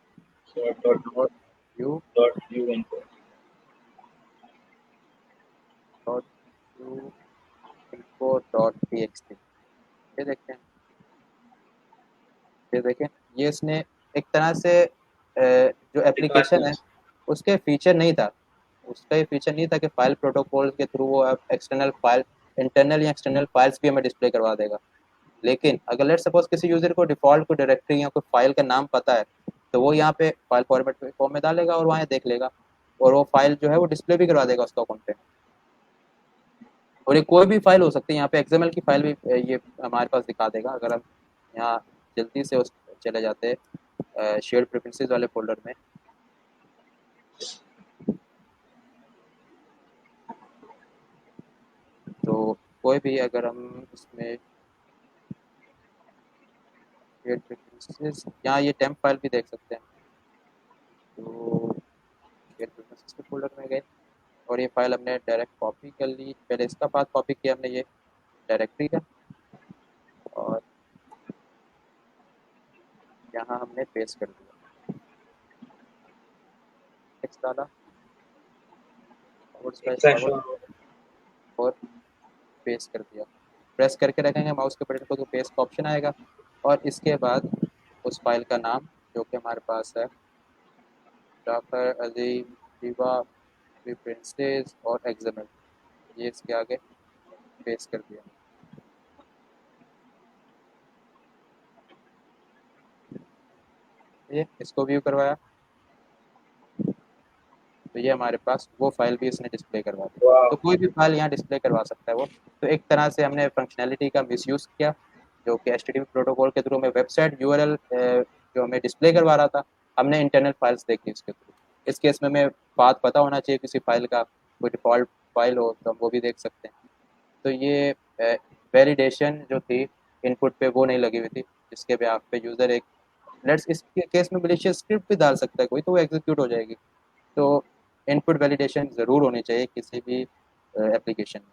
Speaker 1: dot
Speaker 2: dot U
Speaker 1: dot U इनको।
Speaker 2: Dot U info dot T X T. ये देखते हैं, ये देखें, ये इसने एक तरह से जो एप्लीकेशन है उसके फीचर नहीं था, उसका ये फीचर नहीं था कि फाइल प्रोटोकॉल के थ्रू वो एक्सटर्नल फाइल, इंटरनल या एक्सटर्नल फाइल्स भी हमें डिस्प्ले करवा देगा। लेकिन अगर लेट सपोज किसी यूजर को डिफॉल्ट कोई डायरेक्टरी या कोई फाइल का नाम पता है, तो वो यहाँ पे फाइल फॉर्मेट फॉर्म में डालेगा और वहाँ देख लेगा और वो फाइल जो है वो डिस्प्ले भी करवा देगा उसका कंटेंट। और ये कोई भी फाइल हो सकती है, यहाँ पे एक्सएमएल की फाइल भी ये हमारे पास दिखा देगा। अगर हम यहाँ जल्दी से उस चले जाते हैं शेयर्ड प्रेफरेंसेस वाले फोल्डर में, तो कोई भी अगर हम इसमें शेयर्ड प्रेफरेंसेस, यहाँ ये टेम्प फाइल भी देख सकते हैं। तो शेयर्ड प्रेफरेंसेस के फोल्डर में गए और ये फाइल हमने डायरेक्ट कॉपी कर ली। पहले इसका पाथ कॉपी किया हमने ये डायरेक्टरी का और यहाँ हमने पेस्ट कर दिया, टेक्स्ट डाला फॉरवर्ड स्लैश फॉरवर्ड और पेस्ट कर दिया। प्रेस करके रखेंगे माउस के बटन को तो पेस्ट का ऑप्शन आएगा और इसके बाद उस फाइल का नाम जो कि हमारे पास है जाफर अली विवा प्रिंसेस और एक्सएमएल, ये इसके आगे पेस्ट कर दिया। ये इसको व्यू करवाया तो ये हमारे पास वो फाइल भी इसने डिस्प्ले करवा दी।
Speaker 1: वाह।
Speaker 2: तो कोई भी फाइल यहाँ डिस्प्ले करवा सकता है वो। तो एक तरह से हमने फंक्शनैलिटी का मिसयूज़ किया जो कि HTTP प्रोटोकॉल के थ्रू हमें वेबसाइट URL जो हमें डिस्प्ले करवा रहा था, हमने इंटरनल फाइल्स देखी उसके थ्रू। इस केस में हमें पाथ पता होना चाहिए किसी फाइल का, कोई डिफ़ॉल्ट फाइल हो तो हम वो भी देख सकते हैं। तो ये वैलिडेशन जो थी इनपुट पे वो नहीं लगी हुई थी, जिसके बेस पे यूज़र एक लेट्स इस केस में मलिशियस स्क्रिप्ट भी डाल सकता है कोई, तो वो एग्जीक्यूट हो जाएगी। तो इनपुट वैलिडेशन ज़रूर होनी चाहिए किसी भी एप्लीकेशन में।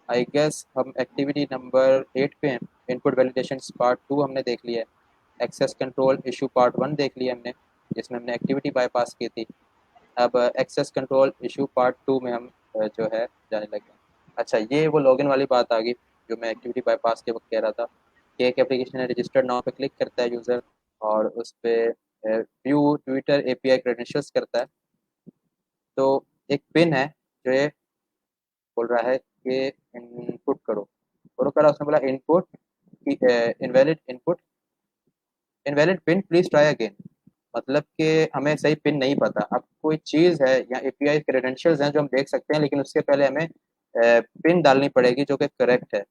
Speaker 2: आई गेस हम एक्टिविटी नंबर 8 पे हैं। इनपुट वैलिडेशन पार्ट 2 हमने देख लिया है। एक्सेस कंट्रोल इशू पार्ट 1 देख लिया हमने, जिसमें हमने एक्टिविटी बाईपास की थी। अब एक्सेस कंट्रोल इशू पार्ट 2 में हम जो है जाने लगे हैं। अच्छा, ये वो लॉगिन वाली बात आ गई जो मैं एक्टिविटी बाईपास के वक्त कह रहा था कि एक एप्लीकेशन है रजिस्टर्ड नाउ पे क्लिक करता है यूज़र, और उस पे व्यू ट्विटर API क्रेडेंशियल्स करता है। तो एक पिन है जो ये बोल रहा है कि इनपुट करो, और वो करा उसने बोला input invalid input invalid pin please try again. मतलब कि हमें सही पिन नहीं पता। अब कोई चीज़ है या API क्रेडेंशियल्स हैं जो हम देख सकते हैं, लेकिन उसके पहले हमें पिन डालनी पड़ेगी जो कि करेक्ट है,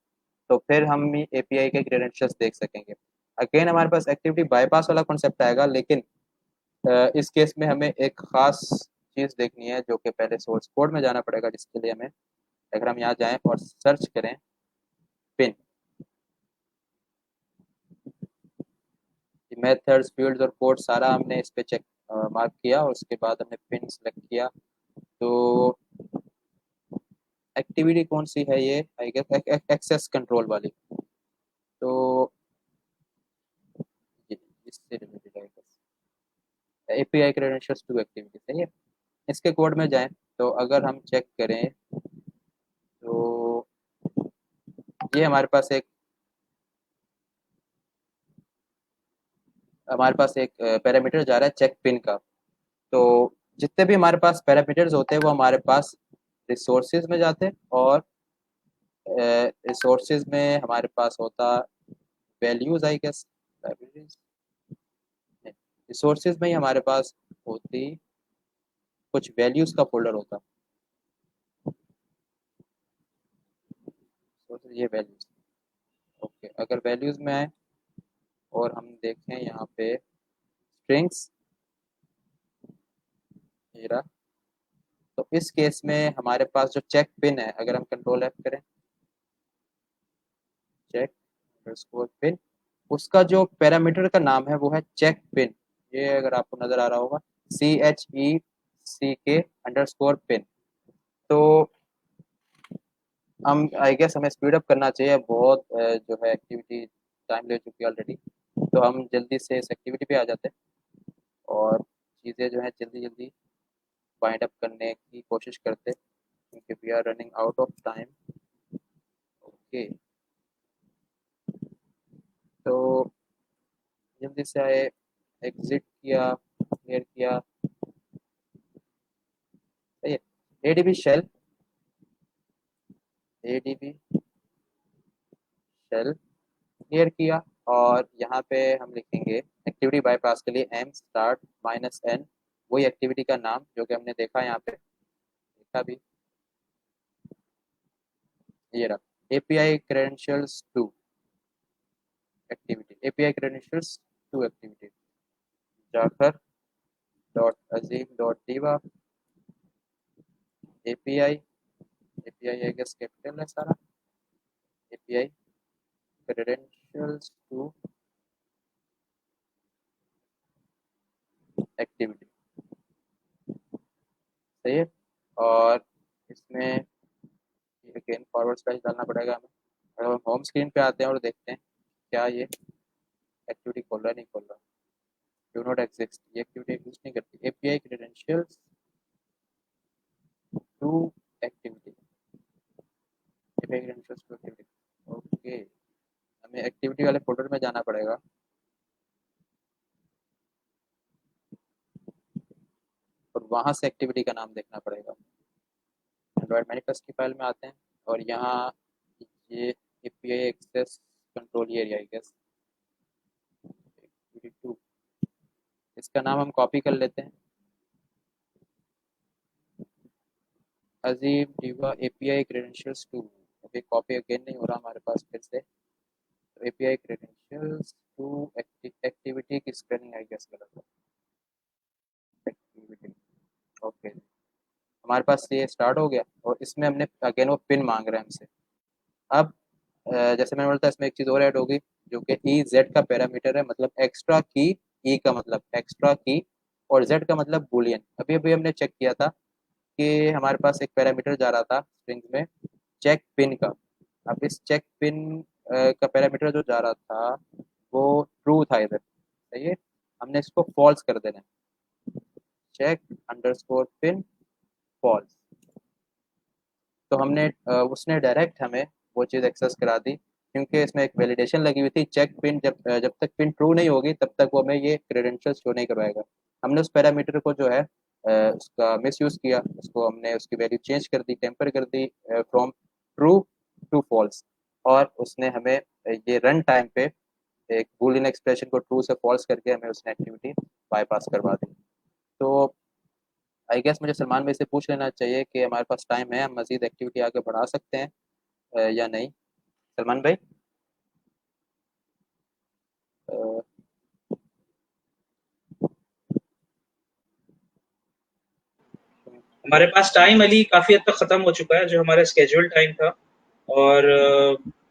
Speaker 2: तो फिर हम API के क्रेडेंशियल्स देख सकेंगे। अगेन हमारे पास एक्टिविटी बाईपास वाला कॉन्सेप्ट आएगा, लेकिन इस केस में हमें एक खास चीज़ देखनी है जो कि पहले सोर्स कोड में जाना पड़ेगा, जिसके लिए हमें अगर हम यहाँ जाएं और सर्च करें पिन, मेथड्स फील्ड्स और कोड सारा हमने इस पे चेक मार्क किया, और उसके बाद हमने पिन सेलेक्ट किया। तो एक्टिविटी कौन सी है ये, आई गेस एक्सेस कंट्रोल वाली। तो इससे related I guess API credentials to activity सही है। इसके कोड में जाएं तो अगर हम चेक करें तो ये हमारे पास एक पैरामीटर जा रहा है चेक पिन का। तो जितने भी हमारे पास पैरामीटर्स होते हैं वो हमारे पास रिसोर्सेज में जाते हैं, और रिसोर्सेज में हमारे पास होता values I guess, libraries, resources में ही हमारे पास होती कुछ वैल्यूज का फोल्डर होता। सोर्सेज ये वैल्यूज, ओके। अगर वैल्यूज में आए और हम देखें यहाँ पे स्ट्रिंग्स, ये रहा। तो इस केस में हमारे पास जो चेक पिन है, अगर हम कंट्रोल F करें, चेक अंडरस्कोर पिन, उसका जो पैरामीटर का नाम है वो है चेक पिन। ये अगर आपको नजर आ रहा होगा, CHECK_पिन। तो हम आई गेस हमें स्पीड अप करना चाहिए, बहुत जो है एक्टिविटी टाइम ले चुकी है ऑलरेडी। तो हम जल्दी से इस एक्टिविटी पे आ जाते हैं और चीज़ें जो है जल्दी जल्दी वाइंड अप करने की कोशिश करते हैं, क्योंकि we are running out of time. Okay, तो जल्दी से आए, एग्जिट किया, क्लियर किया, सही है। ADB shell, ADB shell clear किया, और यहाँ पे हम लिखेंगे एक्टिविटी बाईपास के लिए M स्टार्ट -N, वही एक्टिविटी का नाम जो कि हमने देखा यहाँ पे, देखा भी, ये रहा API credentials to activity, API credentials to activity, जाकर .azim.diva API, API I guess capital है सारा, API credentials to एक्टिविटी, सही है। और इसमें अगेन फॉरवर्ड स्लैश डालना पड़ेगा हमें। अगर हम होम स्क्रीन पे आते हैं और देखते हैं क्या ये एक्टिविटी खोल रहा है, नहीं खोल रहा, डू नॉट एग्जिस्ट, ये एक्टिविटी एग्जिस्ट नहीं करती। API credentials to activity, API credentials to activity, okay. हमें एक्टिविटी वाले फोल्डर में जाना पड़ेगा, और वहाँ से एक्टिविटी का नाम देखना पड़ेगा। एंड्रॉयड मैनिफेस्ट की फाइल में आते हैं, और यहाँ ये API access control area I guess activity 2, इसका नाम हम कॉपी कर लेते हैं, Azim Diva API credentials to. अभी कॉपी अगेन नहीं हो रहा हमारे पास फिर से। तो एपीआई क्रेडेंशियल्स टू एक्टिविटी की स्पेलिंग आई गेस गलत है, एक्टिविटी। ओके, हमारे पास ये स्टार्ट हो गया और इसमें हमने अगेन वो पिन मांग रहे हैं हमसे। अब जैसे मैंने बोला था इसमें एक चीज़ और ऐड होगी जो कि ई जेड का पैरामीटर है, मतलब एक्स्ट्रा की। ई का मतलब एक्स्ट्रा की और जेड का मतलब बुलियन। अभी अभी हमने चेक किया था कि हमारे पास एक पैरामीटर जा रहा था स्ट्रिंग में चेक पिन का। अब इस चेक पिन का पैरामीटर जो जा रहा था वो ट्रू था इधर, सही है। हमने इसको फॉल्स कर देना है, चेक अंडरस्कोर पिन फॉल्स। तो हमने उसने डायरेक्ट हमें वो चीज़ एक्सेस करा दी, क्योंकि इसमें एक वैलिडेशन लगी हुई थी चेक पिन। जब तक पिन ट्रू नहीं होगी तब तक वो हमें ये क्रेडेंशियल्स शो नहीं करवाएगा। हमने उस पैरामीटर को जो है उसका मिस यूज़ किया, उसको हमने उसकी वैल्यू चेंज कर दी, टेम्पर कर दी फ्रॉम ट्रू टू फॉल्स। और उसने हमें ये रन टाइम पे एक बूलियन एक्सप्रेशन को ट्रू से फॉल्स करके हमें उसने एक्टिविटी बाईपास करवा दी। तो आई गेस मुझे सलमान भाई से पूछ लेना चाहिए कि हमारे पास टाइम है, हम मजीद एक्टिविटी आगे बढ़ा सकते हैं या नहीं। सलमान भाई। अ,
Speaker 1: हमारे पास टाइम अली काफ़ी हद तक ख़त्म हो चुका है, जो हमारा स्केड्यूल टाइम था। और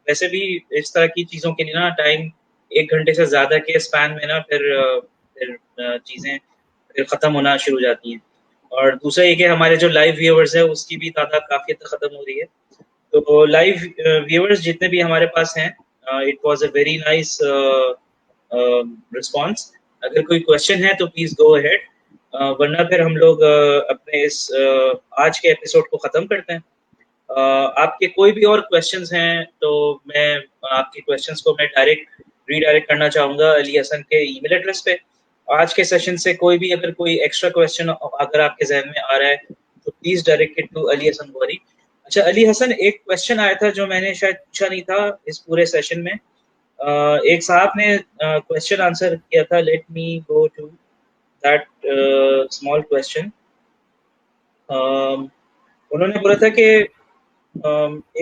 Speaker 1: वैसे भी इस तरह की चीज़ों के लिए ना टाइम 1 घंटे से ज़्यादा के स्पैन में ना फिर चीज़ें फिर ख़त्म होना शुरू हो जाती हैं। और दूसरा ये कि हमारे जो लाइव व्यूअर्स हैं उसकी भी तादाद काफ़ी हद तक ख़त्म हो रही है। तो लाइव व्यूअर्स जितने भी हमारे पास हैं, it was a very nice response. अगर कोई क्वेश्चन है तो प्लीज़ गो अहेड, वरना फिर हम लोग अपने इस आज के एपिसोड को ख़त्म करते हैं। आपके कोई भी और क्वेश्चंस हैं तो मैं आपके क्वेश्चंस को मैं डायरेक्ट रीडायरेक्ट करना चाहूँगा अली हसन के ईमेल एड्रेस पे। आज के सेशन से कोई भी अगर कोई एक्स्ट्रा क्वेश्चन अगर आपके ज़हन में आ रहा है तो please direct it to Ali Hasan Ghauri. अच्छा अली हसन, एक क्वेश्चन आया था जो मैंने शायद पूछा नहीं था इस पूरे सेशन में। एक साहब ने क्वेश्चन आंसर किया था, let me go to that small question. उन्होंने बोला था कि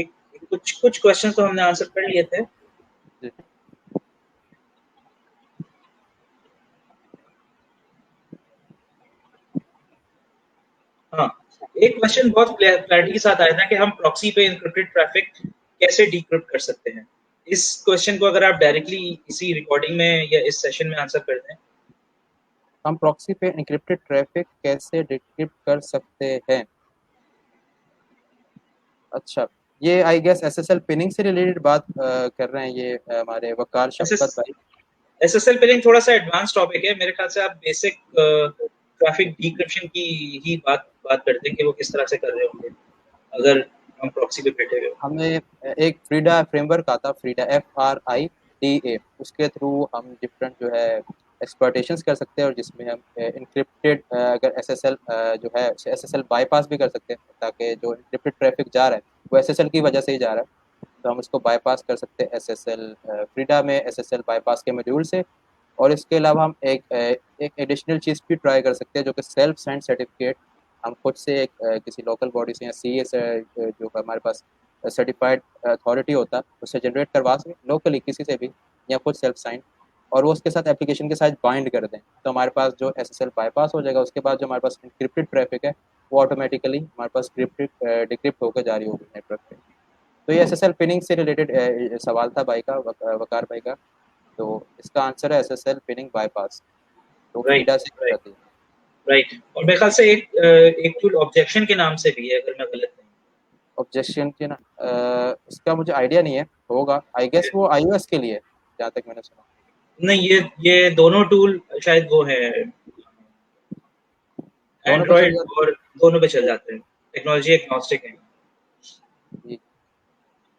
Speaker 1: एक कुछ कुछ क्वेश्चन तो हमने आंसर कर लिए थे।
Speaker 2: जी।
Speaker 1: हाँ, एक क्वेश्चन बहुत क्लैरिटी के साथ आया था कि हम प्रॉक्सी पे एन्क्रिप्टेड ट्रैफिक कैसे डिक्रिप्ट कर सकते हैं। इस क्वेश्चन को अगर आप डायरेक्टली इसी रिकॉर्डिंग में या इस सेशन में आंसर कर दें।
Speaker 2: हम प्रॉक्सी पे एन्क्रिप्टेड ट्रैफिक कैसे डिक्रिप्ट कर सकते हैं? अच्छा, ये आई गेस एसएसएल पिनिंग से रिलेटेड बात कर रहे हैं ये हमारे वकार शफकत भाई।
Speaker 1: एसएसएल पिनिंग थोड़ा सा एडवांस टॉपिक है, मेरे ख्याल से आप बेसिक ट्रैफिक डिक्रिप्शन की ही बात बात करते हैं कि वो किस तरह से कर रहे होंगे अगर हम प्रॉक्सी पे बैठे हुए।
Speaker 2: हमें एक फ्रीडा फ्रेमवर्क आता, फ्रीडा FRIDA, उसके थ्रू हम डिफरेंट जो है एक्सप्लॉयटेशंस कर सकते हैं और जिसमें हम इनक्रिप्टेड अगर SSL जो है SSL बाईपास भी कर सकते हैं, ताकि जो इनक्रिप्टेड ट्रैफिक जा रहा है वो SSL की वजह से ही जा रहा है। तो हम उसको बाईपास कर सकते हैं SSL फ्रीडा में SSL बाईपास के मॉड्यूल से। और इसके अलावा हम एक एडिशनल चीज़ भी ट्राई कर सकते हैं जो कि सेल्फ साइंड सर्टिफिकेट। हम खुद से एक किसी लोकल बॉडी से या CA से जो हमारे पास सर्टिफाइड अथॉरिटी होता है उससे जनरेट करवा सकें लोकली किसी से भी, या खुद सेल्फ साइन, और वो उसके साथ एप्लीकेशन के साथ बाइंड कर दें। तो हमारे पास जो SSL बाईपास हो जाएगा, उसके बाद जो हमारे पास इंक्रिप्टेड ट्रैफिक है वो ऑटोमेटिकली हमारे पास डिक्रिप्ट होकर जारी होगी नेटवर्क पे। तो ये SSL पिनिंग से रिलेटेड सवाल था भाई का, वकार भाई का। तो इसका आंसर है SSL पिनिंग बाईपास, तो
Speaker 1: राइट,
Speaker 2: फ्रीडा से
Speaker 1: राइट,
Speaker 2: जाती है।
Speaker 1: राइट। और मेरे ख्याल से एक टूल ऑब्जेक्शन के नाम से भी है, अगर मैं गलत नहीं।
Speaker 2: ऑब्जेक्शन की ना इसका मुझे आइडिया नहीं है, होगा आई गेस वो iOS के लिए, जहाँ तक मैंने सुना।
Speaker 1: नहीं, ये दोनों टूल शायद वो है
Speaker 2: दोनों पे चल
Speaker 1: एंड्रॉइड,
Speaker 2: जाती
Speaker 1: और दोनों पे चल जाते हैं, टेक्नोलॉजी एग्नोस्टिक है।
Speaker 2: है।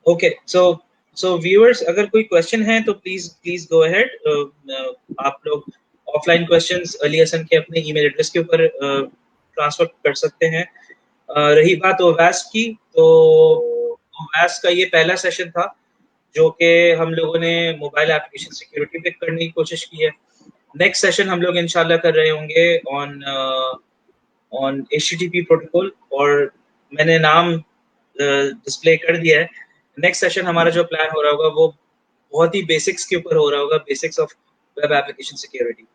Speaker 1: ओके, सो व्यूअर्स, अगर कोई क्वेश्चन है तो प्लीज प्लीज गो अहेड। आप लोग ऑफलाइन क्वेश्चंस अली हसन के अपने ईमेल एड्रेस के ऊपर ट्रांसफर कर सकते हैं। रही बात ओवैस की, तो ओवैस का ये पहला सेशन था जो कि हम लोगों ने मोबाइल एप्लीकेशन सिक्योरिटी पे करने की कोशिश की है। नेक्स्ट सेशन हम लोग इंशाल्लाह कर रहे होंगे ऑन ऑन HTTP प्रोटोकॉल, और मैंने नाम डिस्प्ले कर दिया है। नेक्स्ट सेशन हमारा जो प्लान हो रहा होगा वो बहुत ही बेसिक्स के ऊपर हो रहा होगा, basics of web application security.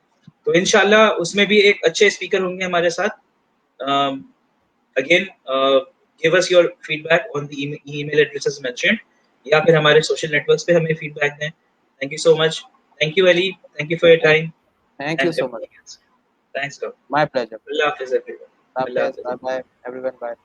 Speaker 1: तो इंशाल्लाह उसमें भी एक अच्छे स्पीकर होंगे हमारे साथ। Again give us your feedback on the email addresses mentioned, या फिर हमारे सोशल नेटवर्क्स पे हमें फीडबैक दें। Thank you so much. Thank you Ali, thank you for your time
Speaker 2: Thank you
Speaker 1: and
Speaker 2: so much.
Speaker 1: Everything else. Thanks.
Speaker 2: My pleasure.
Speaker 1: अल्लाह हाफिज़ everyone.
Speaker 2: God
Speaker 1: अल्लाह
Speaker 2: bless.
Speaker 1: हाफिज़।
Speaker 2: Bye bye, everyone. Bye.